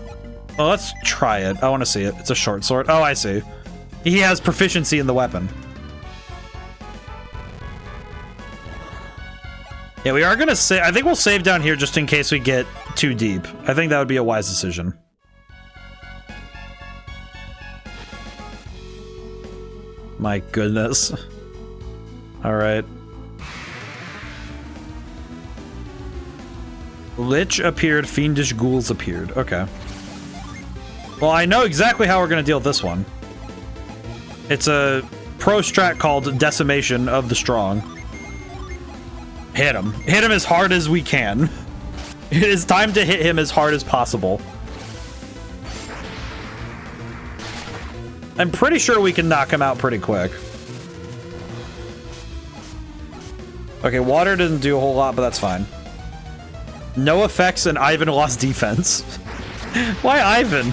Well, let's try it. I want to see it. It's a short sword. Oh, I see. He has proficiency in the weapon. Yeah, we are gonna save. I think we'll save down here just in case we get too deep. I think that would be a wise decision. My goodness. All right. Lich appeared, fiendish ghouls appeared. Okay. Well, I know exactly how we're gonna deal with this one. It's a pro strat called Decimation of the Strong. Hit him. Hit him as hard as we can. It is time to hit him as hard as possible. I'm pretty sure we can knock him out pretty quick. Okay, water didn't do a whole lot, but that's fine. No effects and Ivan lost defense. Why Ivan?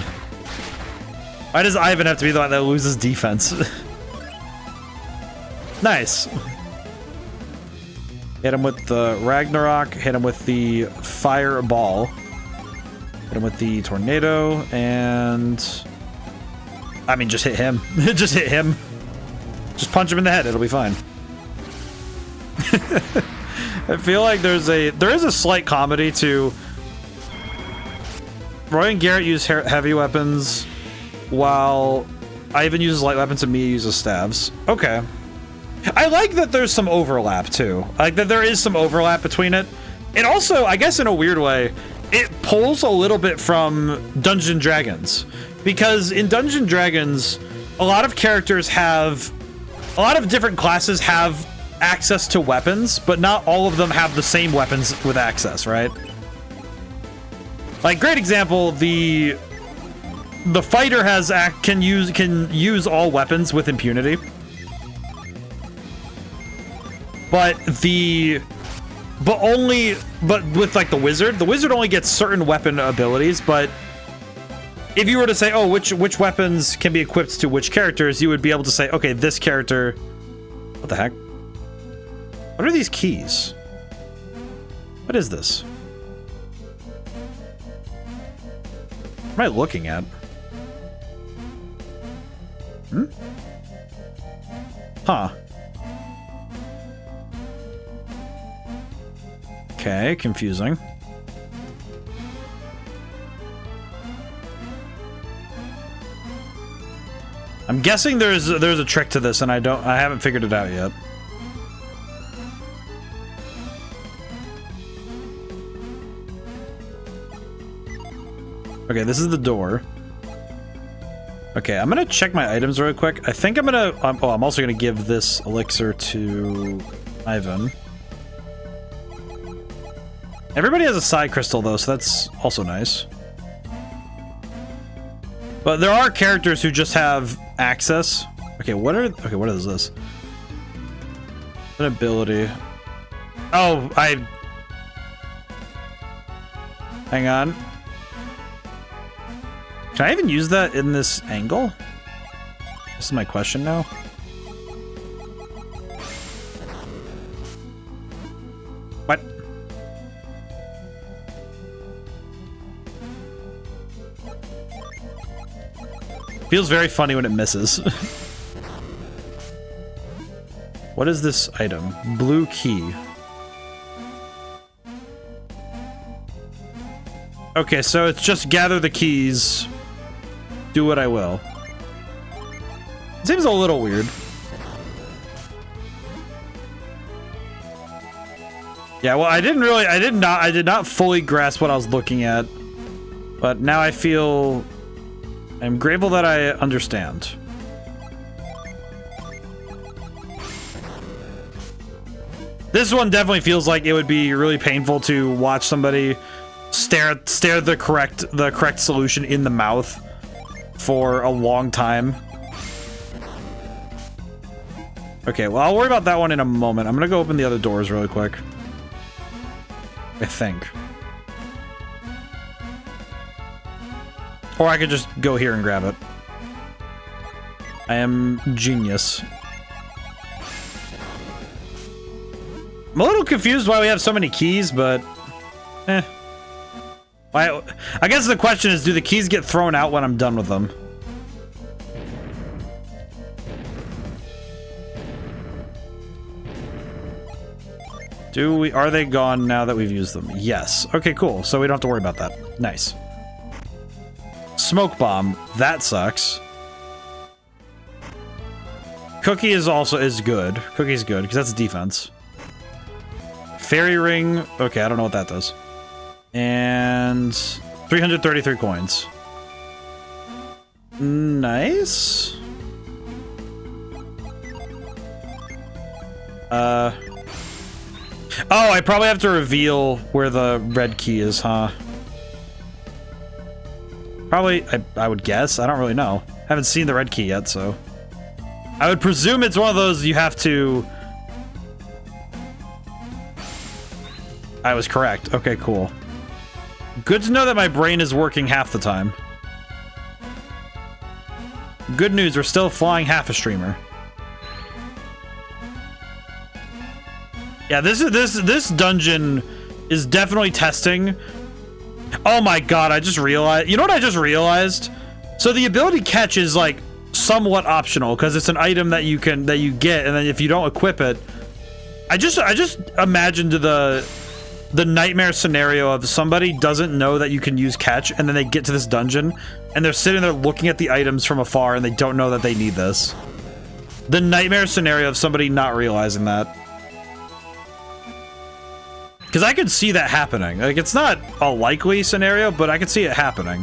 Why does Ivan have to be the one that loses defense? Nice. Hit him with the Ragnarok, hit him with the Fireball, hit him with the Tornado, and... I mean, just hit him. Just hit him. Just punch him in the head, it'll be fine. I feel like there is a slight comedy to... Roy and Garrett use heavy weapons, while Ivan uses light weapons and Mia uses staves. Okay. I like that there's some overlap, too. I like that there is some overlap between it. It also, I guess in a weird way, it pulls a little bit from Dungeons & Dragons. Because in Dungeons & Dragons, a lot of characters have... A lot of different classes have access to weapons, but not all of them have the same weapons with access, right? Like, great example, the fighter can use all weapons with impunity. But with like the wizard only gets certain weapon abilities, but if you were to say, oh, which weapons can be equipped to which characters, you would be able to say, okay, this character... What the heck? What are these keys? What is this? What am I looking at? Hmm? Huh. Okay, confusing. I'm guessing there's a trick to this, and I haven't figured it out yet. Okay, this is the door. Okay, I'm gonna check my items real quick. I think I'm gonna... I'm also gonna give this elixir to Ivan. Everybody has a psi crystal, though, so that's also nice. But there are characters who just have access. Okay, what is this? An ability. Oh, hang on. Can I even use that in this angle? This is my question now. What? Feels very funny when it misses. What is this item? Blue key. Okay, so it's just gather the keys, do what I will. It seems a little weird. Yeah, well, I did not fully grasp what I was looking at, but now I feel I'm grateful that I understand. This one definitely feels like it would be really painful to watch somebody stare the correct solution in the mouth for a long time. Okay, well, I'll worry about that one in a moment. I'm gonna go open the other doors really quick. I think. Or I could just go here and grab it. I am genius. I'm a little confused why we have so many keys, but I guess the question is, do the keys get thrown out when I'm done with them? Are they gone now that we've used them? Yes. Okay, cool. So we don't have to worry about that. Nice. Smoke bomb. That sucks. Cookie is good. Cookie's good because that's defense. Fairy ring. Okay, I don't know what that does. And 333 coins. Nice. Oh, I probably have to reveal where the red key is, huh? Probably, I would guess. I don't really know. Haven't seen the red key yet, so. I would presume it's one of those you have to... I was correct. Okay, cool. Good to know that my brain is working half the time. Good news, we're still flying half a streamer. Yeah, this dungeon is definitely testing. Oh my god, I just realized. You know what I just realized? So the ability catch is like somewhat optional because it's an item that you get, and then if you don't equip it, I just imagined the nightmare scenario of somebody doesn't know that you can use catch, and then they get to this dungeon and they're sitting there looking at the items from afar and they don't know that they need this. The nightmare scenario of somebody not realizing that. Because I could see that happening. Like, it's not a likely scenario, but I could see it happening.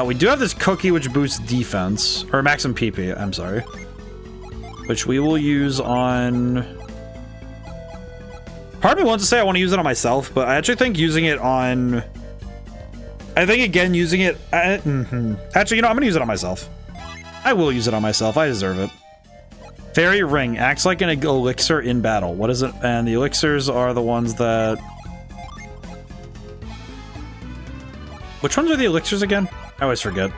We do have this cookie which boosts defense. Or maximum PP, I'm sorry. Which we will use on... Part of me wants to say I want to use it on myself, but I actually think using it on... I think, again, using it... Actually, you know, I'm going to use it on myself. I will use it on myself. I deserve it. Fairy ring acts like an elixir in battle. What is it? And the elixirs are the ones that... Which ones are the elixirs again? I always forget.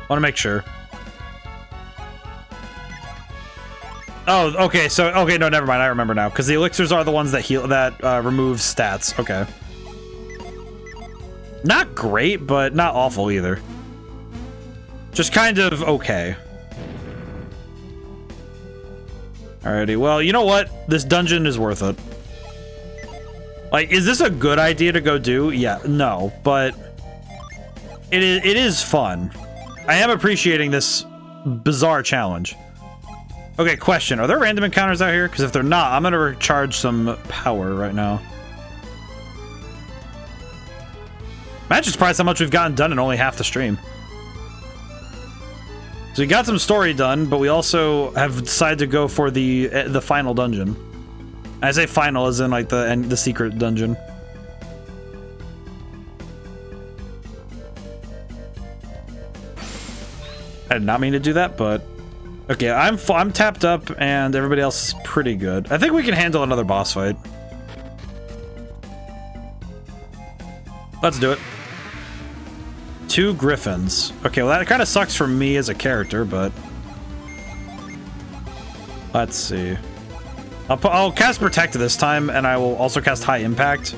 Want to make sure. Oh, okay. So, okay, no, never mind. I remember now. Because the elixirs are the ones that heal, that remove stats. Okay. Not great, but not awful either. Just kind of okay. Alrighty, well, you know what? This dungeon is worth it. Like, is this a good idea to go do? Yeah, no, but it is fun. I am appreciating this bizarre challenge. Okay, question. Are there random encounters out here? Because if they're not, I'm going to recharge some power right now. I'm actually surprised how much we've gotten done in only half the stream. So we got some story done, but we also have decided to go for the final dungeon. I say final as in like the secret dungeon. I did not mean to do that, but okay, I'm tapped up and everybody else is pretty good. I think we can handle another boss fight. Let's do it. 2 griffins. Okay, well that kind of sucks for me as a character, but let's see. I'll cast Protect this time, and I will also cast High Impact.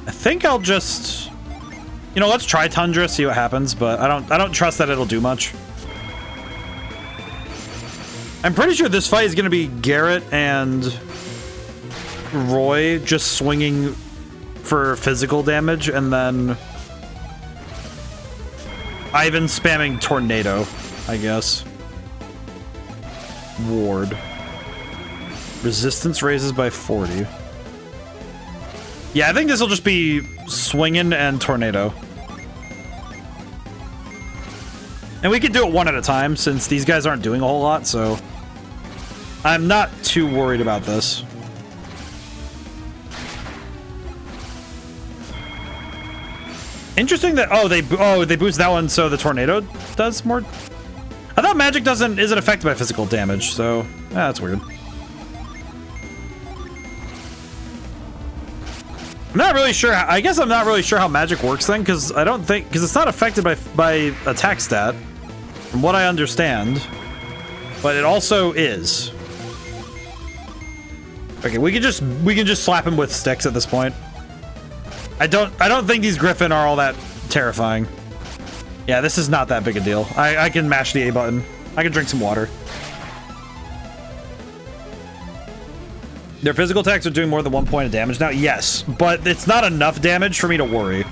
I think I'll just, you know, let's try Tundra, see what happens, but I don't trust that it'll do much. I'm pretty sure this fight is going to be Garrett and Roy just swinging for physical damage, and then Ivan spamming Tornado, I guess. Ward. Resistance raises by 40. Yeah, I think this will just be swinging and Tornado. And we can do it one at a time since these guys aren't doing a whole lot, so I'm not too worried about this. Interesting that they boost that one so the Tornado does more. I thought magic isn't affected by physical damage, so that's weird. I'm not really sure. I guess I'm not really sure how magic works then, because it's not affected by attack stat, from what I understand. But it also is. Okay, we can just slap him with sticks at this point. I don't think these Griffin are all that terrifying. Yeah, this is not that big a deal. I can mash the A button. I can drink some water. Their physical attacks are doing more than 1 point of damage now. Yes, but it's not enough damage for me to worry.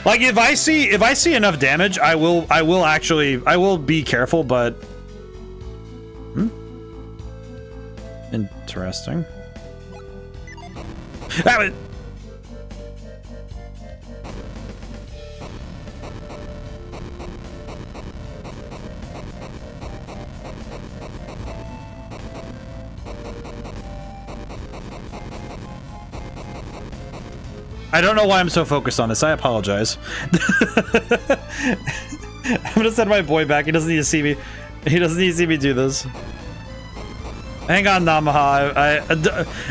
Like if I see enough damage, I will be careful, but interesting. That was I don't know why I'm so focused on this. I apologize. I'm gonna send my boy back. He doesn't need to see me. He doesn't need to see me do this. Hang on, Namaha.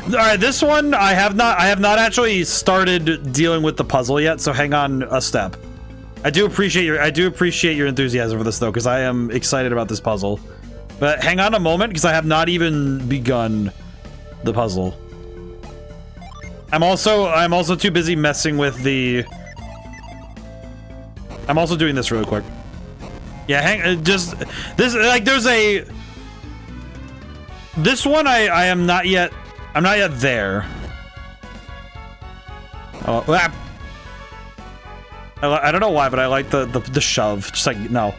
All right, this one I have not actually started dealing with the puzzle yet. So hang on a step. I do appreciate your enthusiasm for this though, because I am excited about this puzzle. But hang on a moment, because I have not even begun the puzzle. I'm also too busy messing with the. I'm also doing this really quick. Yeah, just this, like there's a. This one I'm not yet there. Oh, I don't know why, but I like the shove. Just like no.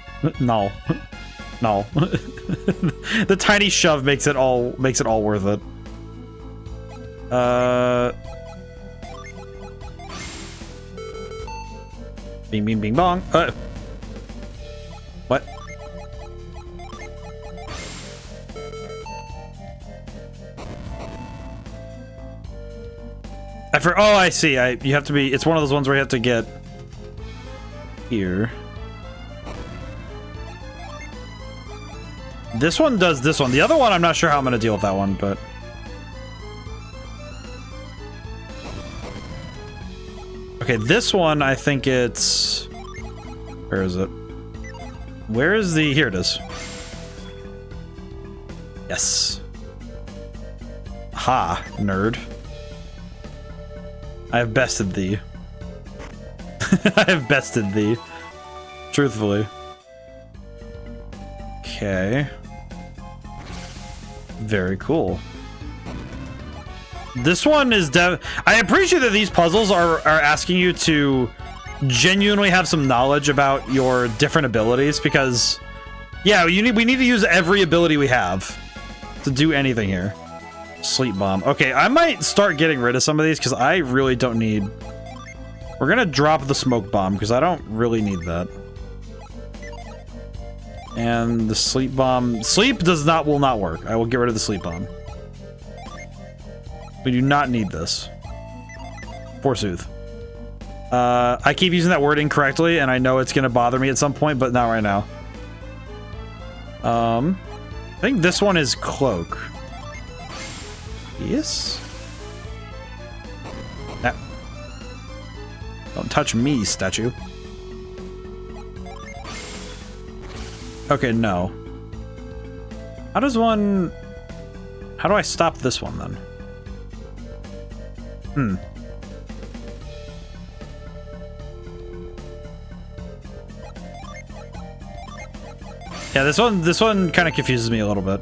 The tiny shove makes it all worth it. Bing, bing, bing, bong. What? Oh, I see. You have to be. It's one of those ones where you have to get here. This one does this one. The other one, I'm not sure how I'm going to deal with that one, but. Okay, this one, I think it's... Where is it? Where is the... Here it is. Yes. Ha, nerd. I have bested thee. I have bested thee. Truthfully. Okay. Very cool. This one is I appreciate that these puzzles are asking you to genuinely have some knowledge about your different abilities, because yeah, we need to use every ability we have to do anything here. Sleep bomb. Okay, I might start getting rid of some of these because I really don't need. We're gonna drop the smoke bomb because I don't really need that. And the sleep bomb. Will not work. I will get rid of the sleep bomb. We do not need this. Forsooth. I keep using that word incorrectly, and I know it's gonna bother me at some point, but not right now. I think this one is cloak. Yes. Don't touch me, statue. Okay, no. How does one... How do I stop this one, then? Yeah, this one kind of confuses me a little bit.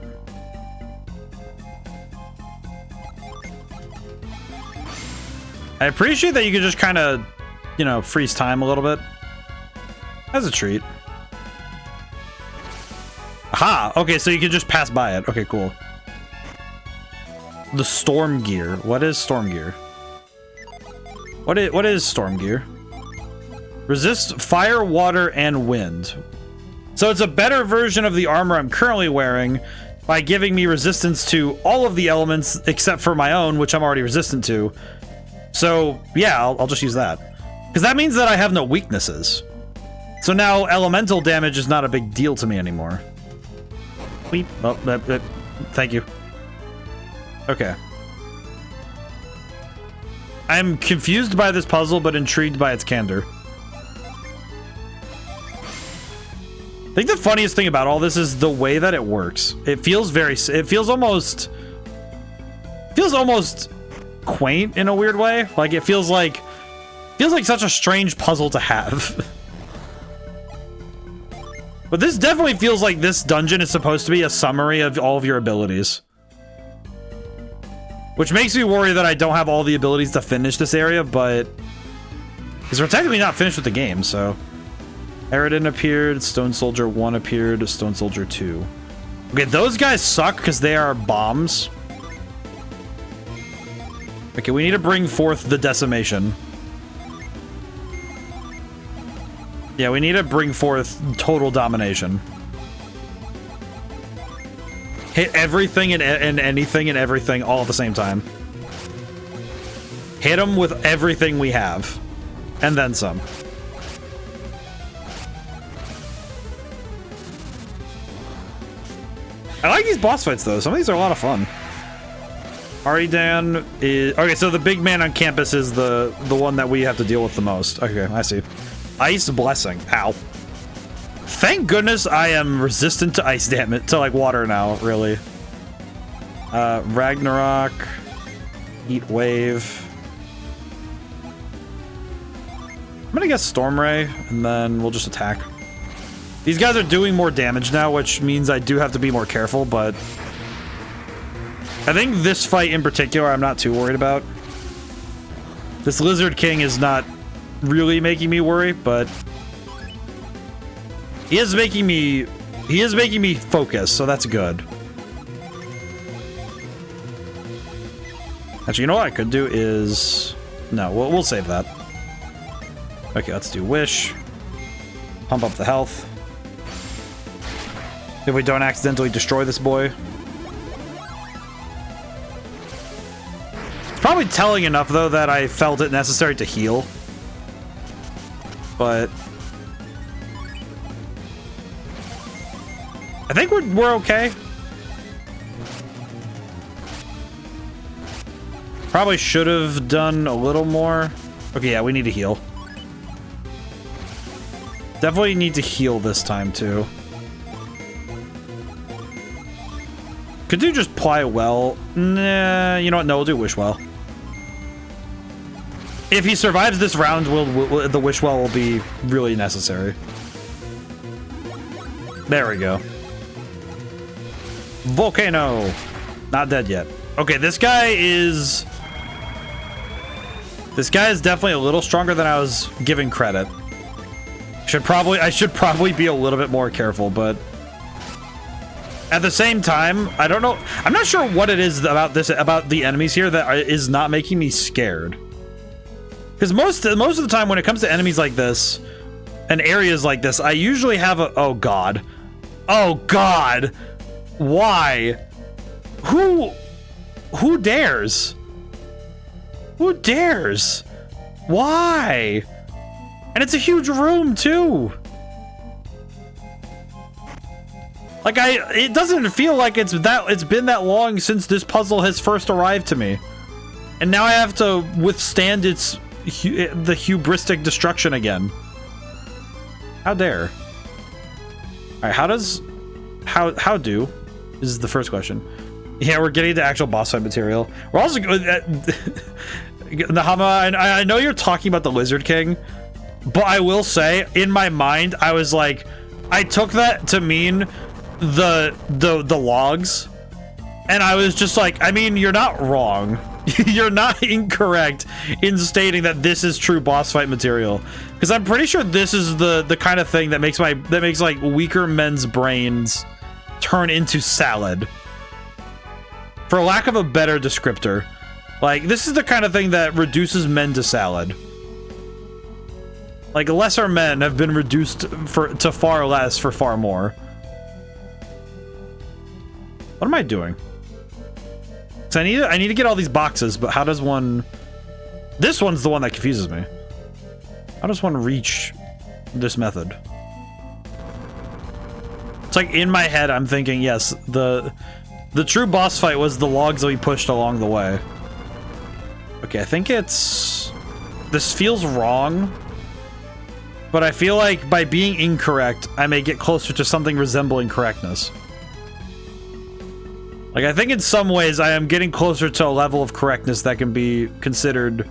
I appreciate that you can just kind of, you know, freeze time a little bit. As a treat. Aha! Okay, so you can just pass by it. Okay, cool. The storm gear. What is storm gear? What is storm gear? Resist fire, water, and wind. So it's a better version of the armor I'm currently wearing by giving me resistance to all of the elements except for my own, which I'm already resistant to. So yeah, I'll just use that. Because that means that I have no weaknesses. So now elemental damage is not a big deal to me anymore. Weep. Oh, thank you. Okay. I'm confused by this puzzle, but intrigued by its candor. I think the funniest thing about all this is the way that it works. It feels almost quaint in a weird way. Like it feels like such a strange puzzle to have. But this definitely feels like this dungeon is supposed to be a summary of all of your abilities. Which makes me worry that I don't have all the abilities to finish this area, but... Because we're technically not finished with the game, so... Eridan appeared, Stone Soldier 1 appeared, Stone Soldier 2. Okay, those guys suck because they are bombs. Okay, we need to bring forth the decimation. Yeah, we need to bring forth total domination. Hit everything and anything and everything all at the same time. Hit them with everything we have. And then some. I like these boss fights, though. Some of these are a lot of fun. Eidola is... Okay, so the big man on campus is the one that we have to deal with the most. Okay, I see. Ice Blessing. Ow. Thank goodness I am resistant to ice damage, to like water now, really. Ragnarok. Heat Wave. I'm gonna guess Storm Ray, and then we'll just attack. These guys are doing more damage now, which means I do have to be more careful, but... I think this fight in particular I'm not too worried about. This Lizard King is not really making me worry, but... He is making me focus, so that's good. Actually, you know what I could do is... No, we'll save that. Okay, let's do Wish. Pump up the health. If we don't accidentally destroy this boy. It's probably telling enough, though, that I felt it necessary to heal. But... I think we're okay. Probably should have done a little more. Okay, yeah, we need to heal. Definitely need to heal this time, too. Could do just Ply Well. Nah, you know what? No, we'll do Wish Well. If he survives this round, the Wish Well will be really necessary. There we go. Volcano. Not dead yet. Okay, this guy is definitely a little stronger than I was giving credit. I should probably be a little bit more careful, but at the same time, I don't know. I'm not sure what it is about the enemies here that is not making me scared. Because most of the time when it comes to enemies like this and areas like this, I usually have a... Oh, God. Oh, God. Why? Who dares? Who dares? Why? And it's a huge room, too. Like, it doesn't feel like it's been that long since this puzzle has first arrived to me. And now I have to withstand its the hubristic destruction again. How dare. Alright, how do is the first question. Yeah, we're getting to actual boss fight material. We're also Nahama, I know you're talking about the Lizard King, but I will say, in my mind, I was like, I took that to mean the logs, and I was just like, I mean, you're not wrong. You're not incorrect in stating that this is true boss fight material, because I'm pretty sure this is the kind of thing that makes like weaker men's brains turn into salad, for lack of a better descriptor. Like, this is the kind of thing that reduces men to salad. Like, lesser men have been reduced to far less for far more. What am I doing? So I need to get all these boxes, but how does one... This one's the one that confuses me. How does one reach this method? It's like, in my head, I'm thinking, yes, the true boss fight was the logs that we pushed along the way. Okay, I think it's... This feels wrong, but I feel like by being incorrect, I may get closer to something resembling correctness. Like, I think in some ways I am getting closer to a level of correctness that can be considered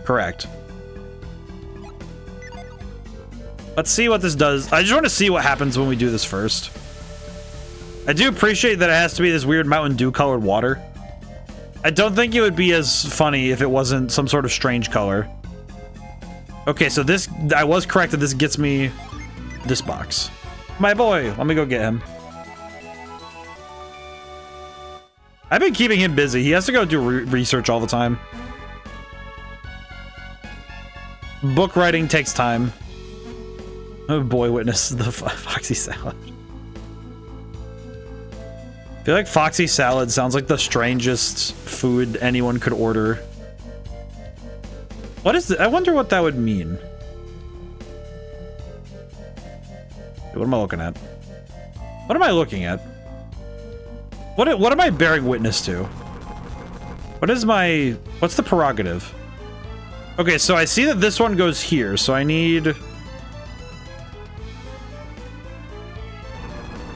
correct. Let's see what this does. I just want to see what happens when we do this first. I do appreciate that it has to be this weird Mountain Dew colored water. I don't think it would be as funny if it wasn't some sort of strange color. Okay, so this, I was correct that this gets me this box. My boy, let me go get him. I've been keeping him busy. He has to go do research all the time. Book writing takes time. Oh boy, witness the Foxy Salad. I feel like Foxy Salad sounds like the strangest food anyone could order. What is it? I wonder what that would mean. What am I looking at? What am I looking at? What am I bearing witness to? What's the prerogative? Okay, so I see that this one goes here, so I need...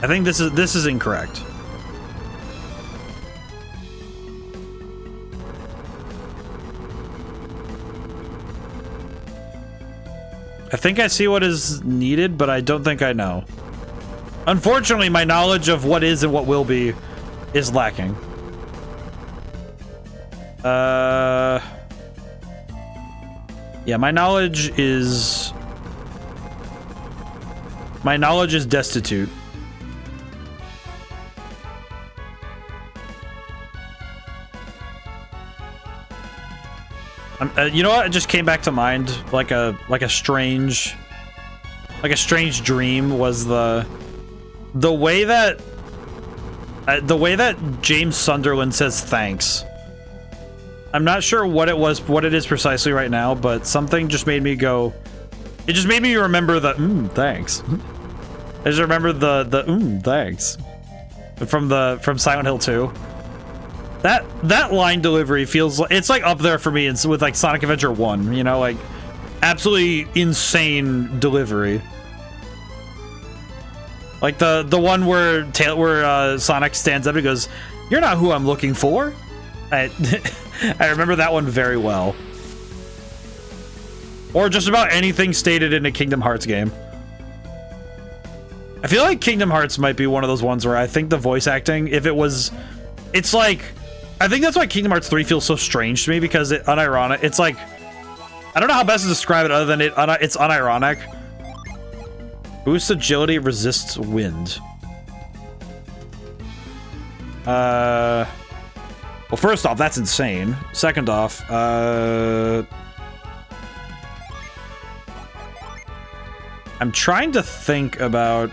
I think this is incorrect. I think I see what is needed, but I don't think I know. Unfortunately, my knowledge of what is and what will be is lacking. Yeah, my knowledge is destitute. You know what? It just came back to mind, like a strange dream was the way that James Sunderland says thanks. I'm not sure what it is precisely right now, but something just made me go. It just made me remember the thanks. I just remember the thanks from Silent Hill 2. That line delivery feels like it's like up there for me. It's with like Sonic Adventure 1, you know, like absolutely insane delivery. Like the one where Sonic stands up and goes, "You're not who I'm looking for." I remember that one very well. Or just about anything stated in a Kingdom Hearts game. I feel like Kingdom Hearts might be one of those ones where I think the voice acting, it's like, I think that's why Kingdom Hearts 3 feels so strange to me, because it's like, I don't know how best to describe it other than it's unironic. Boosts agility, resists wind. Well, first off, that's insane. Second off, I'm trying to think about...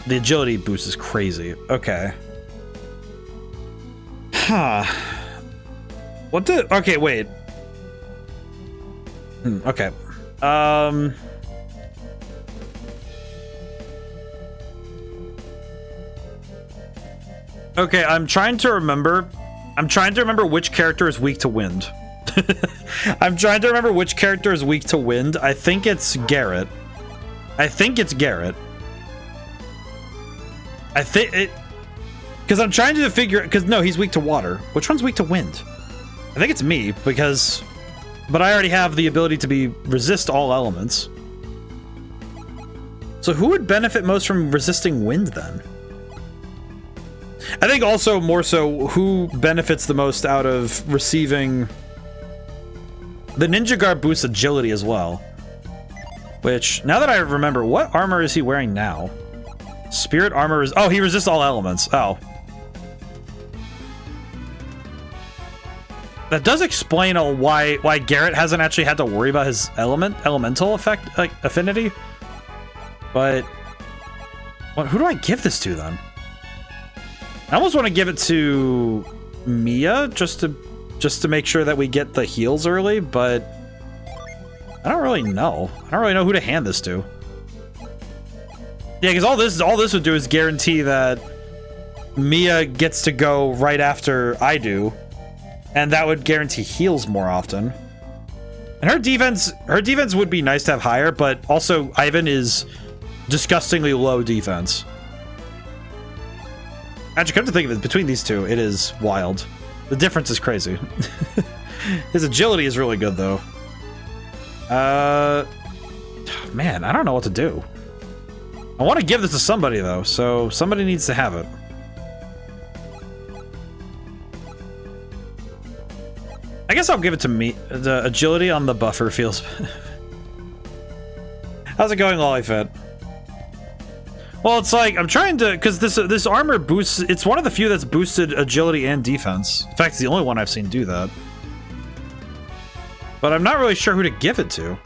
The agility boost is crazy. Okay. Huh. Okay, wait. Okay. Okay, I'm trying to remember which character is weak to wind. I'm trying to remember which character is weak to wind. I think it's Garrett. I think it... Because I'm trying to figure... Because, no, he's weak to water. Which one's weak to wind? I think it's me, because... But I already have the ability to resist all elements. So who would benefit most from resisting wind, then? I think also, more so, who benefits the most out of receiving... The Ninja Garb boosts agility as well. Which, now that I remember, what armor is he wearing now? Spirit armor is... Oh, he resists all elements. Oh. That does explain why Garrett hasn't actually had to worry about his elemental effect, like, affinity. But... who do I give this to, then? I almost want to give it to Mia, just to make sure that we get the heals early, but... I don't really know. I don't really know who to hand this to. Yeah, because all this would do is guarantee that Mia gets to go right after I do, and that would guarantee heals more often. And her defense would be nice to have higher, but also Ivan is disgustingly low defense. Actually, come to think of it, between these two, it is wild. The difference is crazy. His agility is really good, though. Man, I don't know what to do. I want to give this to somebody, though, so somebody needs to have it. I guess I'll give it to me. The agility on the buffer feels... How's it going, Lollyfit? Well, it's like, I'm trying to... Because this armor boosts... It's one of the few that's boosted agility and defense. In fact, it's the only one I've seen do that. But I'm not really sure who to give it to.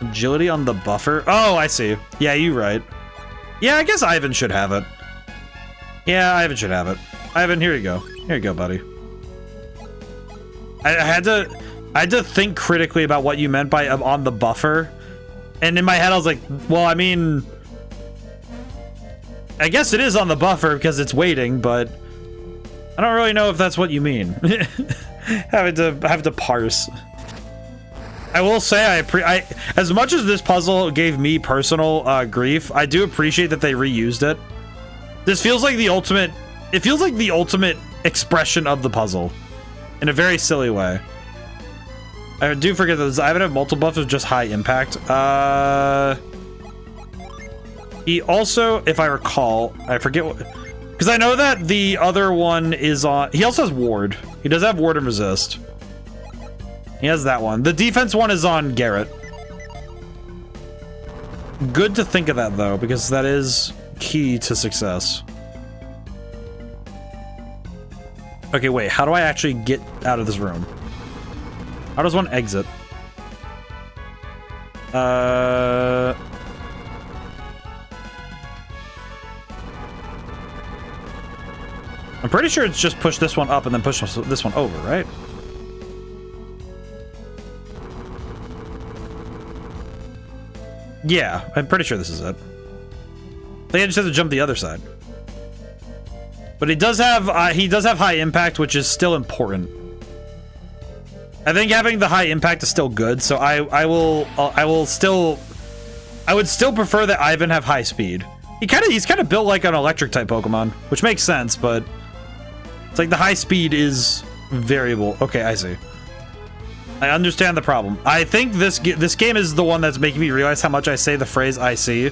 Agility on the buffer? Oh, I see. Yeah, you're right. Yeah, I guess Ivan should have it. Yeah, Ivan should have it. Ivan, here you go. Here you go, buddy. I had to think critically about what you meant by on the buffer. And in my head, I was like, well, I mean... I guess it is on the buffer because it's waiting, but... I don't really know if that's what you mean. Having to parse. I will say, as much as this puzzle gave me personal grief, I do appreciate that they reused it. This feels like the ultimate... It feels like the ultimate expression of the puzzle. In a very silly way. I do forget that I haven't have multiple buffs with just high impact. He also, if I recall, I forget what... Because I know that the other one is on... He also has ward. He does have ward and resist. He has that one. The defense one is on Garrett. Good to think of that, though, because that is key to success. Okay, wait. How do I actually get out of this room? How does one exit? I'm pretty sure it's just push this one up and then push this one over, right? Yeah, I'm pretty sure this is it. I think I just have to jump the other side. But he does have high impact, which is still important. I think having the high impact is still good, so I would still prefer that Ivan have high speed. He's kind of built like an electric type Pokemon, which makes sense, but it's like the high speed is variable. Okay, I see. I understand the problem. I think this game is the one that's making me realize how much I say the phrase "I see."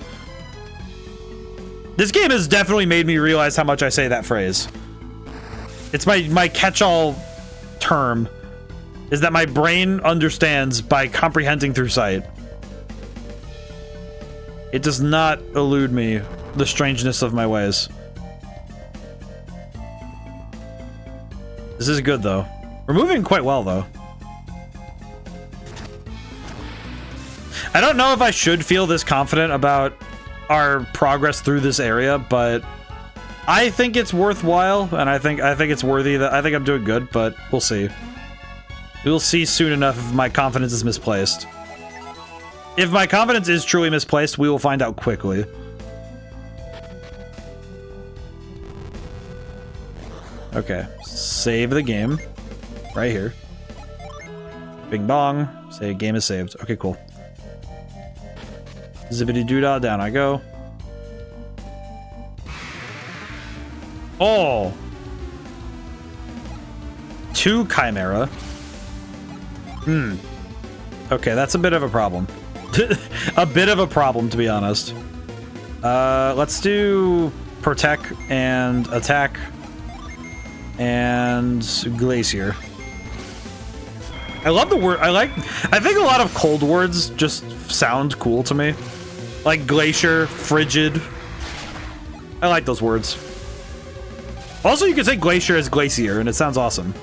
This game has definitely made me realize how much I say that phrase. It's my catch-all term, is that my brain understands by comprehending through sight. It does not elude me the strangeness of my ways. This is good, though. We're moving quite well, though. I don't know if I should feel this confident about our progress through this area, but I think it's worthwhile, and I think it's worthy. That I think I'm doing good, but we'll see. We'll see soon enough if my confidence is misplaced. If my confidence is truly misplaced, we will find out quickly. Okay, save the game. right here. Bing bong. Say game is saved. Okay, cool. Zippity doo dah, down I go. Oh! 2 Chimera. Okay, that's a bit of a problem. A bit of a problem, to be honest. Let's do Protect and Attack and Glacier. I love the word. I think a lot of cold words just sound cool to me. Like Glacier, Frigid. I like those words. Also, you can say Glacier as Glacier, and it sounds awesome.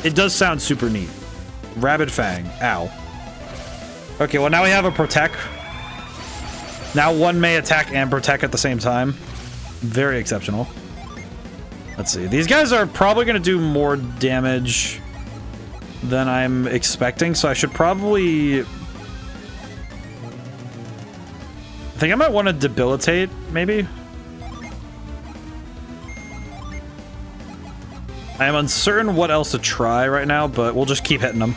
It does sound super neat. Rabid Fang. Ow. Okay, well now we have a Protect. Now one may attack and protect at the same time. Very exceptional. Let's see. These guys are probably going to do more damage than I'm expecting, so I should probably... I think I might want to debilitate, maybe? I am uncertain what else to try right now, but we'll just keep hitting them.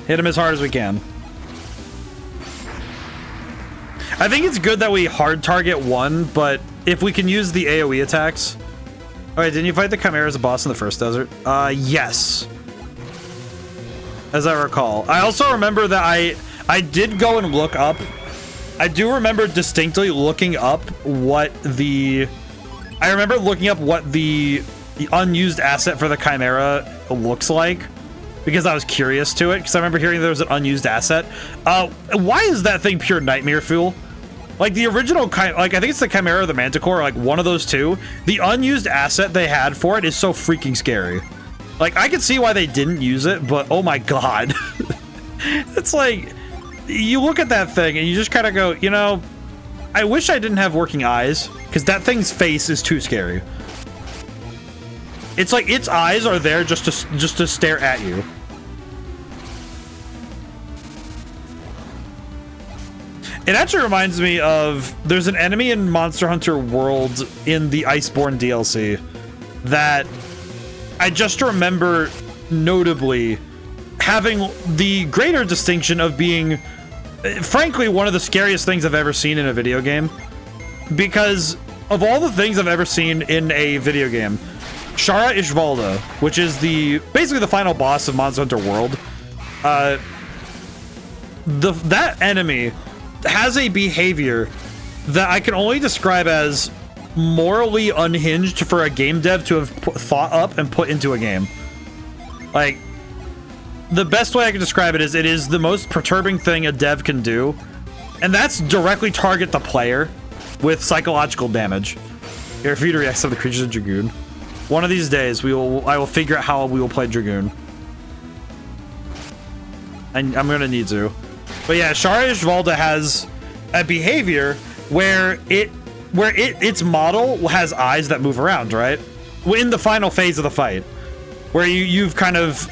Hit him as hard as we can. I think it's good that we hard target one, but if we can use the AoE attacks... Alright, didn't you fight the Chimera as a boss in the first desert? Yes. As I recall. I also remember that I did go and look up. I do remember distinctly looking up what the... I remember looking up what the unused asset for the Chimera looks like. Because I was curious to it. Because I remember hearing there was an unused asset. Why is that thing pure nightmare fuel? Like, the original, like, I think it's the Chimera or the Manticore, like, one of those two. The unused asset they had for it is so freaking scary. Like, I can see why they didn't use it, but oh my god. It's like, you look at that thing and you just kind of go, you know, I wish I didn't have working eyes, because that thing's face is too scary. It's like its eyes are there just to stare at you. It actually reminds me of, there's an enemy in Monster Hunter World in the Iceborne DLC that I just remember notably having the greater distinction of being, frankly, one of the scariest things I've ever seen in a video game. Because of all the things I've ever seen in a video game, Shara Ishvalda, which is basically the final boss of Monster Hunter World, that enemy has a behavior that I can only describe as morally unhinged for a game dev to have thought up and put into a game. Like, the best way I can describe it is the most perturbing thing a dev can do, and that's directly target the player with psychological damage. Here, for you to react to the creatures of Dragoon. One of these days, I will figure out how we will play Dragoon. And I'm gonna need to. But yeah, Shara Ishvalda has a behavior where its model has eyes that move around, right? In the final phase of the fight, where you've kind of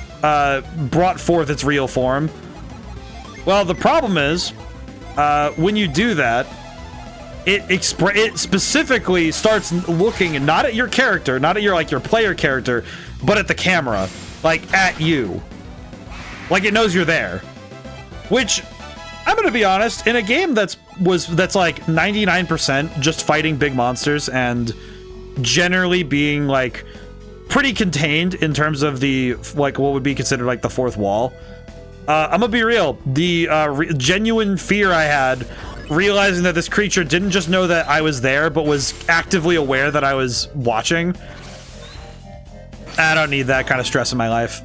brought forth its real form. Well, the problem is, when you do that, it specifically starts looking not at your character, not at your player character, but at the camera, like at you. Like it knows you're there. Which, I'm gonna be honest, in a game that's like 99% just fighting big monsters and generally being like pretty contained in terms of the like what would be considered like the fourth wall. I'm gonna be real. The genuine fear I had realizing that this creature didn't just know that I was there, but was actively aware that I was watching. I don't need that kind of stress in my life.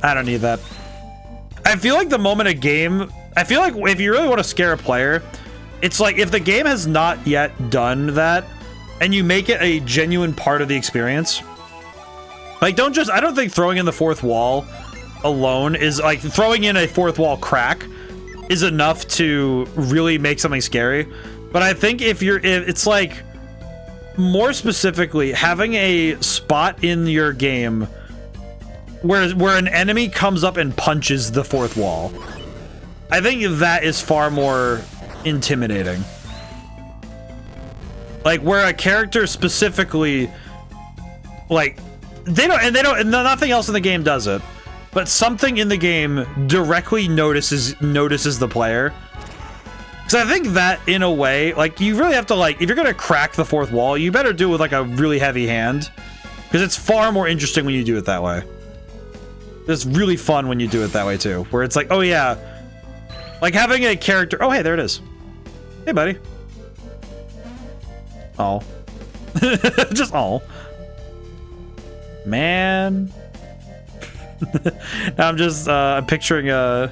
I don't need that. I feel like the moment a game... I feel like if you really want to scare a player, it's like if the game has not yet done that, and you make it a genuine part of the experience. Like, don't just... I don't think throwing in the fourth wall alone is... Like, throwing in a fourth wall crack is enough to really make something scary. But I think if it's like... More specifically, having a spot in your game where an enemy comes up and punches the fourth wall. I think that is far more intimidating. Like, where a character specifically, like, and nothing else in the game does it. But something in the game directly notices the player. Because I think that, in a way, like, you really have to, like, if you're going to crack the fourth wall, you better do it with, like, a really heavy hand. Because it's far more interesting when you do it that way. It's really fun when you do it that way, too. Where it's like, oh, yeah. Like, having a character... Oh, hey, there it is. Hey, buddy. Oh. Just oh. Man. Now I'm just, I'm picturing Igus.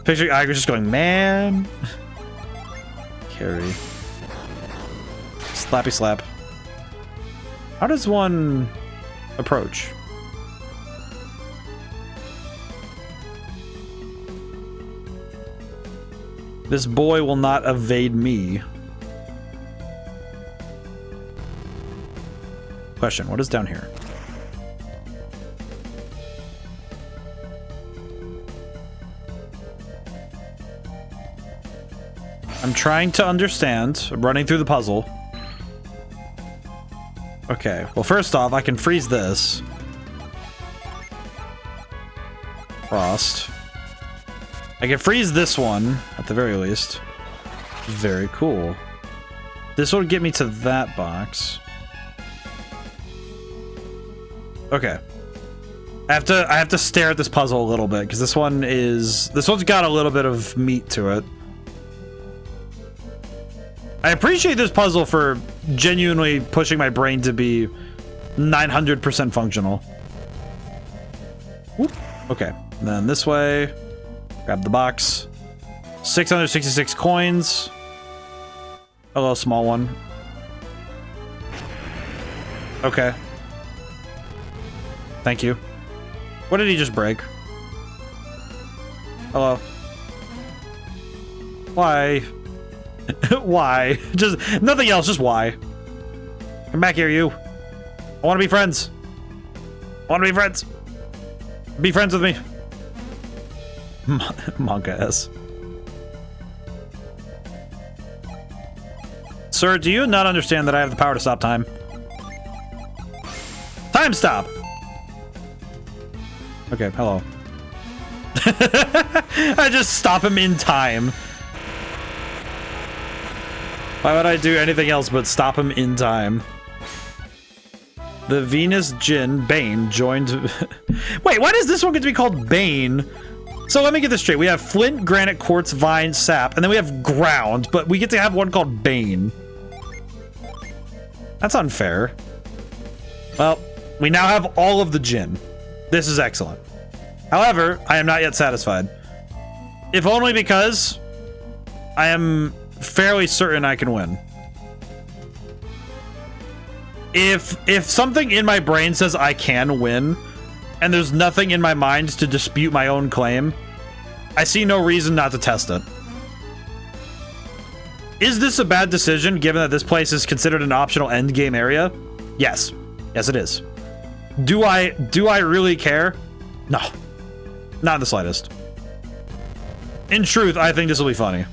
Picturing Igus just going, man. Carry. Slappy slap. How does one approach? This boy will not evade me. Question, what is down here? I'm trying to understand. I'm running through the puzzle. Okay, well, first off, I can freeze this. Frost. I can freeze this one, at the very least. Very cool. This will get me to that box. Okay. I have to stare at this puzzle a little bit, because this one's got a little bit of meat to it. I appreciate this puzzle for genuinely pushing my brain to be 900% functional. Whoop. Okay, and then this way. Grab the box. 666 coins. A little small one. Okay. Thank you. What did he just break? Hello. Why? Why? Just nothing else, just why? Come back here, you. I want to be friends. I want to be friends. Be friends with me. Manga S. Sir, do you not understand that I have the power to stop time? Time stop! Okay, hello. I just stop him in time. Why would I do anything else but stop him in time? The Venus Djinn, Bane, joined... Wait, why does this one get to be called Bane? So let me get this straight. We have flint, granite, quartz, vine, sap, and then we have ground, but we get to have one called Bane. That's unfair. Well, we now have all of the Djinn. This is excellent. However, I am not yet satisfied. If only because I am fairly certain I can win. If something in my brain says I can win, and there's nothing in my mind to dispute my own claim, I see no reason not to test it. Is this a bad decision, given that this place is considered an optional endgame area? Yes. Yes, it is. Do I really care? No. Not in the slightest. In truth, I think this will be funny.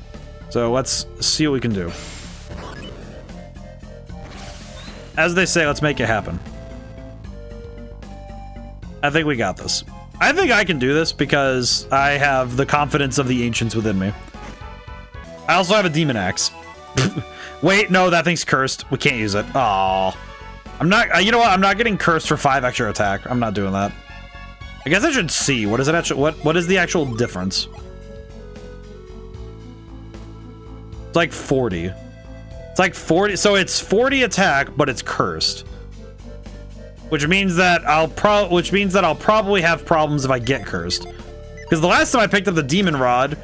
So let's see what we can do. As they say, let's make it happen. I think we got this. I think I can do this because I have the confidence of the ancients within me. I also have a demon axe. Wait, no, that thing's cursed. We can't use it. Aww. I'm not, you know what? I'm not getting cursed for 5 extra attack. I'm not doing that. I guess I should see. What is it actually? What is the actual difference? It's like 40. It's like 40. So it's 40 attack, but it's cursed. Which means that I'll probably have problems if I get cursed. Because the last time I picked up the demon rod,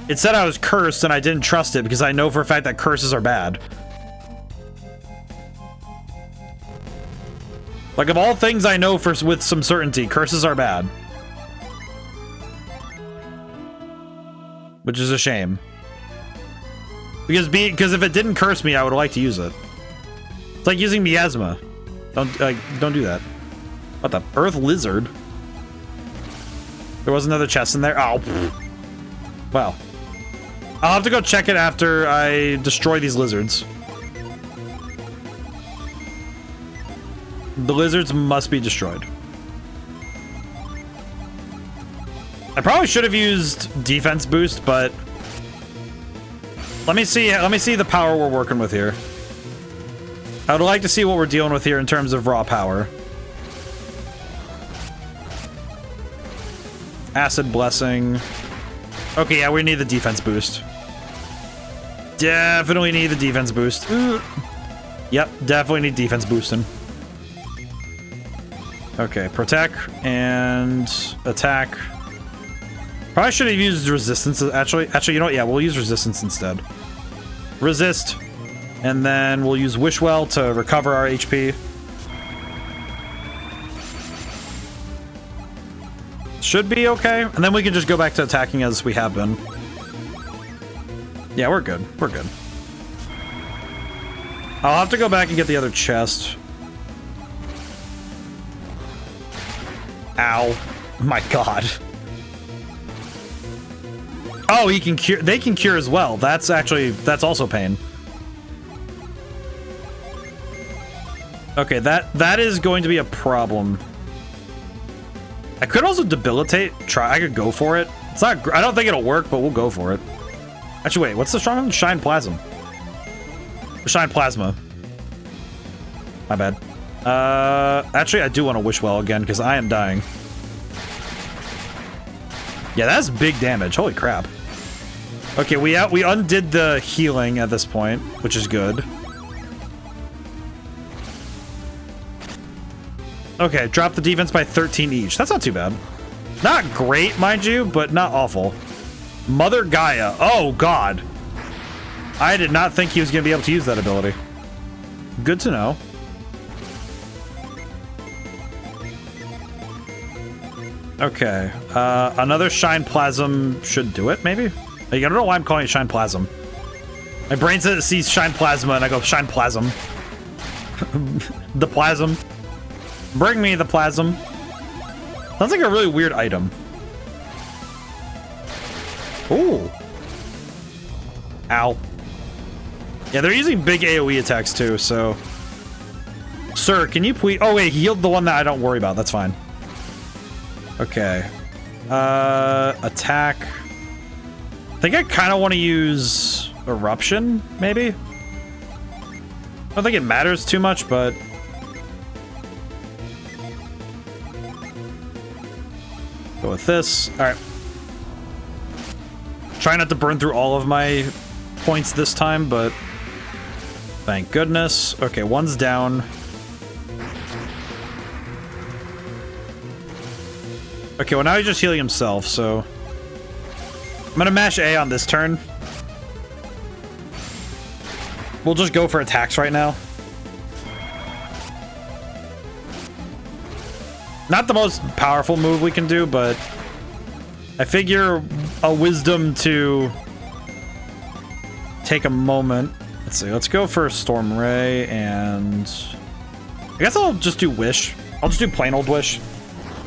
it said I was cursed and I didn't trust it because I know for a fact that curses are bad. Like, of all things I know with some certainty, curses are bad. Which is a shame. Because if it didn't curse me, I would like to use it. It's like using miasma. Don't do that. What the? Earth lizard? There was another chest in there? Oh. Wow. I'll have to go check it after I destroy these lizards. The lizards must be destroyed. I probably should have used defense boost, but let me see the power we're working with here. I would like to see what we're dealing with here in terms of raw power. Acid blessing. Okay, yeah, we need the defense boost. Definitely need the defense boost. Yep, definitely need defense boosting. Okay, protect and attack. Probably should have used resistance. Actually, you know what? Yeah, we'll use resistance instead. Resist, and then we'll use Wish Well to recover our HP. Should be okay, and then we can just go back to attacking as we have been. Yeah, we're good. We're good. I'll have to go back and get the other chest. Ow. My god. Oh, he can cure. They can cure as well. That's also pain. Okay, that is going to be a problem. I could also debilitate. I could go for it. It's not. I don't think it'll work, but we'll go for it. Actually, wait. What's the strong one? Shine Plasma. Shine Plasma. My bad. Actually, I do want to Wish Well again because I am dying. Yeah, that's big damage. Holy crap. Okay, we undid the healing at this point, which is good. Okay, drop the defense by 13 each. That's not too bad. Not great, mind you, but not awful. Mother Gaia. Oh, God. I did not think he was going to be able to use that ability. Good to know. Okay. Another Shine Plasm should do it, maybe? Like, I don't know why I'm calling it Shine Plasm. My brain says it sees Shine Plasma, and I go, Shine Plasm. The Plasm. Bring me the Plasm. Sounds like a really weird item. Ooh. Ow. Yeah, they're using big AoE attacks, too, so... Sir, can you please... Oh, wait, he healed the one that I don't worry about. That's fine. Okay. Attack. I think I kind of want to use Eruption, maybe? I don't think it matters too much, but... Go with this. Alright. Try not to burn through all of my points this time, but... Thank goodness. Okay, one's down. Okay, well now he's just healing himself, so... I'm gonna mash A on this turn. We'll just go for attacks right now. Not the most powerful move we can do, but... I figure a wisdom to... take a moment. Let's see, let's go for Storm Ray, and... I guess I'll just do Wish. I'll just do plain old Wish.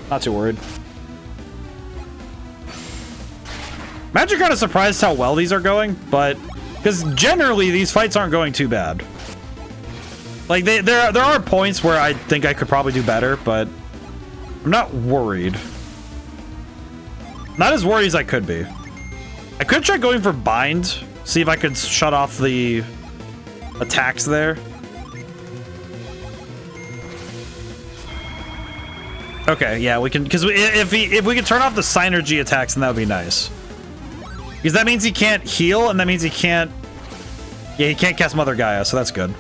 Not too worried. I'm actually kind of surprised how well these are going, but because generally these fights aren't going too bad. Like there are points where I think I could probably do better, but I'm not worried. Not as worried as I could be. I could try going for Bind, see if I could shut off the attacks there. Okay, yeah, we can, because if we could turn off the Synergy attacks, then that would be nice. Because that means he can't heal, and that means he can't... Yeah, he can't cast Mother Gaia, so that's good.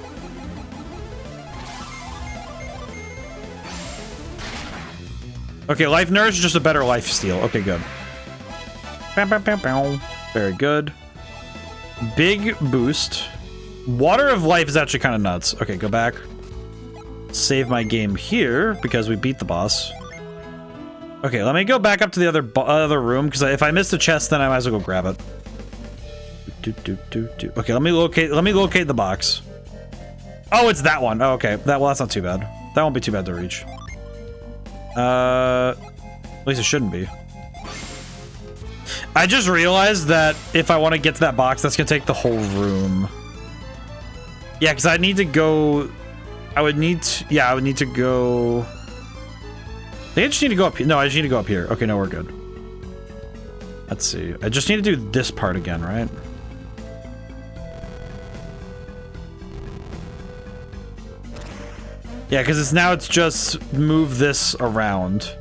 Okay, Life Nourish is just a better life steal. Okay, good. Very good. Big boost. Water of Life is actually kind of nuts. Okay, go back. Save my game here, because we beat the boss. Okay, let me go back up to the other room, because if I missed a chest, then I might as well go grab it. Okay, let me locate the box. Oh, it's that one. Oh, okay. Well, that's not too bad. That won't be too bad to reach. At least it shouldn't be. I just realized that if I want to get to that box, that's gonna take the whole room. Yeah, because I need to go I would need to, yeah, I would need to go... I think I just need to go up here. No, I just need to go up here. Okay, no, we're good. Let's see. I just need to do this part again, right? Yeah, because it's just move this around.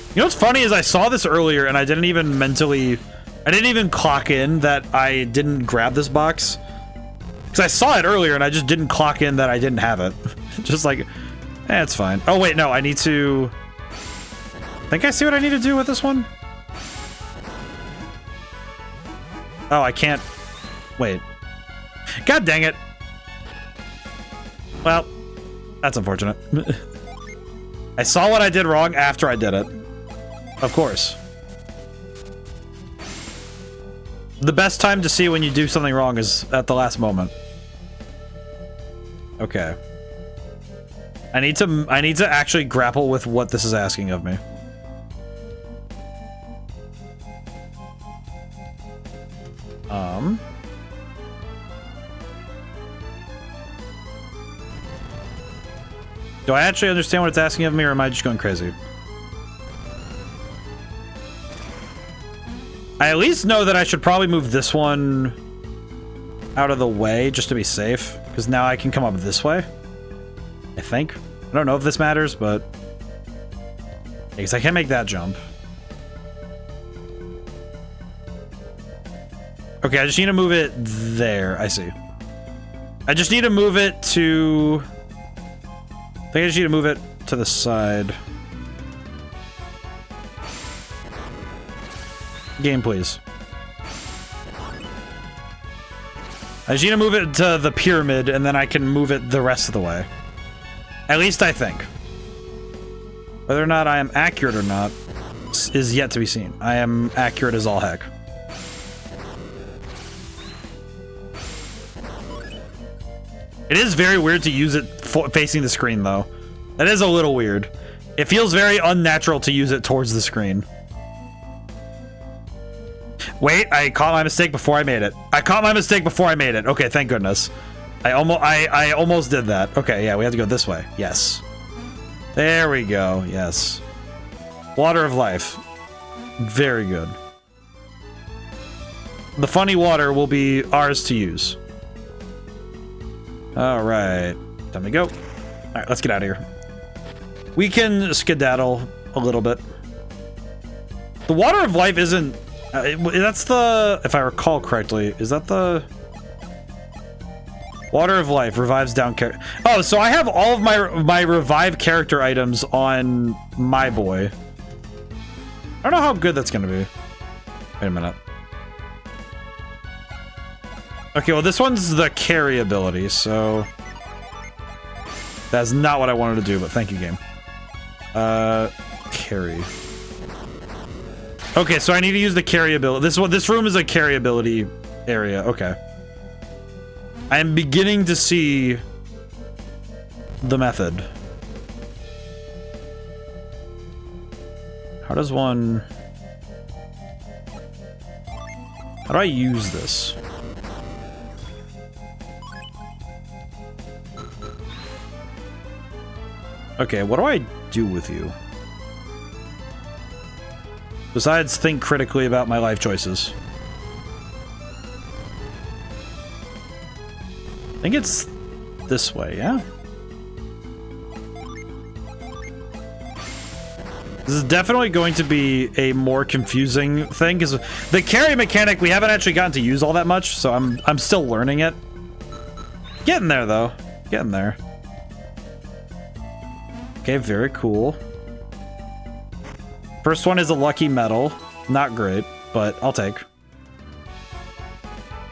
You know what's funny is I saw this earlier and I didn't even clock in that I didn't grab this box. Because I saw it earlier and I just didn't clock in that I didn't have it. Just like, it's fine. Oh wait, no, I need to... I think I see what I need to do with this one. Oh, I can't... Wait. God dang it. Well, that's unfortunate. I saw what I did wrong after I did it. Of course. The best time to see when you do something wrong is at the last moment. Okay. I need to actually grapple with what this is asking of me. Do I actually understand what it's asking of me, or am I just going crazy? I at least know that I should probably move this one out of the way just to be safe, because now I can come up this way. I think. I don't know if this matters, but... because I can't make that jump. Okay, I just need to move it there. I see. I just need to move it to... I think I just need to move it to the side. Game, please. I just need to move it to the pyramid, and then I can move it the rest of the way. At least I think. Whether or not I am accurate or not is yet to be seen. I am accurate as all heck. It is very weird to use it facing the screen, though. That is a little weird. It feels very unnatural to use it towards the screen. Wait, I caught my mistake before I made it. I caught my mistake before I made it. Okay, thank goodness. I almost did that. Okay, yeah, we have to go this way. Yes. There we go. Yes. Water of life. Very good. The funny water will be ours to use. All right. Time to go. All right, let's get out of here. We can skedaddle a little bit. The water of life isn't... that's the... if I recall correctly, is that the... Water of life revives down character. Oh, so I have all of my revive character items on my boy. I don't know how good that's gonna be. Wait a minute. Okay, well this one's the carry ability, so that's not what I wanted to do, but thank you, game. Carry. Okay, so I need to use the carry ability. This room is a carry ability area. Okay. I am beginning to see the method. How does one... how do I use this? Okay, what do I do with you? Besides think critically about my life choices. I think it's this way, yeah? This is definitely going to be a more confusing thing, because the carry mechanic we haven't actually gotten to use all that much, so I'm still learning it. Getting there, though. Getting there. Okay, very cool. First one is a lucky medal. Not great, but I'll take.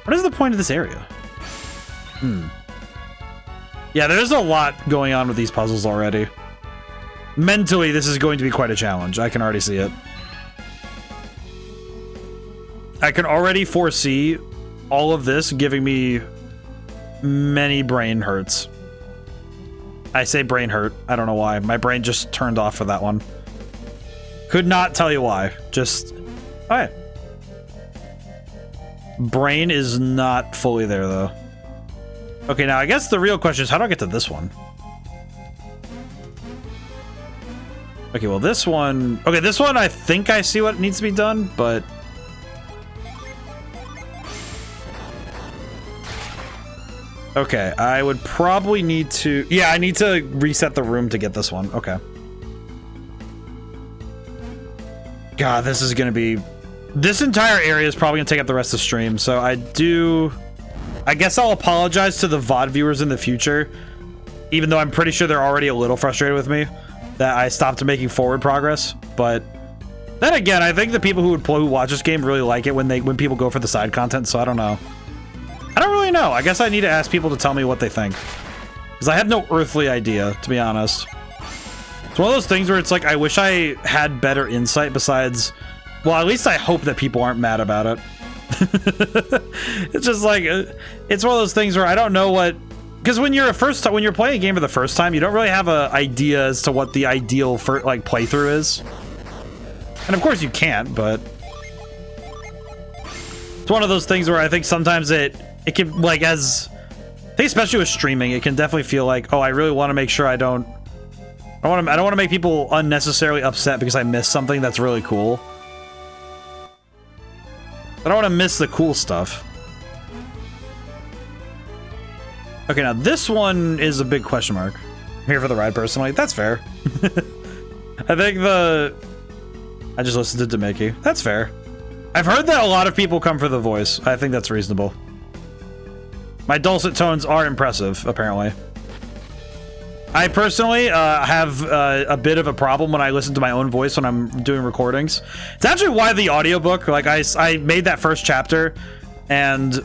What is the point of this area? Yeah, there's a lot going on with these puzzles already. Mentally, this is going to be quite a challenge. I can already see it. I can already foresee all of this giving me many brain hurts. I say brain hurt. I don't know why. My brain just turned off for that one. Could not tell you why. Just... alright. Brain is not fully there, though. Okay, now I guess the real question is, how do I get to this one? Okay, well this one... Okay, this one I think I see what needs to be done, but... Okay, I would probably need to... Yeah, I need to reset the room to get this one. Okay. God, this is gonna be... This entire area is probably gonna take up the rest of the stream, so I guess I'll apologize to the VOD viewers in the future, even though I'm pretty sure they're already a little frustrated with me that I stopped making forward progress. But then again, I think the people who watch this game really like it when people go for the side content, so I don't know. I don't really know. I guess I need to ask people to tell me what they think, because I have no earthly idea, to be honest. It's one of those things where it's like, I wish I had better insight besides... Well, at least I hope that people aren't mad about it. It's just like, it's one of those things where I don't know what... Because when you're playing a game for the first time, you don't really have an idea as to what the ideal playthrough is. And of course you can't, but... It's one of those things where I think sometimes it can, like, I think especially with streaming, it can definitely feel like, oh, I really want to make sure I don't want to make people unnecessarily upset because I missed something that's really cool. I don't want to miss the cool stuff. Okay, now this one is a big question mark. I'm here for the ride, personally. That's fair. I think I just listened to Demeki. That's fair. I've heard that a lot of people come for the voice. I think that's reasonable. My dulcet tones are impressive, apparently. I personally have a bit of a problem when I listen to my own voice when I'm doing recordings. It's actually why the audiobook, like I made that first chapter, and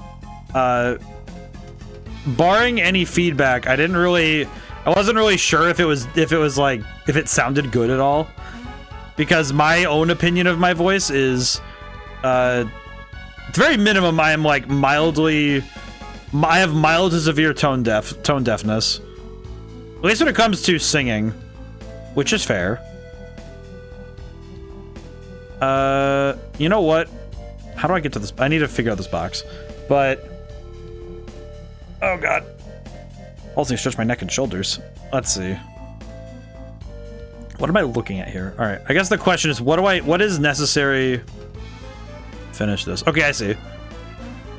barring any feedback, I wasn't really sure if it sounded good at all, because my own opinion of my voice is it's very minimum. I am like I have mild to severe tone deafness. At least when it comes to singing, which is fair. You know what? How do I get to this? I need to figure out this box. But oh god. Also stretch my neck and shoulders. Let's see. What am I looking at here? All right. I guess the question is, what is necessary? Finish this. Okay, I see.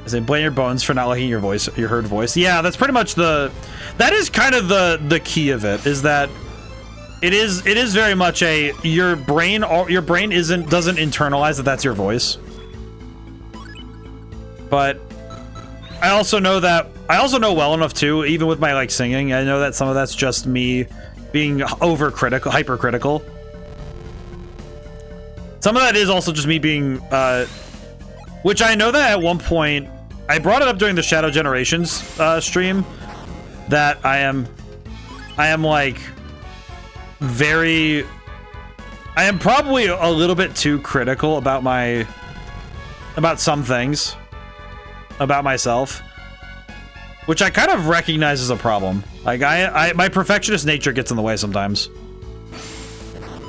I say blame your bones for not liking your heard voice. Yeah, that's pretty much that is kind of the key of it, is that it is very much your brain doesn't internalize that that's your voice. But I also know well enough too, even with my singing, I know that some of that's just me being hypercritical. Some of that is also just me being which I know that at one point, I brought it up during the Shadow Generations stream, that I am probably a little bit too critical about some things about myself, which I kind of recognize as a problem. Like my perfectionist nature gets in the way sometimes,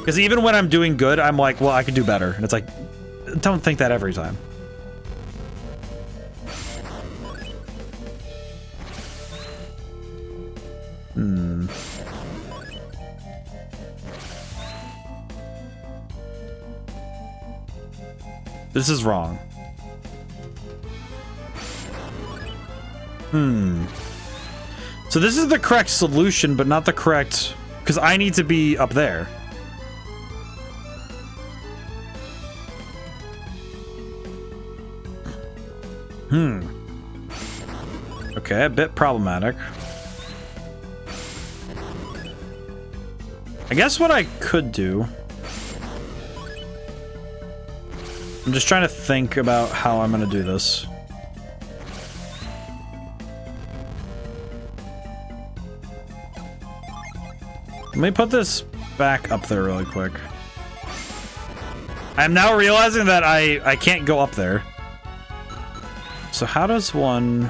because even when I'm doing good, I'm like, well, I could do better, and it's like, don't think that every time. This is wrong. So this is the correct solution, but not the correct... Because I need to be up there. Okay, a bit problematic. I guess what I could do... I'm just trying to think about how I'm gonna do this. Let me put this back up there really quick. I'm now realizing that I can't go up there. So how does one...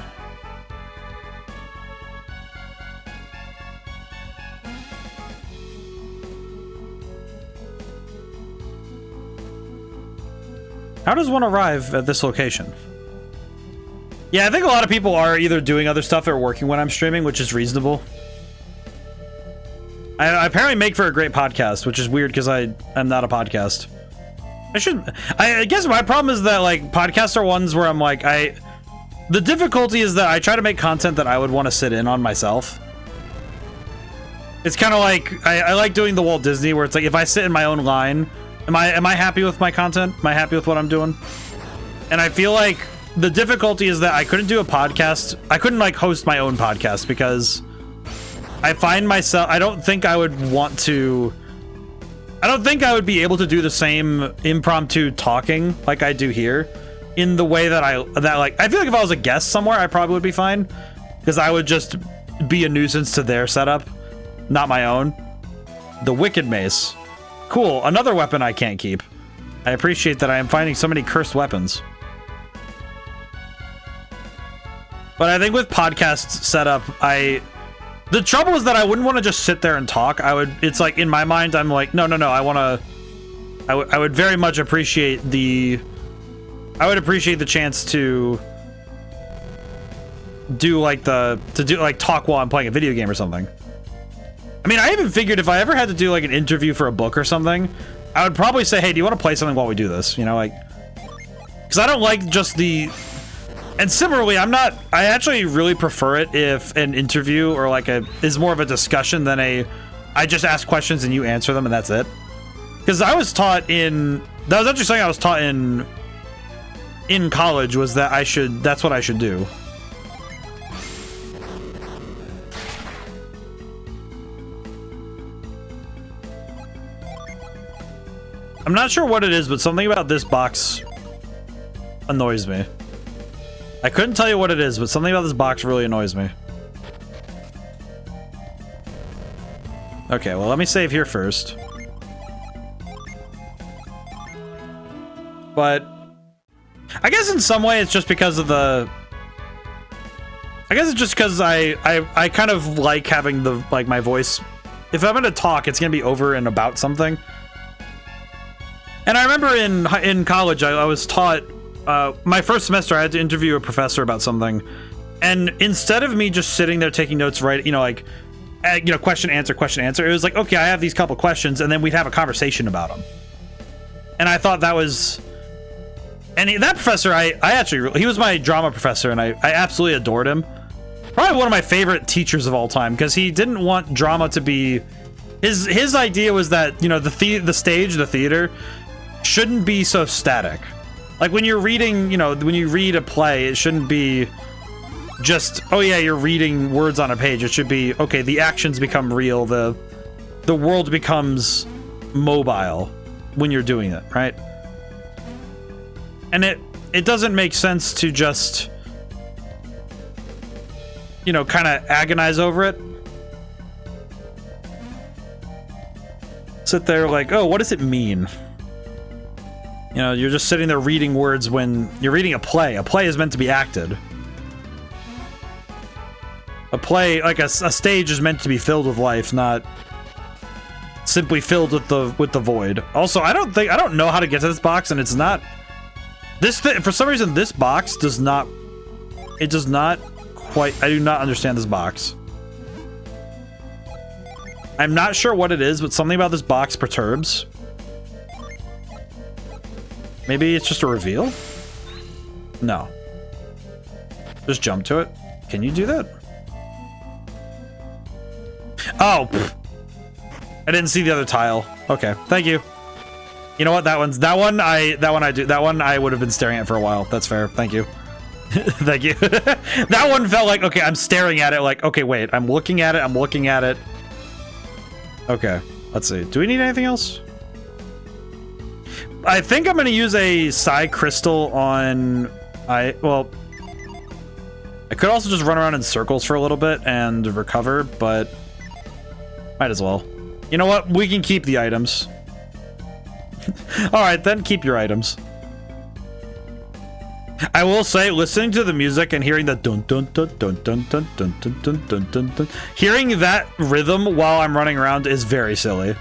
How does one arrive at this location? Yeah, I think a lot of people are either doing other stuff or working when I'm streaming, which is reasonable. I apparently make for a great podcast, which is weird because I'm not a podcast. I guess my problem is that like podcasts are ones where I'm like the difficulty is that I try to make content that I would want to sit in on myself. It's kind of like I like doing the Walt Disney where it's like if I sit in my own line, am I happy with my content? Am I happy with what I'm doing? And I feel like the difficulty is that I couldn't do a podcast. I couldn't like host my own podcast because I find myself, I don't think I would be able to do the same impromptu talking like I do here in the way that I feel like if I was a guest somewhere, I probably would be fine because I would just be a nuisance to their setup, not my own. The Wicked Mace. Cool. Another weapon I can't keep. I appreciate that I am finding so many cursed weapons. But I think with podcast setup, the trouble is that I wouldn't want to just sit there and talk. It's like in my mind, I'm like, no. I would very much appreciate the chance to talk while I'm playing a video game or something. I mean, I even figured if I ever had to do like an interview for a book or something, I would probably say, hey, do you want to play something while we do this? You know, like, because I don't like just and similarly, I actually really prefer it if an interview or like is more of a discussion than I just ask questions and you answer them and that's it. Because that was actually something I was taught in college was that that's what I should do. I'm not sure what it is, but something about this box annoys me. I couldn't tell you what it is, but something about this box really annoys me. Okay, well, let me save here first. But I guess in some way it's just because of I guess it's just because I kind of like having my voice. If I'm gonna talk, it's gonna be over and about something. And I remember in college, I was taught my first semester, I had to interview a professor about something, and instead of me just sitting there taking notes, right, question answer, it was like, okay, I have these couple questions, and then we'd have a conversation about them. And I thought that was, that professor, he was my drama professor, and I absolutely adored him. Probably one of my favorite teachers of all time, because he didn't want drama to be, his idea was that, the stage, the theater, shouldn't be so static. Like when you're reading, when you read a play, it shouldn't be just, oh yeah, you're reading words on a page. It should be, okay, the actions become real, the world becomes mobile when you're doing it, right? And it doesn't make sense to just, kind of agonize over it. Sit there like, oh, what does it mean? You're just sitting there reading words when you're reading a play. A play is meant to be acted. A play, like a stage, is meant to be filled with life, not simply filled with the void. Also, I don't know how to get to this box, and it's not for some reason this box does not quite. I do not understand this box. I'm not sure what it is, but something about this box perturbs. Maybe it's just a reveal? No. Just jump to it. Can you do that? Oh, pfft. I didn't see the other tile. Okay, thank you. You know what? That one I would have been staring at for a while. That's fair. Thank you. Thank you. That one felt like, okay, I'm staring at it like, okay, wait, I'm looking at it. Okay, let's see. Do we need anything else? I think I'm going to use a Psi Crystal on... I could also just run around in circles for a little bit and recover, but... might as well. You know what? We can keep the items. Alright, then keep your items. I will say, listening to the music and hearing the dun dun dun dun dun dun dun dun dun dun dun dun, hearing that rhythm while I'm running around is very silly.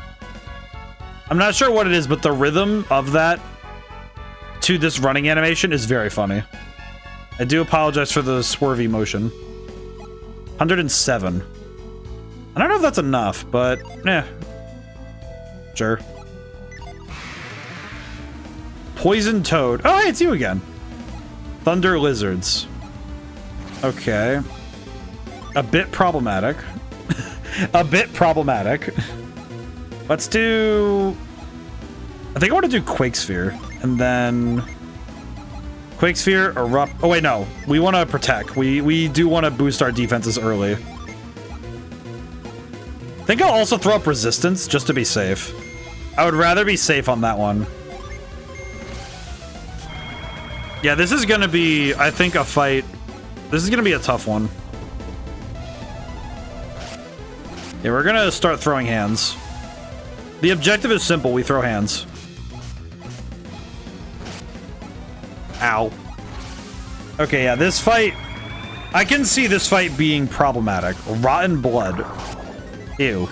I'm not sure what it is, but the rhythm of that to this running animation is very funny. I do apologize for the swervy motion. 107. I don't know if that's enough, but yeah. Sure. Poison Toad. Oh, hey, it's you again. Thunder Lizards. Okay. A bit problematic. A bit problematic. Let's do... I think I want to do Quake Sphere. And then... Quake Sphere, Erupt... Oh, wait, no. We want to protect. We do want to boost our defenses early. I think I'll also throw up Resistance, just to be safe. I would rather be safe on that one. Yeah, this is going to be, I think, a fight. This is going to be a tough one. Yeah, we're going to start throwing hands. The objective is simple. We throw hands. Ow. Okay, yeah, this fight... I can see this fight being problematic. Rotten blood. Ew.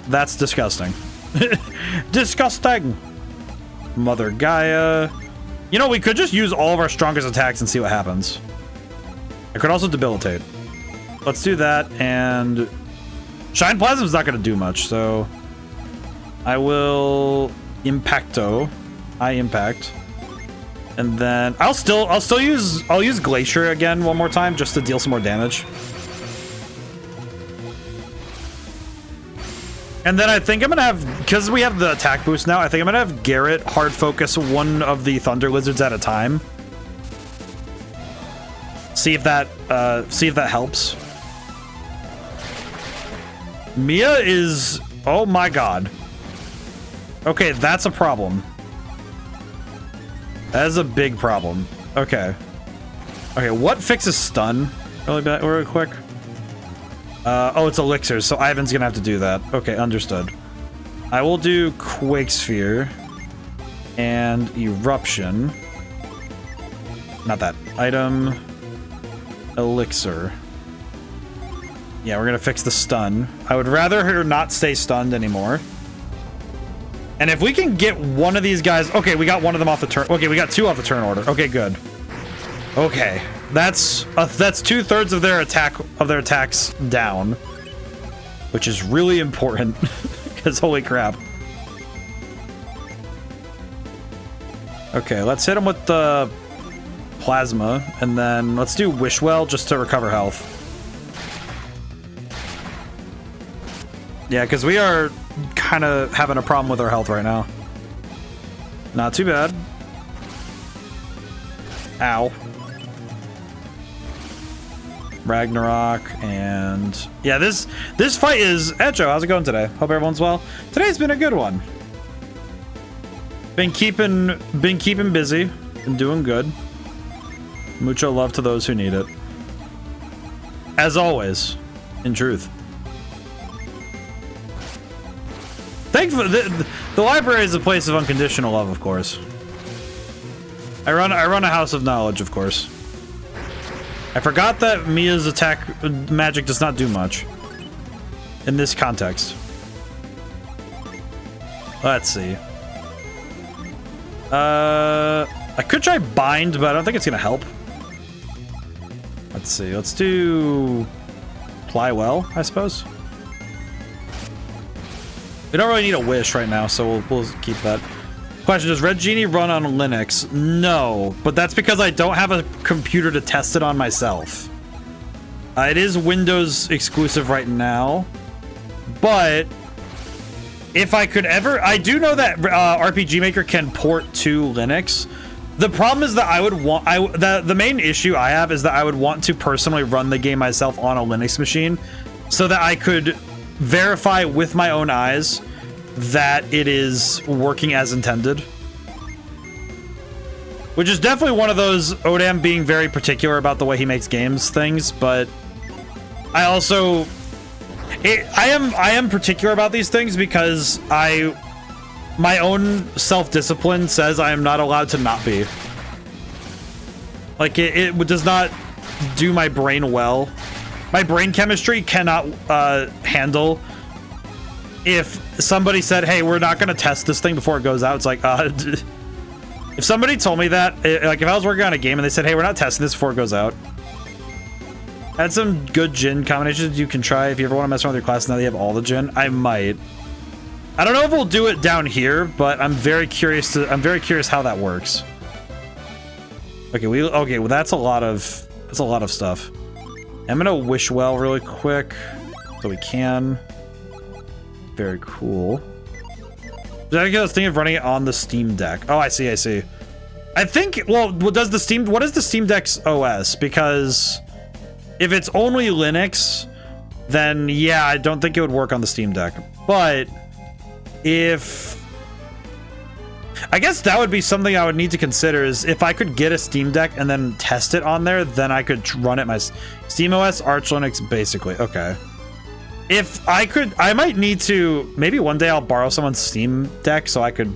That's disgusting. Disgusting. Mother Gaia. You know, we could just use all of our strongest attacks and see what happens. I could also debilitate. Let's do that, and... Shine Plasma's not going to do much, so... I will... Impacto. I impact. And then... I'll use Glacier again one more time, just to deal some more damage. And then I think I'm gonna have, because we have the attack boost now, I think I'm gonna have Garrett hard focus one of the Thunder Lizards at a time. See if that helps. Mia is, oh my god. Okay, that's a problem. That is a big problem. Okay. Okay, what fixes stun? Really quick. Oh, it's elixirs, so Ivan's gonna have to do that. Okay, understood. I will do Quake Sphere and Eruption. Not that. Item. Elixir. Yeah, we're gonna fix the stun. I would rather her not stay stunned anymore. And if we can get one of these guys... Okay, we got one of them off the turn... Okay, we got two off the turn order. Okay, good. Okay. That's 2/3 of their attacks down, which is really important because holy crap. Okay, let's hit him with the plasma, and then let's do Wishwell just to recover health. Yeah, because we are kind of having a problem with our health right now. Not too bad. Ow. Ragnarok, and yeah, this fight is Echo. How's it going today? Hope everyone's well. Today's been a good one. Been keeping busy and doing good. Mucho love to those who need it. As always, in truth. Thankfully, the library is a place of unconditional love, of course. I run a house of knowledge, of course. I forgot that Mia's attack magic does not do much in this context. Let's see. I could try bind, but I don't think it's gonna help. Let's see. Let's do Ply Well, I suppose. We don't really need a wish right now, so we'll keep that. Question, does Red Genie run on Linux? No, but that's because I don't have a computer to test it on myself. It is Windows exclusive right now, but if I could ever... I do know that RPG Maker can port to Linux. The problem is that I would want... the main issue I have is that I would want to personally run the game myself on a Linux machine so that I could verify with my own eyes that it is working as intended. Which is definitely one of those ODaM being very particular about the way he makes games things, but I also... I am particular about these things because my own self-discipline says I am not allowed to not be. Like, it does not do my brain well. My brain chemistry cannot handle if somebody said, hey, we're not going to test this thing before it goes out. It's like, if somebody told me that, like if I was working on a game and they said, hey, we're not testing this before it goes out, Had some good Djinn combinations you can try if you ever want to mess around with your class now that you have all the Djinn. I might. I don't know if we'll do it down here, but I'm very curious how that works. Okay, well that's a lot of stuff. I'm gonna wish well really quick so we can. Very cool. I was thinking of running it on the Steam Deck. Oh, I see. I think, well, what is the Steam Deck's OS? Because if it's only Linux, then yeah, I don't think it would work on the Steam Deck. But if, I guess that would be something I would need to consider, is if I could get a Steam Deck and then test it on there, then I could run it my SteamOS, Arch Linux, basically. Okay. If I could, I might need to, maybe one day I'll borrow someone's Steam Deck so I could,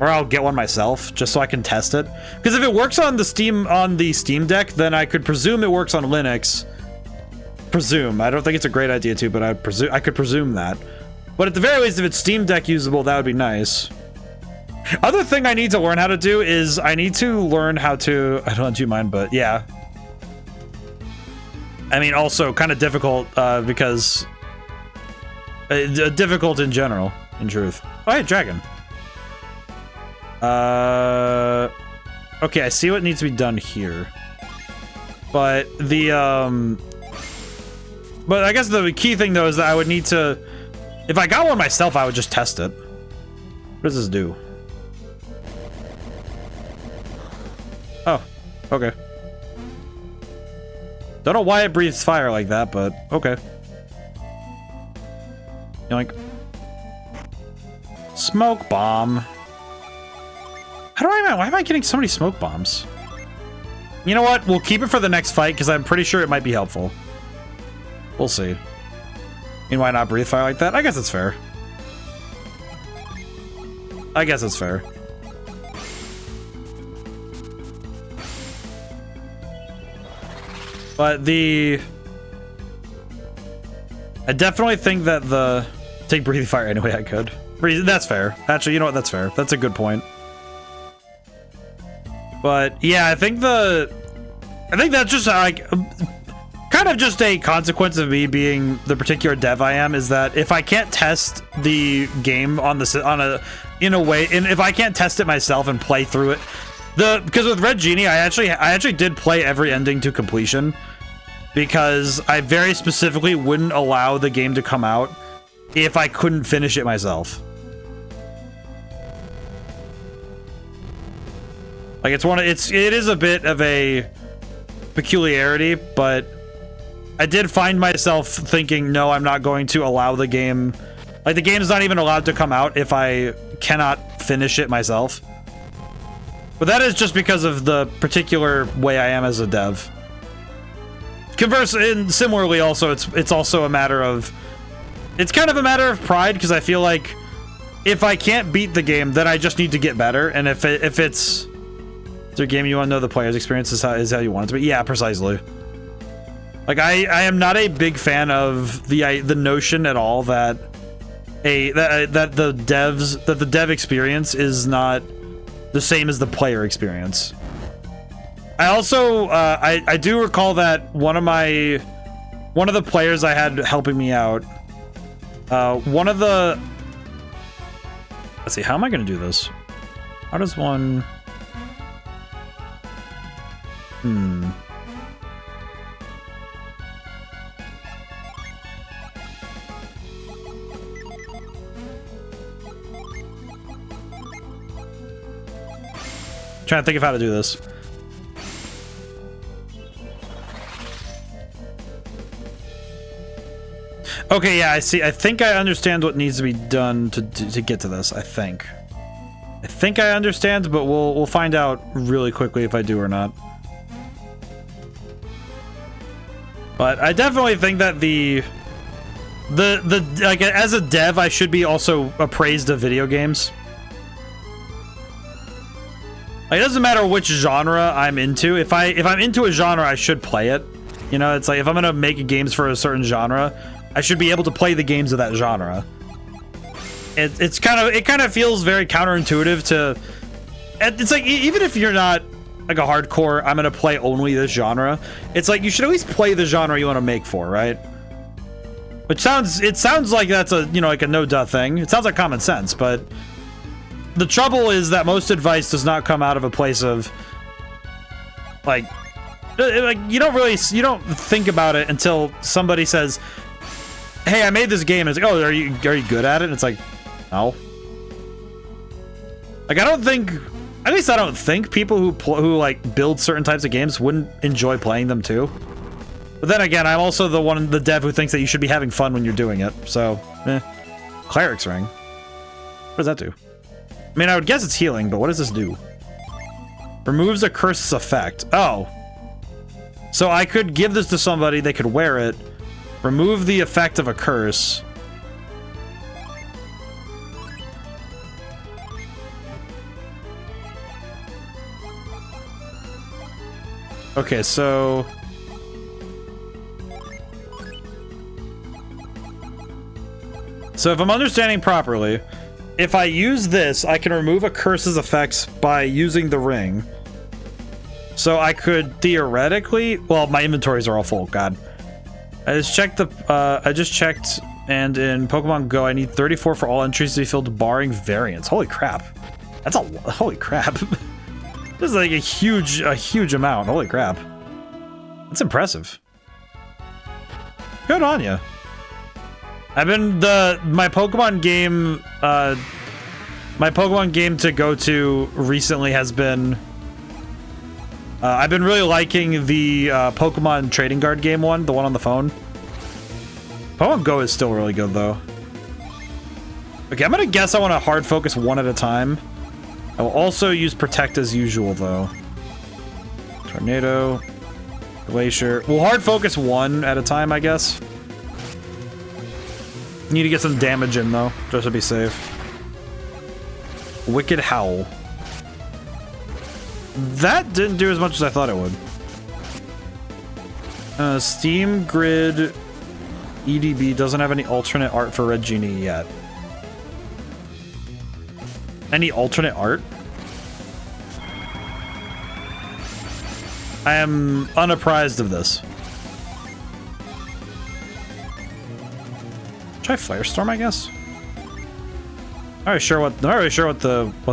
or I'll get one myself just so I can test it. Because if it works on the Steam Deck, then I could presume it works on Linux. Presume. I don't think it's a great idea to, but I could presume that. But at the very least, if it's Steam Deck usable, that would be nice. Other thing I need to learn how to do is I need to learn how to, I don't do mine, but yeah. I mean, also kind of difficult because difficult in general, in truth. Oh, hey, dragon. Okay, I see what needs to be done here. But the but I guess the key thing though is that I would need to, if I got one myself, I would just test it. What does this do? Oh, okay. Don't know why it breathes fire like that, but okay. Yoink. Smoke bomb. Why am I getting so many smoke bombs? You know what? We'll keep it for the next fight because I'm pretty sure it might be helpful. We'll see. I mean, why not breathe fire like that? I guess it's fair. I guess it's fair. But I definitely think that take breathing fire anyway I could. That's fair. Actually, you know what? That's fair. That's a good point. But yeah, I think that's just like kind of just a consequence of me being the particular dev I am, is that if I can't test the game in a way, and if I can't test it myself and play through it, because with Red Genie, I actually did play every ending to completion, because I very specifically wouldn't allow the game to come out if I couldn't finish it myself. Like, it is a bit of a peculiarity, but I did find myself thinking, no, I'm not going to allow the game, like the game's not even allowed to come out if I cannot finish it myself. But that is just because of the particular way I am as a dev. And similarly also, it's also a matter of, it's kind of a matter of pride, because I feel like if I can't beat the game, then I just need to get better. And if it's a game you want to know the player's experience is how you want it to be. Yeah, precisely. Like I am not a big fan of the notion at all that the dev experience is not the same as the player experience. I also I do recall that one of the players I had helping me out, let's see, how am I gonna do this? How does one trying to think of how to do this. Okay, yeah, I see. I think I understand what needs to be done to get to this. I think I understand, but we'll find out really quickly if I do or not. But I definitely think that like, as a dev, I should be also appraised of video games. Like, it doesn't matter which genre I'm into. If I'm into a genre, I should play it. You know, it's like if I'm gonna make games for a certain genre, I should be able to play the games of that genre. It kind of feels very counterintuitive to. It's like, even if you're not like a hardcore, I'm gonna play only this genre. It's like, you should at least play the genre you want to make for, right? Which sounds like that's a, you know, like a no-duh thing. It sounds like common sense, but the trouble is that most advice does not come out of a place of, like you don't think about it until somebody says, hey, I made this game. And it's like, oh, are you good at it? And it's like, no. Like, I don't think people who like build certain types of games wouldn't enjoy playing them too. But then again, I'm also the dev who thinks that you should be having fun when you're doing it. So, Cleric's Ring. What does that do? I mean, I would guess it's healing, but what does this do? Removes a curse's effect. Oh. So I could give this to somebody, they could wear it, remove the effect of a curse. Okay, so... So if I'm understanding properly, if I use this, I can remove a curse's effects by using the ring. So I could theoretically... Well, my inventories are all full, god. I just checked, and in Pokemon Go, I need 34 for all entries to be filled, barring variants. Holy crap. That's holy crap. This is like a huge amount. Holy crap. That's impressive. Good on you. I've been my Pokemon game to go to recently has been I've been really liking the Pokemon Trading Card game one, the one on the phone. Pokemon Go is still really good though. Okay, I'm gonna guess I want to hard focus one at a time. I will also use Protect as usual though. Tornado, Glacier. We'll hard focus one at a time, I guess. Need to get some damage in though, just to be safe. Wicked Howl. That didn't do as much as I thought it would. Steam Grid EDB doesn't have any alternate art for Red Genie yet. Any alternate art? I am unapprised of this. Try Firestorm, I guess. Not really sure what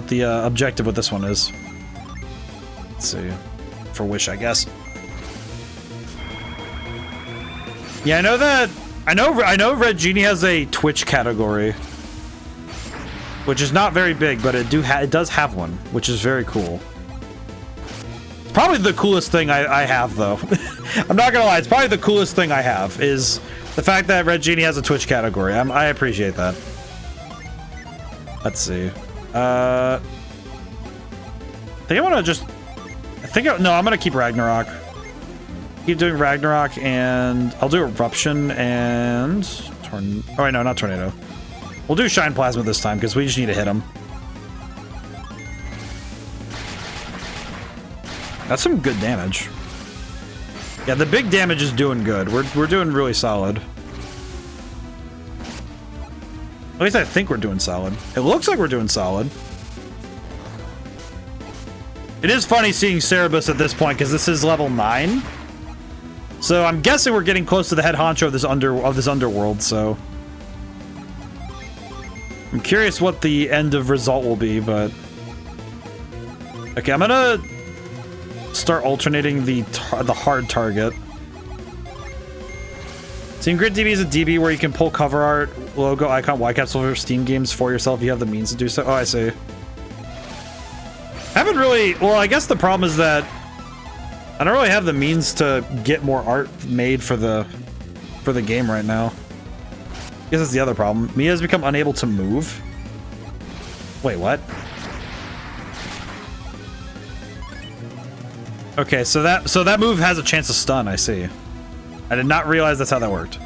the objective with this one is. Let's see. For Wish, I guess. Yeah, I know that. I know Red Genie has a Twitch category, which is not very big, but it does have one, which is very cool. Probably the coolest thing I have, though. I'm not gonna lie. It's probably the coolest thing I have is the fact that Red Genie has a Twitch category. I appreciate that. Let's see. I think I want to just... No, I'm going to keep Ragnarok. Keep doing Ragnarok, and I'll do Eruption and... Oh, wait, no, not Tornado. We'll do Shine Plasma this time, because we just need to hit him. That's some good damage. Yeah, the big damage is doing good. We're doing really solid. At least I think we're doing solid. It looks like we're doing solid. It is funny seeing Cerebus at this point because this is level 9. So I'm guessing we're getting close to the head honcho of this underworld, so I'm curious what the end of result will be, but okay, I'm gonna start alternating the hard target. Team Grid DB is a DB where you can pull cover art, logo, icon, Y capsule for Steam games for yourself if you have the means to do so. Oh, I see. I haven't really... Well, I guess the problem is that I don't really have the means to get more art made for the game right now. I guess that's the other problem. Mia has become unable to move. Wait, what? Okay, so that move has a chance to stun, I see. I did not realize that's how that worked.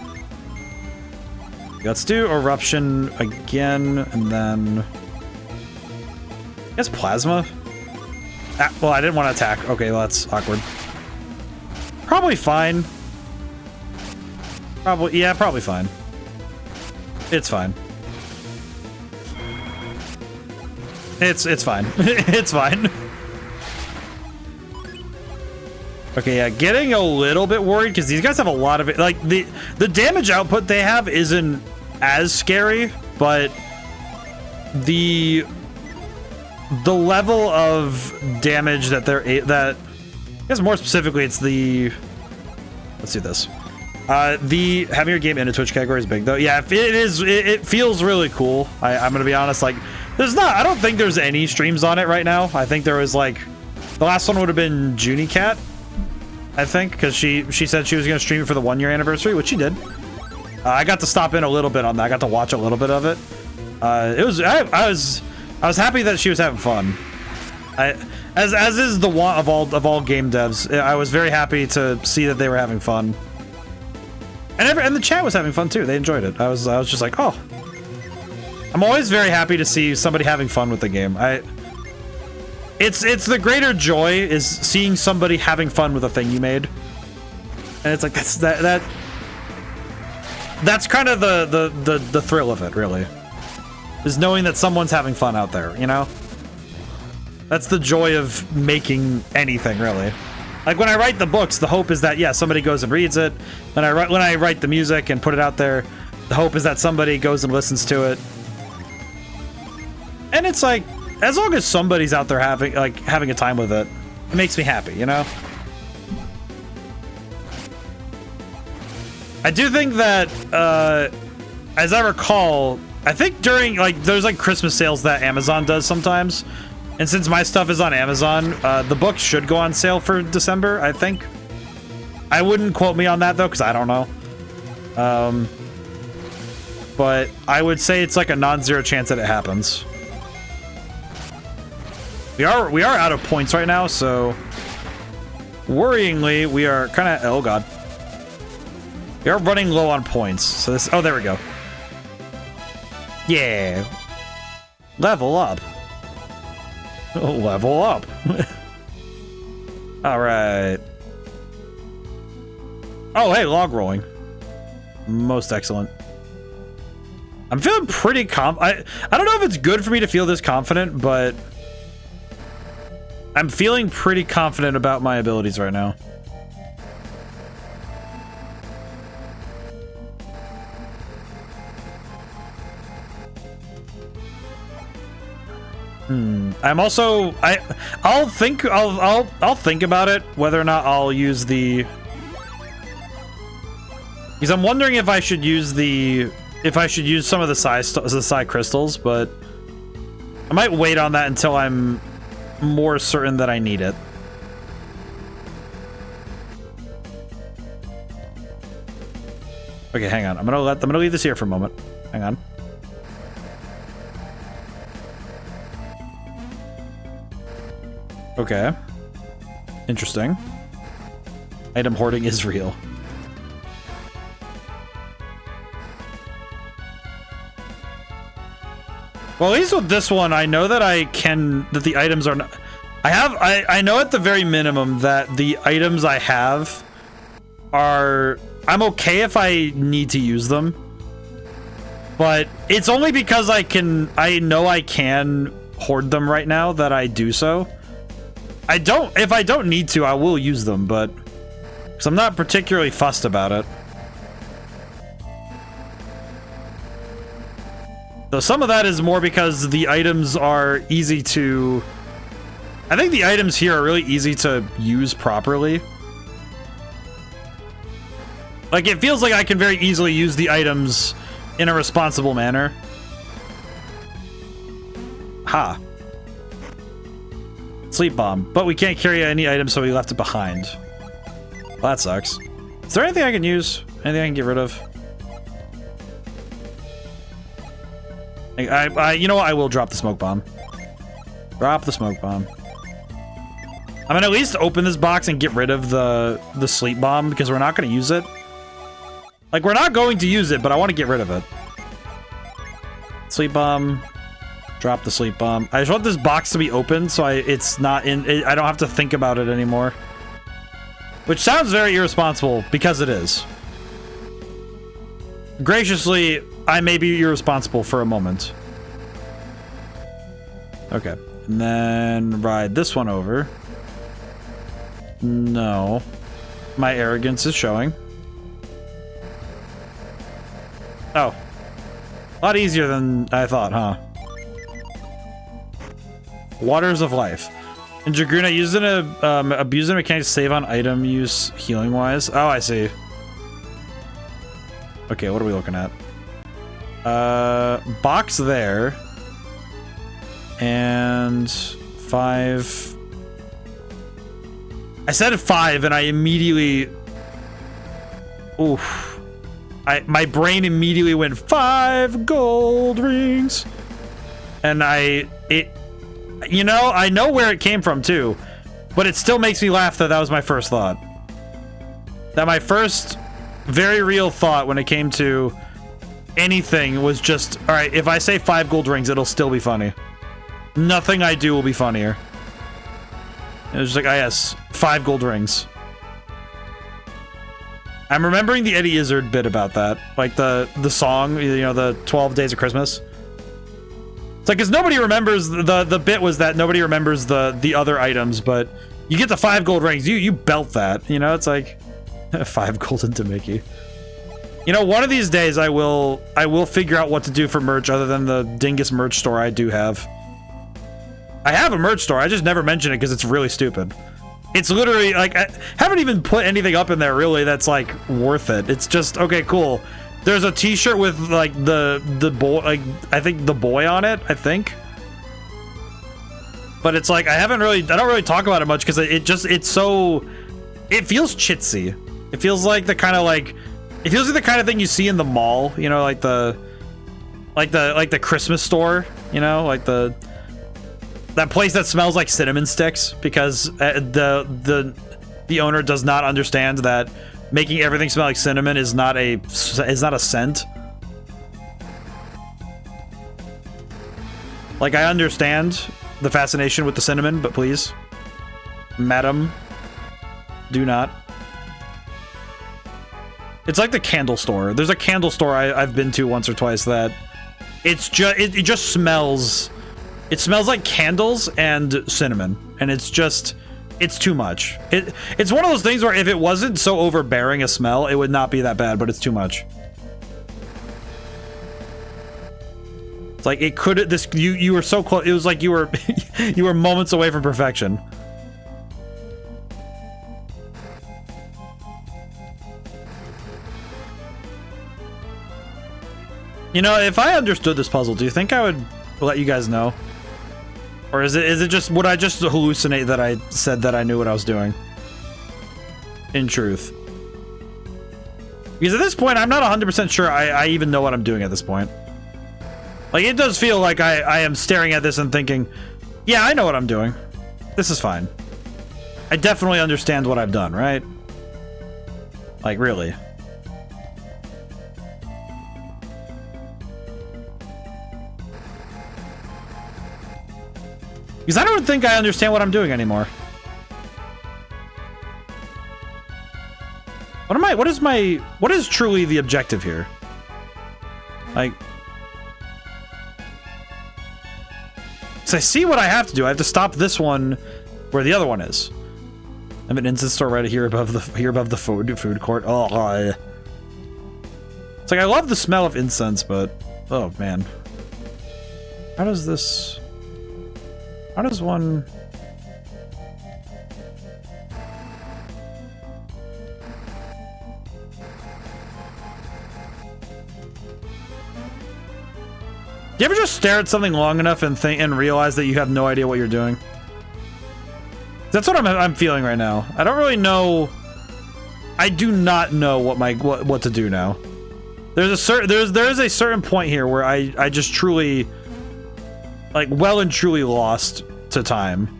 Let's do Eruption again, and then... I guess Plasma? Ah, well, I didn't want to attack. Okay, well, that's awkward. Probably fine. Yeah, probably fine. It's fine. It's fine. It's fine. Okay, yeah, getting a little bit worried because these guys have a lot of it. Like the damage output they have isn't as scary, but the level of damage that I guess more specifically it's the, let's do this. The having your game in a Twitch category is big though. Yeah, it feels really cool. I'm gonna be honest, like I don't think there's any streams on it right now. I think there was like, the last one would have been Genie Cat, I think, because she said she was gonna stream it for the 1-year anniversary, which she did. I got to stop in a little bit on that. I got to watch a little bit of it. I was happy that she was having fun. As is the want of all game devs. I was very happy to see that they were having fun. And the chat was having fun too. They enjoyed it. I was just like, oh. I'm always very happy to see somebody having fun with the game. It's the greater joy is seeing somebody having fun with a thing you made. And it's like that's kind of the thrill of it, really. Is knowing that someone's having fun out there, you know? That's the joy of making anything, really. Like when I write the books, the hope is that, yeah, somebody goes and reads it. When I write the music and put it out there, the hope is that somebody goes and listens to it. And it's like, as long as somebody's out there having a time with it, it makes me happy, you know? I do think that, as I recall, I think during, like, there's like Christmas sales that Amazon does sometimes. And since my stuff is on Amazon, the book should go on sale for December, I think. I wouldn't quote me on that though, because I don't know. But I would say it's like a non-zero chance that it happens. We are out of points right now, so worryingly, we are kind of, oh god. We are running low on points. So this, oh, there we go. Yeah. Level up. Level up. All right. Oh, hey, log rolling. Most excellent. I'm feeling pretty I don't know if it's good for me to feel this confident, but I'm feeling pretty confident about my abilities right now. I'm also I'll think about it whether or not I'll use the, because I'm wondering if I should use some of the psi crystals, but I might wait on that until I'm more certain that I need it. Okay, hang on. I'm gonna leave this here for a moment. Hang on. Okay. Interesting. Item hoarding is real. Well, at least with this one, I know that that the items are not, I know at the very minimum that the items I have are, I'm okay if I need to use them. But it's only because I know I can hoard them right now that I do so. If I don't need to, I will use them, but because I'm not particularly fussed about it. So some of that is more because the items are easy to, I think the items here are really easy to use properly. Like, it feels like I can very easily use the items in a responsible manner. Ha. Sleep bomb. But we can't carry any items, so we left it behind. Well, that sucks. Is there anything I can use? Anything I can get rid of? You know what? I will drop the smoke bomb. Drop the smoke bomb. I'm gonna at least open this box and get rid of the sleep bomb, because we're not gonna use it. Like, we're not going to use it, but I want to get rid of it. Sleep bomb. Drop the sleep bomb. I just want this box to be open, so it's not in. I don't have to think about it anymore. Which sounds very irresponsible, because it is. Graciously, I may be irresponsible for a moment. Okay. And then ride this one over. No. My arrogance is showing. Oh. A lot easier than I thought, huh? Waters of Life. In Jagruna, using abusing a mechanic to save on item use healing-wise. Oh, I see. Okay, what are we looking at? Box there. And 5. I said 5 and I immediately... Oof. My brain immediately went 5 gold rings. And you know, I know where it came from too, but it still makes me laugh that that was my first thought. That my first very real thought when it came to anything was just, all right, if I say 5 gold rings, it'll still be funny. Nothing I do will be funnier. It was just like, ah, yes, 5 gold rings. I'm remembering the Eddie Izzard bit about that, like the song, you know, the 12 Days of Christmas. It's like, because nobody remembers, the bit was that nobody remembers the other items, but you get the 5 gold rings, you belt that, you know, it's like 5 golden to Mickey. You know, one of these days I will figure out what to do for merch other than the dingus merch store I do have. I have a merch store, I just never mention it because it's really stupid. It's literally, like, I haven't even put anything up in there, really, that's, like, worth it. It's just, okay, cool. There's a t-shirt with, like, the boy, like, I think the boy on it, I think. But it's like, I don't really talk about it much, because it's so, it feels chitsy. It feels like the kind of, like, it feels like the kind of thing you see in the mall, you know, like the Christmas store, you know, like that place that smells like cinnamon sticks, because the owner does not understand that making everything smell like cinnamon is not a scent. Like, I understand the fascination with the cinnamon, but please, madam, do not. It's like the candle store. There's a candle store I've been to once or twice that it just smells. It smells like candles and cinnamon, and it's too much. It's one of those things where if it wasn't so overbearing a smell, it would not be that bad, but it's too much. It's like it could you were so close. It was like you were you were moments away from perfection. You know, if I understood this puzzle, do you think I would let you guys know? Or is it just, would I just hallucinate that I said that I knew what I was doing? In truth. Because at this point, I'm not 100% sure I even know what I'm doing at this point. Like, it does feel like I am staring at this and thinking, yeah, I know what I'm doing. This is fine. I definitely understand what I've done, right? Like, really. Because I don't think I understand what I'm doing anymore. What is truly the objective here? Like, so I see what I have to do. I have to stop this one where the other one is. I have an incense store right here above the food court. Oh, it's like, I love the smell of incense, but oh man, how does one? Do you ever just stare at something long enough and realize that you have no idea what you're doing? That's what I'm feeling right now. I don't really know. I do not know what to do now. There is a certain point here where I just truly, like, well and truly lost to time.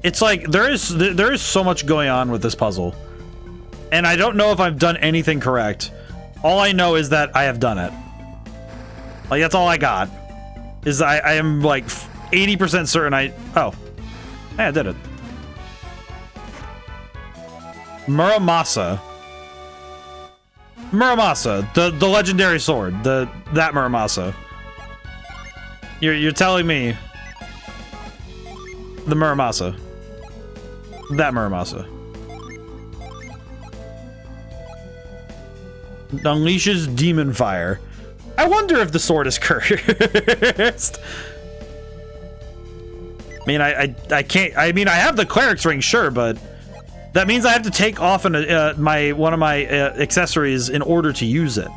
It's like there is so much going on with this puzzle, and I don't know if I've done anything correct. All I know is that I have done it. Like, that's all I got. Is I am like 80% certain oh, hey, I did it. Muramasa, the legendary sword, that Muramasa. You're telling me the Muramasa. That Muramasa. Unleashes demon fire. I wonder if the sword is cursed. I mean, I can't. I mean, I have the cleric's ring, sure, but that means I have to take off one of my accessories in order to use it.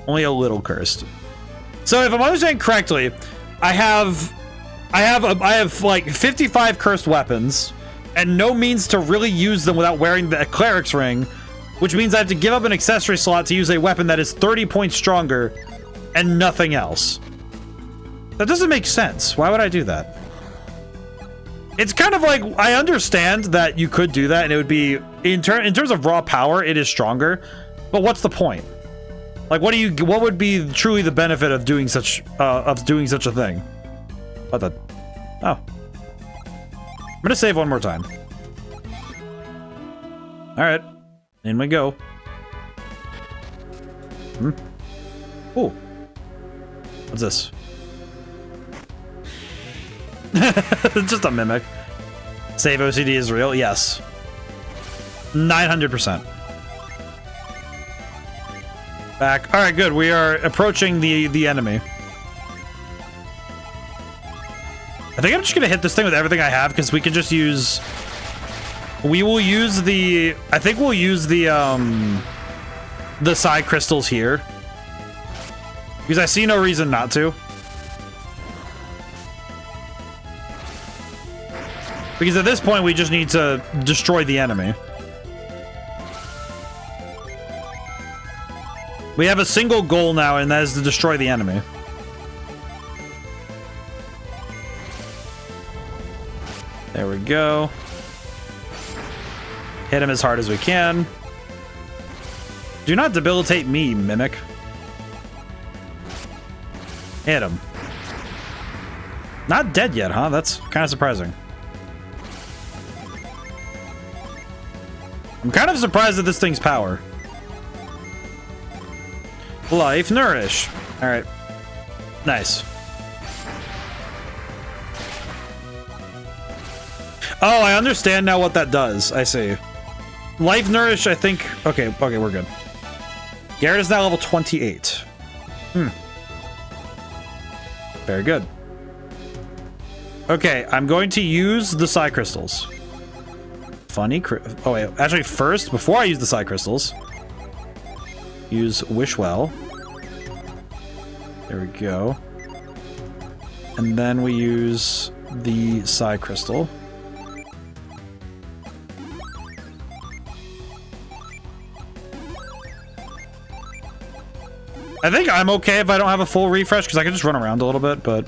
Only a little cursed. So if I'm understanding correctly, I have like 55 cursed weapons and no means to really use them without wearing the cleric's ring, which means I have to give up an accessory slot to use a weapon that is 30 points stronger and nothing else. That doesn't make sense. Why would I do that? It's kind of like, I understand that you could do that and it would be, in terms of raw power, it is stronger, but what's the point? Like, what would be truly the benefit of doing such a thing? What the? Oh. I'm gonna save one more time. Alright. In we go. Ooh. What's this? Just a mimic. Save OCD is real? Yes. 900%. Back. Alright, good. We are approaching the enemy. I think I'm just gonna hit this thing with everything I have, because we can just use... We will use the... I think we'll use the side crystals here. Because I see no reason not to. Because at this point, we just need to destroy the enemy. We have a single goal now, and that is to destroy the enemy. There we go. Hit him as hard as we can. Do not debilitate me, Mimic. Hit him. Not dead yet, huh? That's kind of surprising. I'm kind of surprised at this thing's power. Life Nourish. Alright. Nice. Oh, I understand now what that does. I see. Life Nourish, I think... Okay, we're good. Garrett is now level 28. Very good. Okay, I'm going to use the Psi Crystals. Oh, wait. Actually, first, before I use the Psi Crystals, use Wish Well. There we go. And then we use the Psi Crystal. I think I'm okay if I don't have a full refresh, because I can just run around a little bit, but...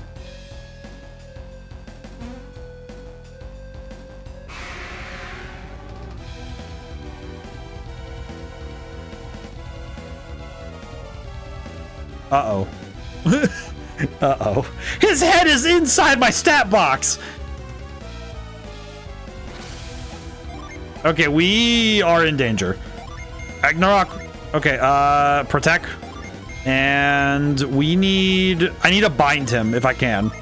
Uh-oh. Uh-oh. His head is inside my stat box! Okay, we are in danger. Ragnarok. Okay, Protect. And we need... I need to bind him, if I can.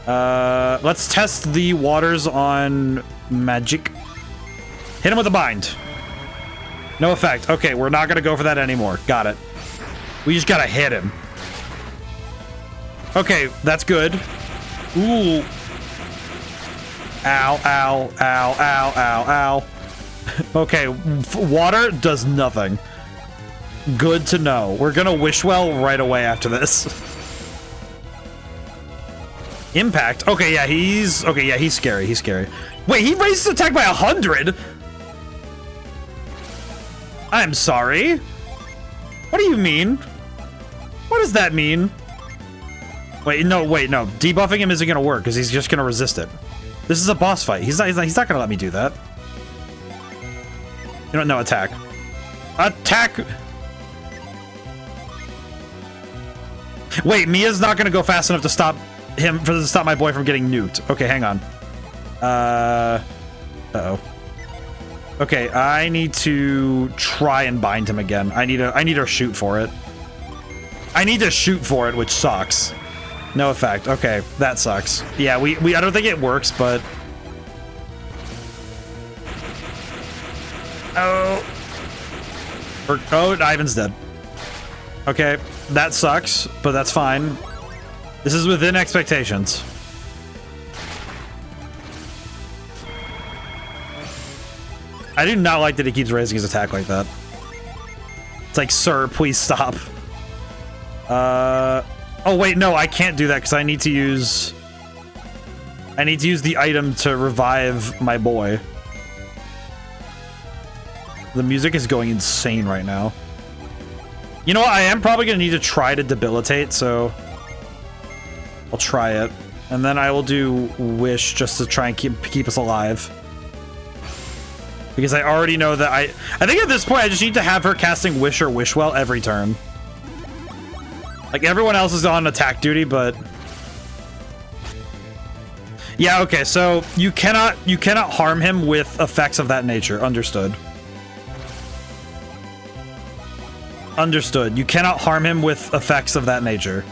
Let's test the waters on Magic. Hit him with a bind. No effect. Okay, we're not gonna go for that anymore. Got it. We just gotta hit him. Okay, that's good. Ooh. Ow, ow, ow, ow, ow, ow. Okay, water does nothing. Good to know. We're gonna Wish Well right away after this. Impact. Okay, yeah, he's... Okay, yeah, he's scary. He's scary. Wait, he raised his attack by 100? I'm sorry. What do you mean? What does that mean? Wait, no. Debuffing him isn't gonna work because he's just gonna resist it. This is a boss fight. He's not gonna let me do that. You don't know, attack. Attack! Wait, Mia's not gonna go fast enough to stop him, to stop my boy from getting nuked. Okay, hang on. Uh-oh. Okay, I need to try and bind him again. I need to shoot for it. I need to shoot for it, which sucks. No effect. Okay, that sucks. Yeah, I don't think it works, but... Oh. Oh, Ivan's dead. Okay, that sucks, but that's fine. This is within expectations. I do not like that he keeps raising his attack like that. It's like, sir, please stop. Oh wait, no, I can't do that because I need to use the item to revive my boy. The music is going insane right now. You know what? I am probably going to need to try to debilitate, so I'll try it. And then I will do Wish just to try and keep us alive. Because I already know that I think at this point I just need to have her casting Wish or Wishwell every turn. Like everyone else is on attack duty, but yeah, okay, so you cannot harm him with effects of that nature. Understood. Understood. You cannot harm him with effects of that nature.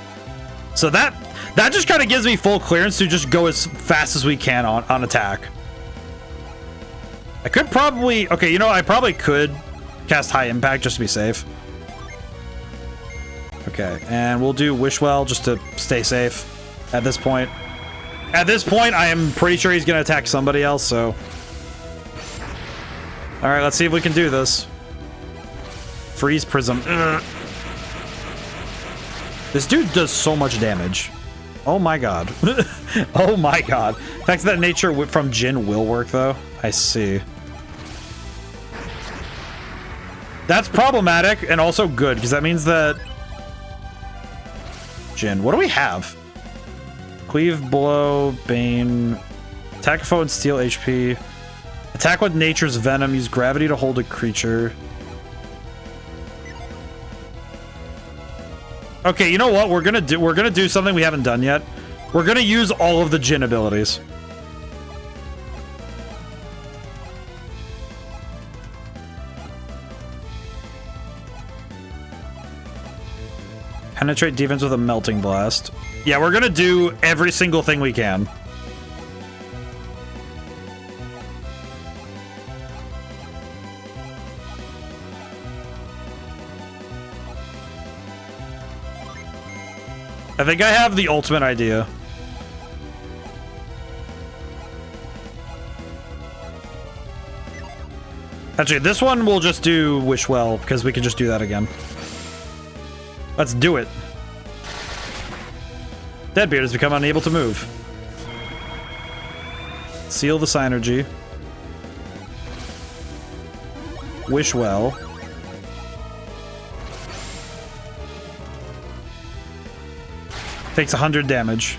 So that just kind of gives me full clearance to just go as fast as we can on attack. I could probably... Okay, you know, I probably could cast High Impact just to be safe. Okay, and we'll do Wishwell just to stay safe at this point. At this point, I am pretty sure he's going to attack somebody else, so... Alright, let's see if we can do this. Freeze Prism. Ugh. This dude does so much damage. Oh my god. Oh my god. Effects of that nature from Jin will work, though. I see. That's problematic and also good, because that means that... Jin, what do we have? Cleave, Blow, Bane... Attack a foe and steal HP. Attack with nature's venom. Use gravity to hold a creature. Okay, you know what? We're gonna do something we haven't done yet. We're gonna use all of the Jin abilities. Penetrate defense with a melting blast. Yeah, we're gonna do every single thing we can. I think I have the ultimate idea. Actually, this one we'll just do Wishwell, because we can just do that again. Let's do it. Deadbeard has become unable to move. Seal the Synergy. Wishwell. Takes 100 damage.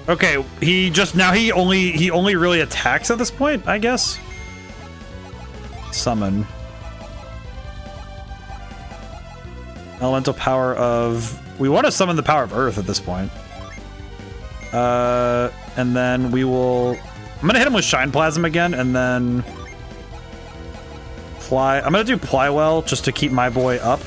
Okay, he only really attacks at this point, I guess. Summon. Elemental power of... We want to summon the power of Earth at this point. And then we will... I'm going to hit him with Shine Plasm again, and then... I'm going to do Plywell just to keep my boy up.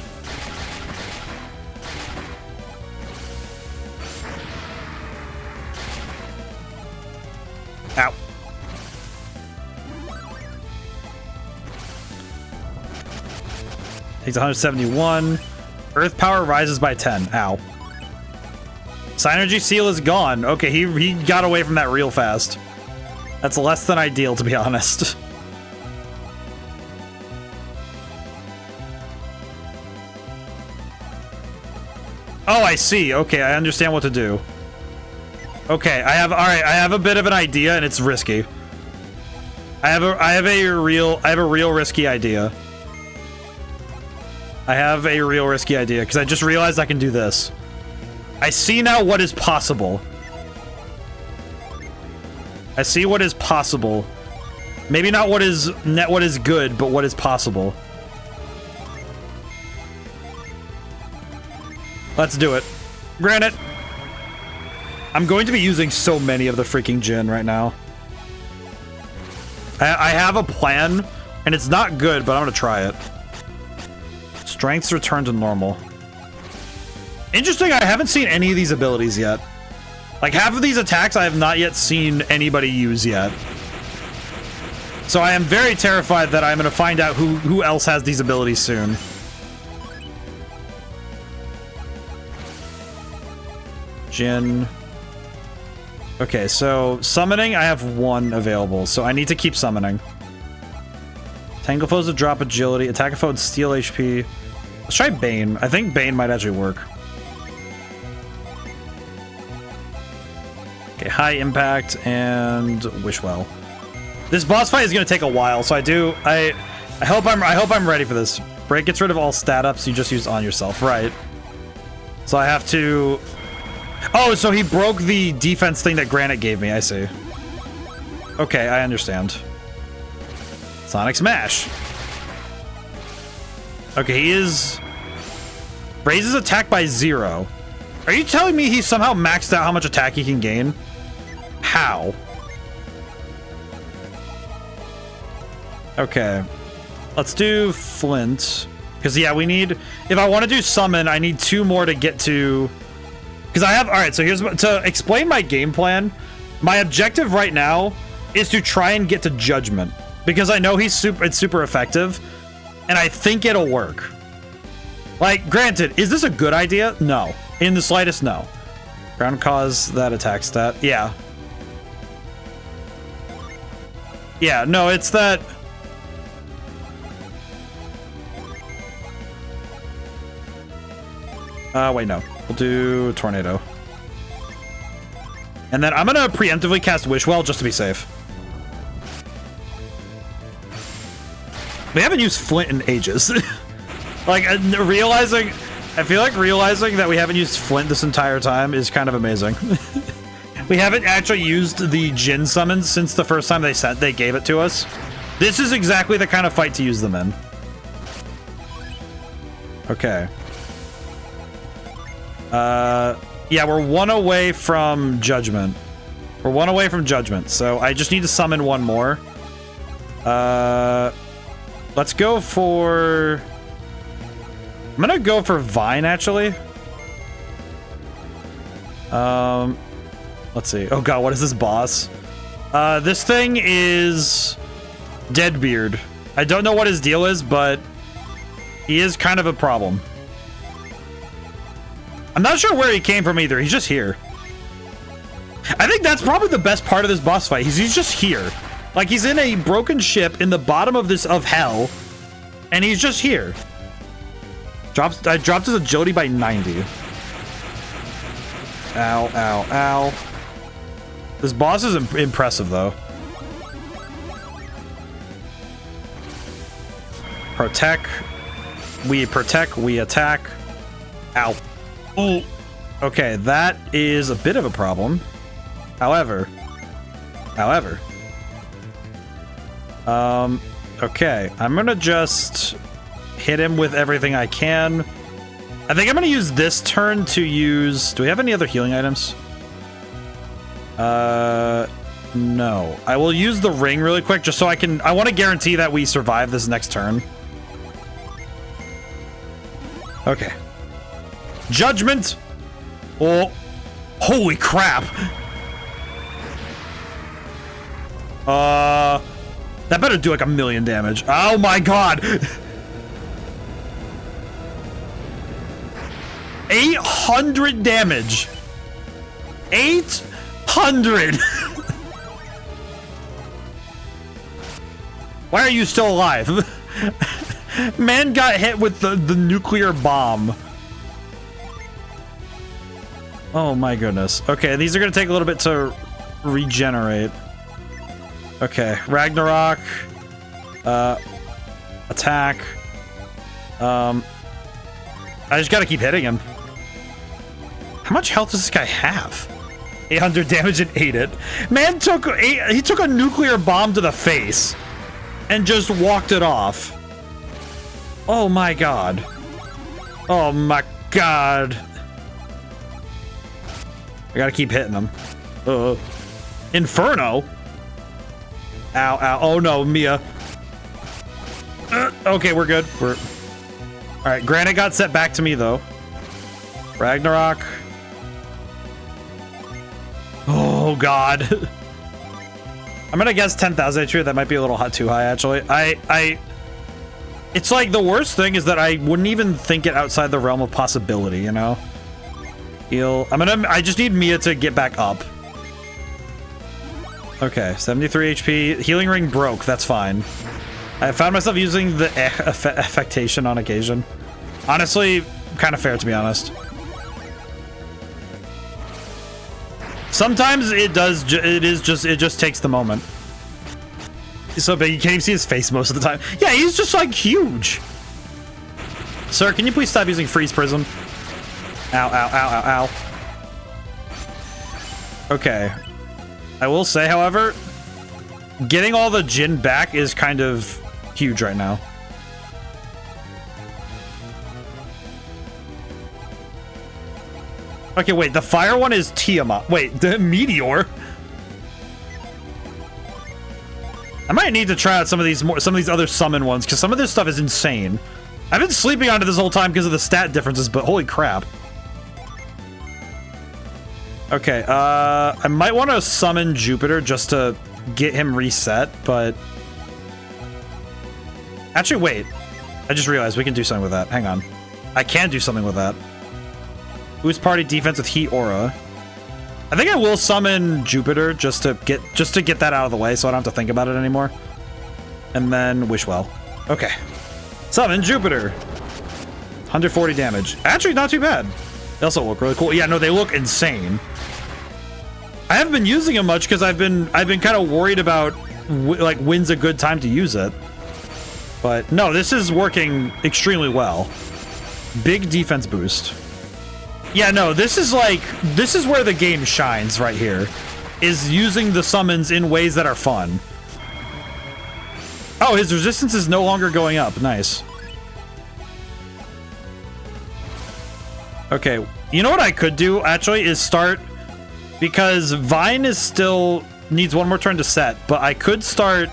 Ow. Takes 171. Earth power rises by 10. Ow. Synergy Seal is gone. Okay, he got away from that real fast. That's less than ideal, to be honest. Oh, I see. Okay, I understand what to do. Okay, I have a bit of an idea, and it's risky. I have a real risky idea. I have a real risky idea, because I just realized I can do this. I see now what is possible. I see what is possible. Maybe not what is good, but what is possible. Let's do it. Granted, I'm going to be using so many of the freaking Jin right now. I have a plan, and it's not good, but I'm going to try it. Strength's return to normal. Interesting, I haven't seen any of these abilities yet. Like, half of these attacks I have not yet seen anybody use yet. So I am very terrified that I'm going to find out who else has these abilities soon. Jin. Okay, so summoning, I have 1 available, so I need to keep summoning. Tangle foes to drop agility, attack a foe and steal HP. Let's try Bane. I think Bane might actually work. Okay, high impact and wish well. This boss fight is going to take a while, so I hope I'm ready for this. Break gets rid of all stat ups you just used on yourself, right? So I have to. Oh, so he broke the defense thing that Granite gave me. I see. Okay, I understand. Sonic Smash. Okay, he is... Raises attack by 0. Are you telling me he's somehow maxed out how much attack he can gain? How? Okay. Let's do Flint. Because, yeah, we need... If I want to do Summon, I need 2 more to get to... Because I have... Alright, so here's... To explain my game plan, my objective right now is to try and get to Judgment. Because I know it's super effective, and I think it'll work. Like, granted, is this a good idea? No. In the slightest, no. Ground cause that attack stat. Yeah. Yeah, no, it's that... wait, no. We'll do Tornado. And then I'm gonna preemptively cast Wish Well just to be safe. We haven't used Flint in ages. Like, realizing... I feel like realizing that we haven't used Flint this entire time is kind of amazing. We haven't actually used the Jin summons since the first time they gave it to us. This is exactly the kind of fight to use them in. Okay. Yeah, we're 1 away from Judgment. We're 1 away from Judgment, so I just need to summon 1 more. Let's go for... I'm gonna go for Vine, actually. Let's see. Oh god, what is this boss? This thing is... Deadbeard. I don't know what his deal is, but... he is kind of a problem. I'm not sure where he came from either. He's just here. I think that's probably the best part of this boss fight. He's just here. Like, he's in a broken ship in the bottom of hell, and he's just here. I dropped his agility by 90. Ow, ow, ow. This boss is impressive, though. Protect. We attack. Ow. Ooh. Okay, that is a bit of a problem. However. Okay, I'm gonna just hit him with everything I can. I think I'm gonna use this turn to use... Do we have any other healing items? No. I will use the ring really quick just so I want to guarantee that we survive this next turn. Okay. Judgment! Oh. Holy crap! That better do like 1,000,000 damage. Oh my god! 800 damage! 800! Why are you still alive? Man got hit with the nuclear bomb. Oh my goodness. Okay, these are gonna take a little bit to regenerate. Okay, Ragnarok. Attack. I just gotta keep hitting him. How much health does this guy have? 800 damage and ate it. Man he took a nuclear bomb to the face and just walked it off. Oh my god. Oh my god. I gotta keep hitting him. Inferno? Ow, ow. Oh no, Mia. Okay, we're good. Alright, Granite got set back to me, though. Ragnarok. Oh, God. I'm gonna guess 10,000 HP. That might be a little too high, actually. It's like the worst thing is that I wouldn't even think it outside the realm of possibility, you know? Heal. I just need Mia to get back up. Okay, 73 HP. Healing ring broke. That's fine. I found myself using the affectation on occasion. Honestly, kind of fair, to be honest. Sometimes it just takes the moment. He's so big, you can't even see his face most of the time. Yeah, he's just like huge. Sir, can you please stop using freeze prism? Ow, ow, ow, ow, ow. Okay. I will say, however, getting all the Jin back is kind of huge right now. Okay, wait, the fire one is Tiamat. Wait, the meteor? I might need to try out some of these other summon ones, because some of this stuff is insane. I've been sleeping on it this whole time because of the stat differences, but holy crap. Okay, I might want to summon Jupiter just to get him reset, but... Actually, wait. I just realized we can do something with that. Hang on. I can do something with that. Boost party defense with Heat Aura. I think I will summon Jupiter just to get that out of the way so I don't have to think about it anymore. And then wish well. Okay. Summon Jupiter. 140 damage. Actually, not too bad. They also look really cool. Yeah, no, they look insane. I haven't been using them much because I've been kind of worried about like when's a good time to use it. But no, this is working extremely well. Big defense boost. Yeah, no, this is where the game shines right here, is using the summons in ways that are fun. Oh, his resistance is no longer going up. Nice. Okay, you know what I could do, actually, is start... Because Vine is still... needs one more turn to set, but I could start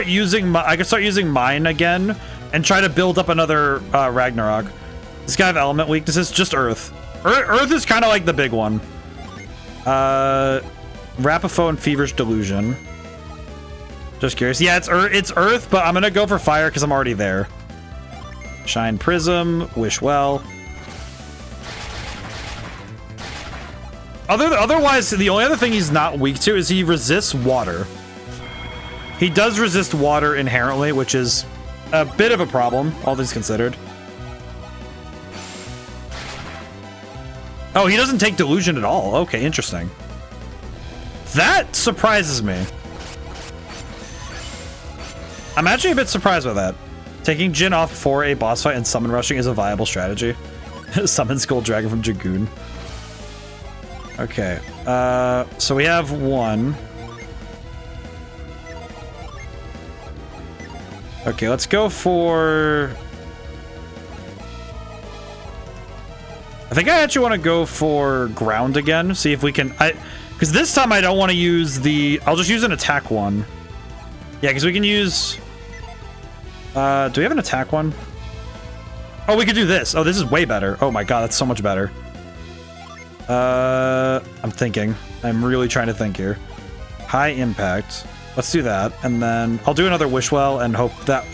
using mine again and try to build up another Ragnarok. Does this guy have element weaknesses? Just Earth. Earth is kind of like the big one. Rapifo and Feverish Delusion. Just curious. Yeah, it's Earth, but I'm gonna go for Fire because I'm already there. Shine Prism. Wish Well. Otherwise, the only other thing he's not weak to is he resists water. He does resist water inherently, which is a bit of a problem, all things considered. Oh, he doesn't take Delusion at all. Okay, interesting. That surprises me. I'm actually a bit surprised by that. Taking Jin off for a boss fight and summon rushing is a viable strategy. Summon Skull Dragon from Dragoon. Okay, so we have one. Okay, let's go for... I think I actually want to go for ground again. See if we can... Because this time I don't want to use the... I'll just use an attack one. Yeah, because we can use... do we have an attack one? Oh, we could do this. Oh, this is way better. Oh my god, that's so much better. I'm thinking. I'm really trying to think here. High impact. Let's do that. And then I'll do another Wish Well and hope that...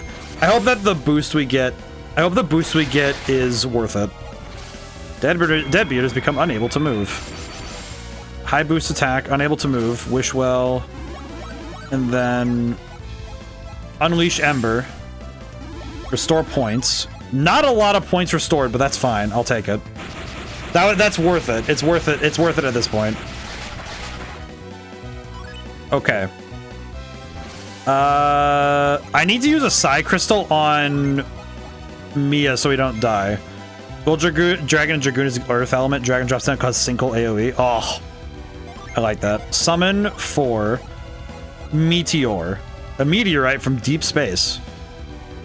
I hope that the boost we get... I hope the boost we get is worth it. Deadbeard has become unable to move. High boost attack, unable to move. Wish Well. And then... Unleash Ember. Restore points. Not a lot of points restored, but that's fine. I'll take it. That's worth it. It's worth it. It's worth it at this point. Okay. I need to use a Psy Crystal on Mia so we don't die. Gold Dragon and Dragoon is Earth element. Dragon drops down, causes single AoE. Oh, I like that. Summon for Meteor. A meteorite from deep space.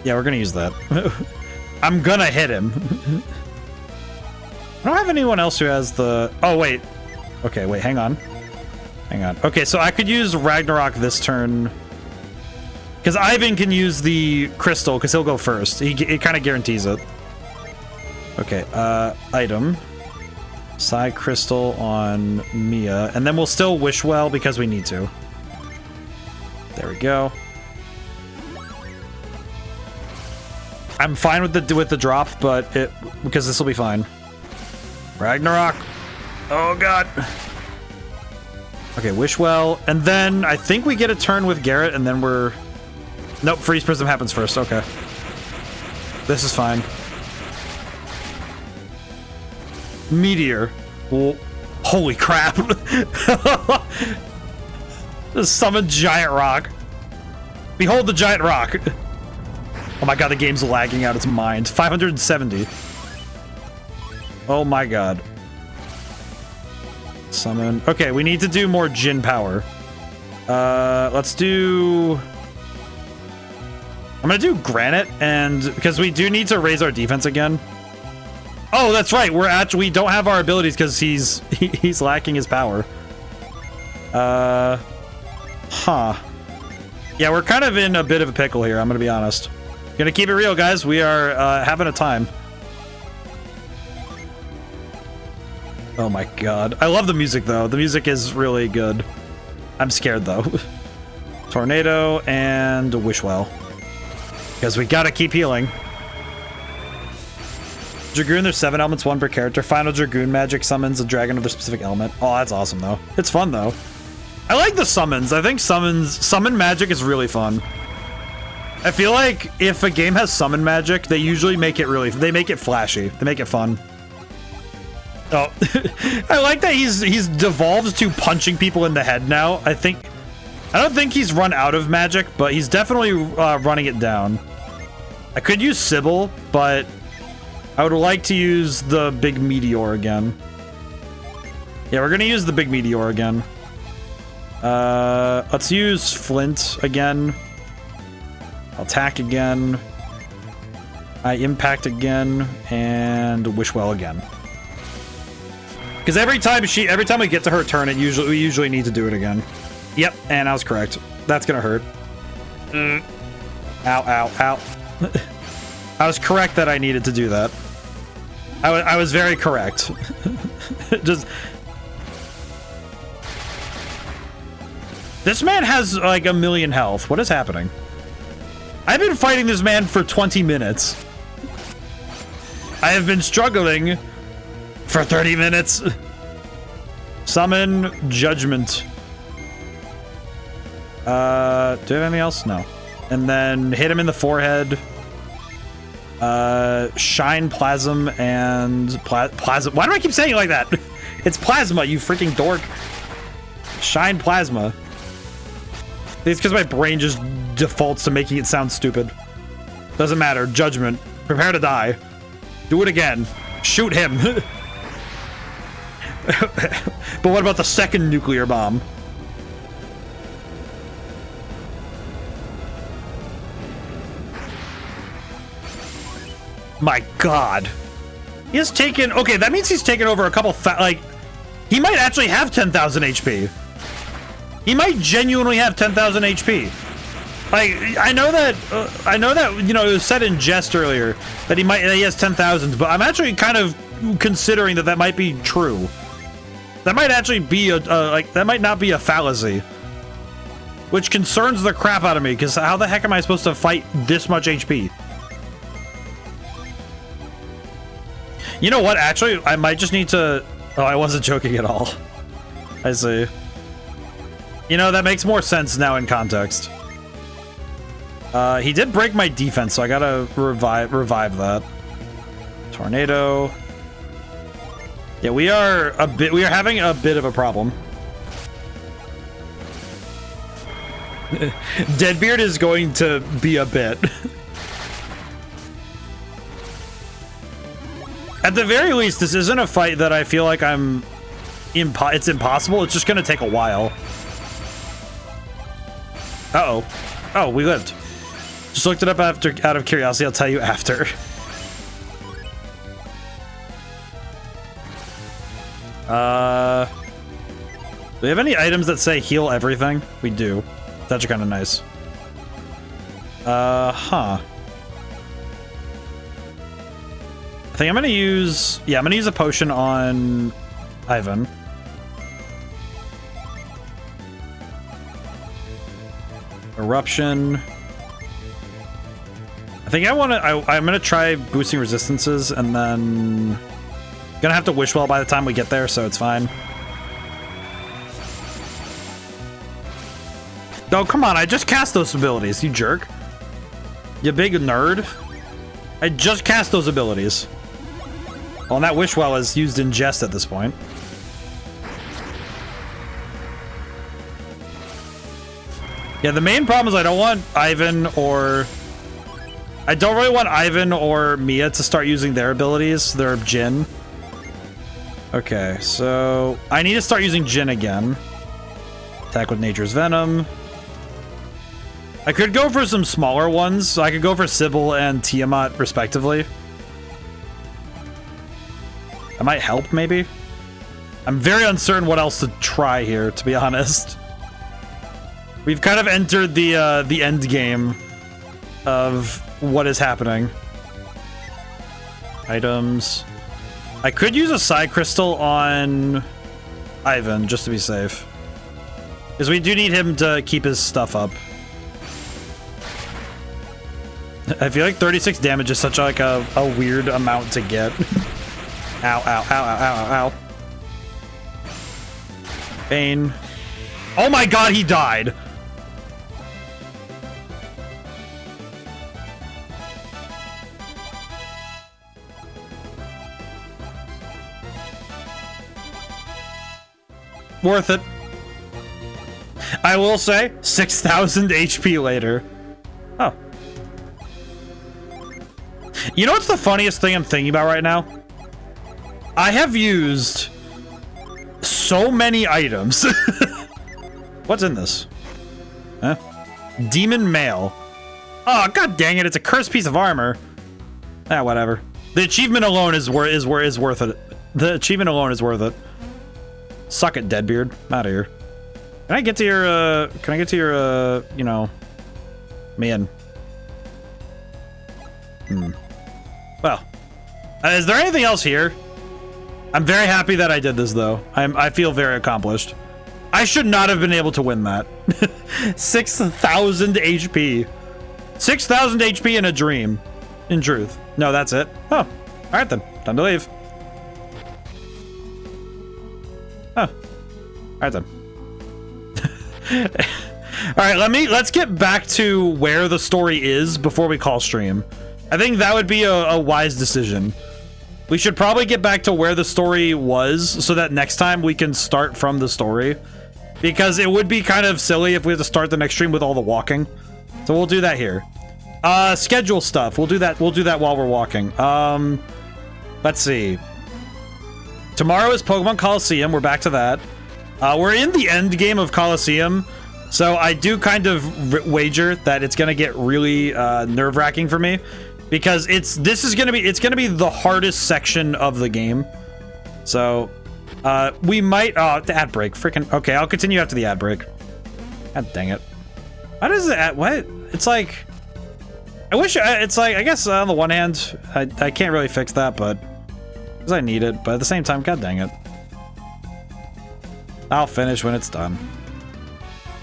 Yeah, we're gonna use that. I'm gonna hit him. I don't have anyone else who has the... Oh, wait. Okay, wait, hang on. Hang on. Okay, so I could use Ragnarok this turn. Because Ivan can use the crystal, because he'll go first. It kind of guarantees it. Okay, item. Psy Crystal on Mia. And then we'll still Wish Well, because we need to. There we go. I'm fine with the drop, but because this will be fine. Ragnarok. Oh god. Okay, wish well, and then I think we get a turn with Garrett, and then we're... Nope, freeze prism happens first. Okay, this is fine. Meteor. Oh, holy crap! Just summon giant rock. Behold the giant rock. Oh my god, the game's lagging out its mind. 570. Oh my god. Summon. Okay, we need to do more Jin power. Let's do... I'm gonna do Granite, and because we do need to raise our defense again. Oh, that's right. We don't have our abilities because he's lacking his power. Huh. Yeah, we're kind of in a bit of a pickle here. I'm gonna be honest. Gonna keep it real, guys. We are having a time. Oh my god. I love the music, though. The music is really good. I'm scared, though. Tornado and Wish Well. Because we gotta keep healing. Dragoon, there's 7 elements, 1 per character. Final Dragoon magic summons a dragon of their specific element. Oh, that's awesome, though. It's fun, though. I like the summons. I think summon magic is really fun. I feel like if a game has summon magic, they usually make it they make it flashy. They make it fun. Oh, I like that he's devolved to punching people in the head now. I don't think he's run out of magic, but he's definitely running it down. I could use Sybil, but I would like to use the big meteor again. Yeah, we're gonna use the big meteor again. Let's use Flint again. Attack again. I impact again, and Wish Well again. Because every time we get to her turn, we usually need to do it again. Yep, and I was correct. That's gonna hurt. Ow, ow, ow. I was correct that I needed to do that. I was very correct. Just... This man has like 1,000,000 health. What is happening? I've been fighting this man for 20 minutes. I have been struggling for 30 minutes. Summon Judgment. Do I have anything else? No. And then hit him in the forehead. Shine Plasm and Plasma. Why do I keep saying it like that? It's Plasma, you freaking dork. Shine Plasma. It's because my brain just defaults to making it sound stupid. Doesn't matter. Judgment. Prepare to die. Do it again. Shoot him. But what about the second nuclear bomb? My god. He has taken... Okay, that means he's taken over a couple... Like, he might actually have 10,000 HP. He might genuinely have 10,000 HP. Like, I know that, you know, it was said in jest earlier that he has 10,000, but I'm actually kind of considering that might be true. That might actually be that might not be a fallacy. Which concerns the crap out of me, because how the heck am I supposed to fight this much HP? You know what, actually, I might just need to... Oh, I wasn't joking at all. I see. You know, that makes more sense now in context. He did break my defense, so I gotta revive that. Tornado. Yeah, we are having a bit of a problem. Deadbeard is going to be a bit. At the very least, this isn't a fight that I feel like it's impossible. It's just gonna take a while. Uh-oh. Oh, we lived. Just looked it up out of curiosity. I'll tell you after. Do we have any items that say heal everything? We do. That's actually kind of nice. Huh. I think I'm gonna use... Yeah, I'm gonna use a potion on Ivan. Eruption. I think I want to. I'm gonna try boosting resistances, and then gonna have to wish well by the time we get there, so it's fine. Oh, come on, I just cast those abilities, you jerk. You big nerd. I just cast those abilities. Well, and that wish well is used in jest at this point. Yeah, the main problem is I don't want Ivan or... I don't really want Ivan or Mia to start using their abilities, their Jin. Okay, so I need to start using Jin again. Attack with Nature's Venom. I could go for some smaller ones. So I could go for Sybil and Tiamat, respectively. That might help, maybe? I'm very uncertain what else to try here, to be honest. We've kind of entered the end game of what is happening. Items. I could use a Psy Crystal on Ivan, just to be safe. Because we do need him to keep his stuff up. I feel like 36 damage is such like a weird amount to get. Ow, ow, ow, ow, ow, ow. Bane. Oh my god, he died! Worth it. I will say, 6,000 HP later. Oh. You know what's the funniest thing I'm thinking about right now? I have used so many items. What's in this? Huh? Demon Mail. Oh, god dang it, it's a cursed piece of armor. Ah, whatever. The achievement alone is worth it. The achievement alone is worth it. Suck it, Deadbeard. I'm out of here. Can I get to your, you know, man. Well, is there anything else here? I'm very happy that I did this, though. I feel very accomplished. I should not have been able to win that. 6,000 HP. 6,000 HP in a dream. In truth. No, that's it. Oh, all right then. Time to leave. Oh, all right then. All right, let's get back to where the story is before we call stream. I think that would be a wise decision. We should probably get back to where the story was so that next time we can start from the story, because it would be kind of silly if we have to start the next stream with all the walking. So we'll do that here. Schedule stuff. We'll do that while we're walking. Let's see. Tomorrow is Pokemon Coliseum. We're back to that. We're in the end game of Coliseum, so I do kind of wager that it's gonna get really nerve-wracking for me, because it's gonna be the hardest section of the game. So we might the ad break. Freaking okay, I'll continue after the ad break. God dang it. Why does it what? It's like I wish it's like, I guess on the one hand I can't really fix that, but because I need it, but at the same time, god dang it. I'll finish when it's done.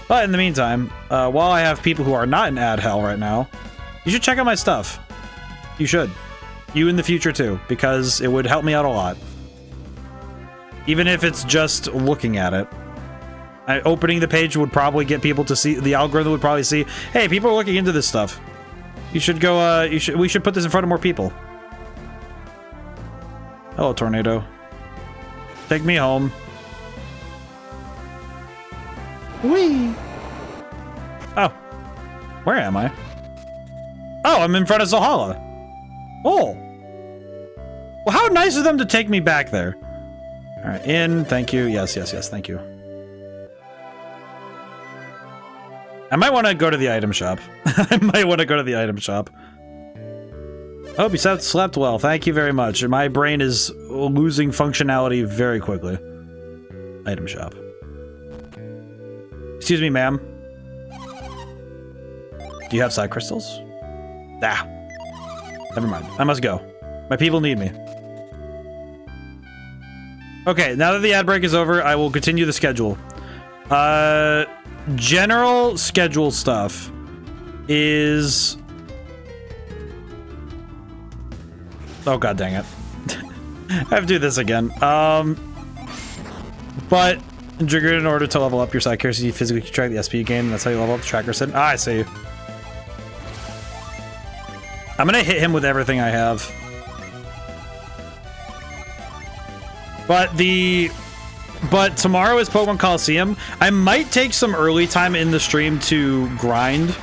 But in the meantime, while I have people who are not in ad hell right now, you should check out my stuff. You should. You in the future too, because it would help me out a lot. Even if it's just looking at it. Opening the page would probably get people to see, the algorithm would probably see, hey, people are looking into this stuff. You should go, we should put this in front of more people. Hello, Tornado. Take me home. Whee! Oh. Where am I? Oh, I'm in front of Zahala. Oh. Well, how nice of them to take me back there. All right, in. Thank you. Yes, yes, yes. Thank you. I might want to go to the item shop. I might want to go to the item shop. Hope you slept well. Thank you very much. My brain is losing functionality very quickly. Item shop. Excuse me, ma'am. Do you have side crystals? Ah. Never mind. I must go. My people need me. Okay, now that the ad break is over, I will continue the schedule. General schedule stuff is... Oh, god dang it. I have to do this again. But in order to level up your side characters, you physically track the SP game. That's how you level up the tracker set. Ah, I see. I'm gonna hit him with everything I have. But tomorrow is Pokemon Coliseum. I might take some early time in the stream to grind,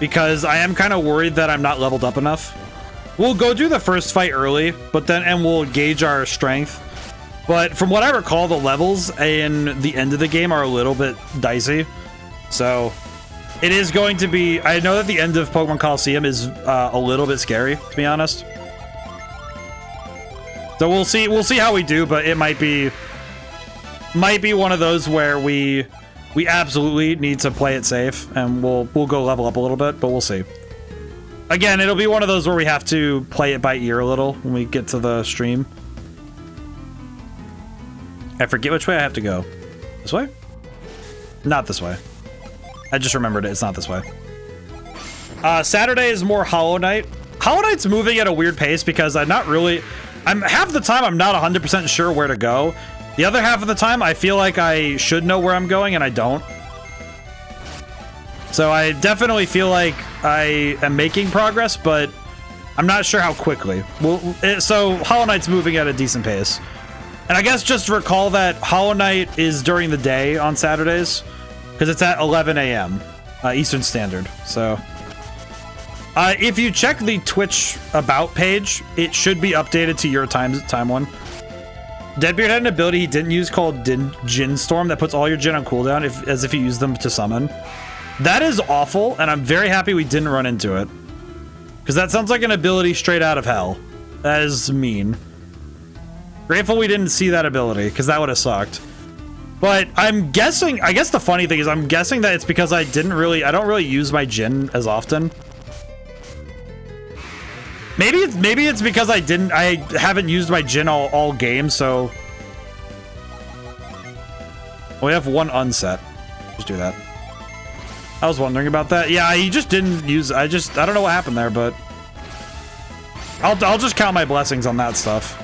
because I am kind of worried that I'm not leveled up enough. We'll go do the first fight early, and we'll gauge our strength. But from what I recall, the levels in the end of the game are a little bit dicey. So it is going to be... I know that the end of Pokemon Coliseum is a little bit scary, to be honest. So we'll see how we do, but it might be one of those where we absolutely need to play it safe, and we'll go level up a little bit, but we'll see. Again, it'll be one of those where we have to play it by ear a little when we get to the stream. I forget which way I have to go. This way? Not this way. I just remembered it. It's not this way. Saturday is more Hollow Knight. Hollow Knight's moving at a weird pace because half the time I'm not 100% sure where to go. The other half of the time I feel like I should know where I'm going and I don't. So I definitely feel like I am making progress, but I'm not sure how quickly. So Hollow Knight's moving at a decent pace. And I guess just recall that Hollow Knight is during the day on Saturdays, because it's at 11 a.m. Eastern Standard. So if you check the Twitch About page, it should be updated to your time one. Deadbeard had an ability he didn't use called Djinn Storm that puts all your Djinn on cooldown as if you use them to summon. That is awful, and I'm very happy we didn't run into it. Because that sounds like an ability straight out of hell. That is mean. Grateful we didn't see that ability, because that would have sucked. But I'm guessing, I guess the funny thing is I'm guessing that it's because I don't really use my Djinn as often. Maybe it's because I haven't used my Djinn all game, so... We have one unset. Just do that. I was wondering about that. Yeah, he just didn't use... I don't know what happened there, but... I'll just count my blessings on that stuff.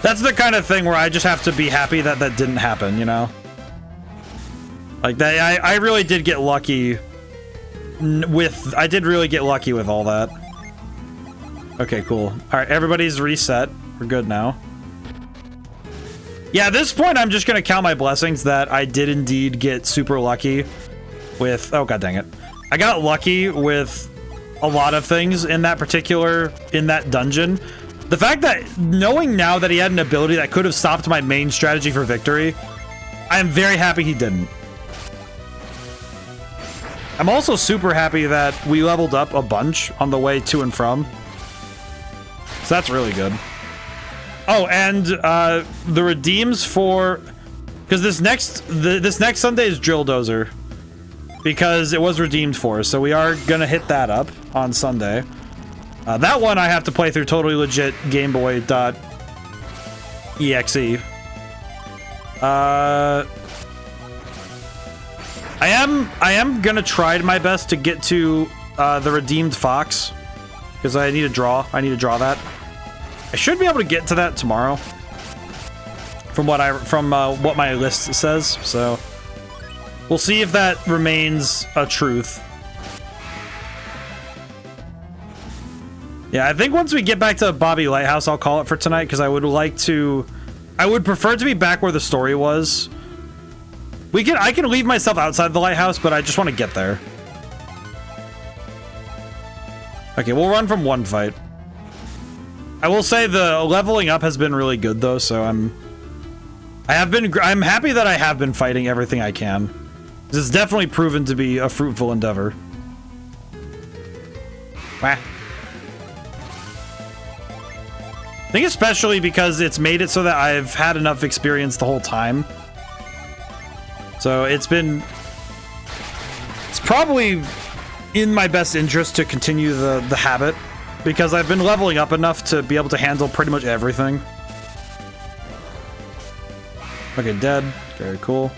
That's the kind of thing where I just have to be happy that that didn't happen, you know? Like, I really did get lucky with... I did really get lucky with all that. Okay, cool. Alright, everybody's reset. We're good now. Yeah, at this point, I'm just gonna count my blessings that I did indeed get super lucky with... Oh, god dang it. I got lucky with a lot of things in that dungeon. The fact that, knowing now that he had an ability that could have stopped my main strategy for victory, I am very happy he didn't. I'm also super happy that we leveled up a bunch on the way to and from. So that's really good. Oh, and the redeems for... Because this next Sunday is Drill Dozer. Because it was redeemed for, so we are gonna hit that up on Sunday. That one I have to play through totally legit GameBoy.exe. I am gonna try my best to get to the redeemed fox, because I need to draw that. I should be able to get to that tomorrow, from what my list says. So we'll see if that remains a truth. Yeah, I think once we get back to Bobby Lighthouse, I'll call it for tonight, because I would prefer to be back where the story was. I can leave myself outside the lighthouse, but I just want to get there. Okay, we'll run from one fight. I will say the leveling up has been really good though, so I'm happy that I have been fighting everything I can. This has definitely proven to be a fruitful endeavor. Wah. I think especially because it's made it so that I've had enough experience the whole time. So it's probably in my best interest to continue the habit, because I've been leveling up enough to be able to handle pretty much everything. Okay, dead. Very cool.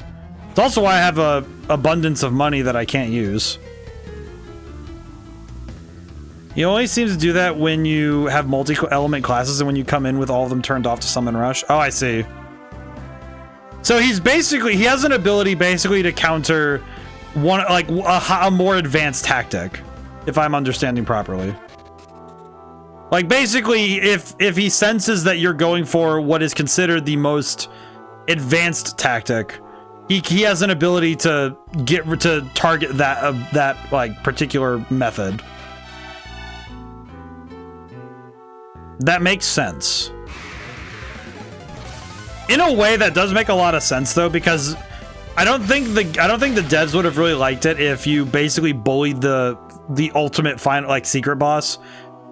It's also why I have a abundance of money that I can't use. He only seems to do that when you have multi-element classes and when you come in with all of them turned off to summon rush. Oh, I see. So he's basically, he has an ability basically to counter one, like a more advanced tactic, if I'm understanding properly. Like basically, if he senses that you're going for what is considered the most advanced tactic, he has an ability to target that like particular method. That makes sense. In a way, that does make a lot of sense though, because I don't think the devs would have really liked it if you basically bullied the ultimate final like secret boss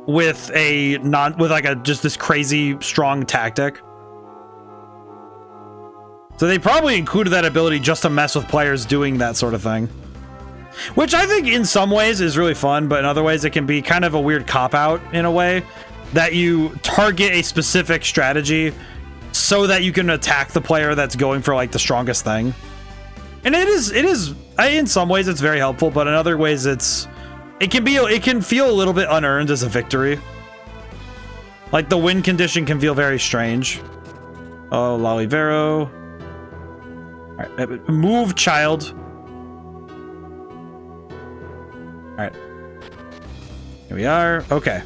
with just this crazy strong tactic. So they probably included that ability just to mess with players doing that sort of thing. Which I think in some ways is really fun, but in other ways it can be kind of a weird cop-out in a way that you target a specific strategy so that you can attack the player that's going for like the strongest thing. And it is in some ways it's very helpful, but in other ways it can feel a little bit unearned as a victory. Like the win condition can feel very strange. Oh, Lolivero. All right, move, child. All right, here we are. Okay,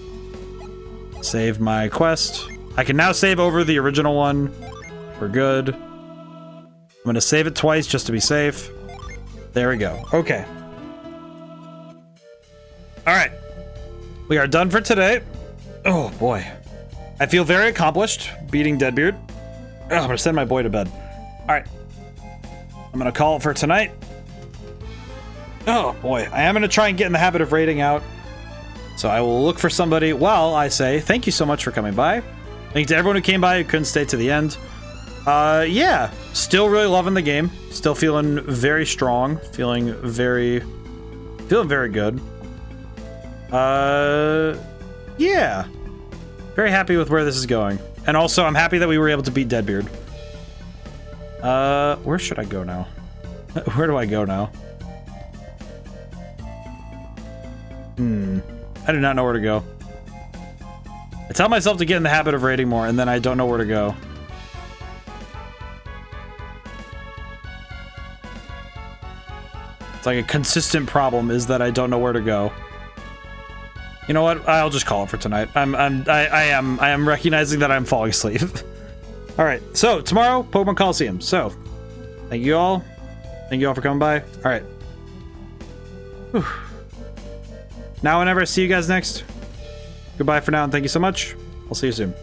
save my quest. I can now save over the original one. We're good. I'm gonna save it twice just to be safe. There we go. Okay. All right, we are done for today. Oh boy, I feel very accomplished beating Deadbeard. Oh, I'm gonna send my boy to bed. All right, I'm gonna call it for tonight. Oh boy, I am gonna try and get in the habit of raiding out. So I will look for somebody while I say thank you so much for coming by. Thank you to everyone who came by who couldn't stay to the end. Yeah, still really loving the game. Still feeling very strong. Feeling very good. Yeah. Very happy with where this is going. And also, I'm happy that we were able to beat Deadbeard. Where should I go now? Where do I go now? I do not know where to go. I tell myself to get in the habit of raiding more, and then I don't know where to go. It's like a consistent problem is that I don't know where to go. You know what? I'll just call it for tonight. I am recognizing that I'm falling asleep. All right. So tomorrow, Pokemon Coliseum. So thank you all. Thank you all for coming by. All right. Whew. Now, whenever I see you guys next, goodbye for now, and thank you so much. I'll see you soon.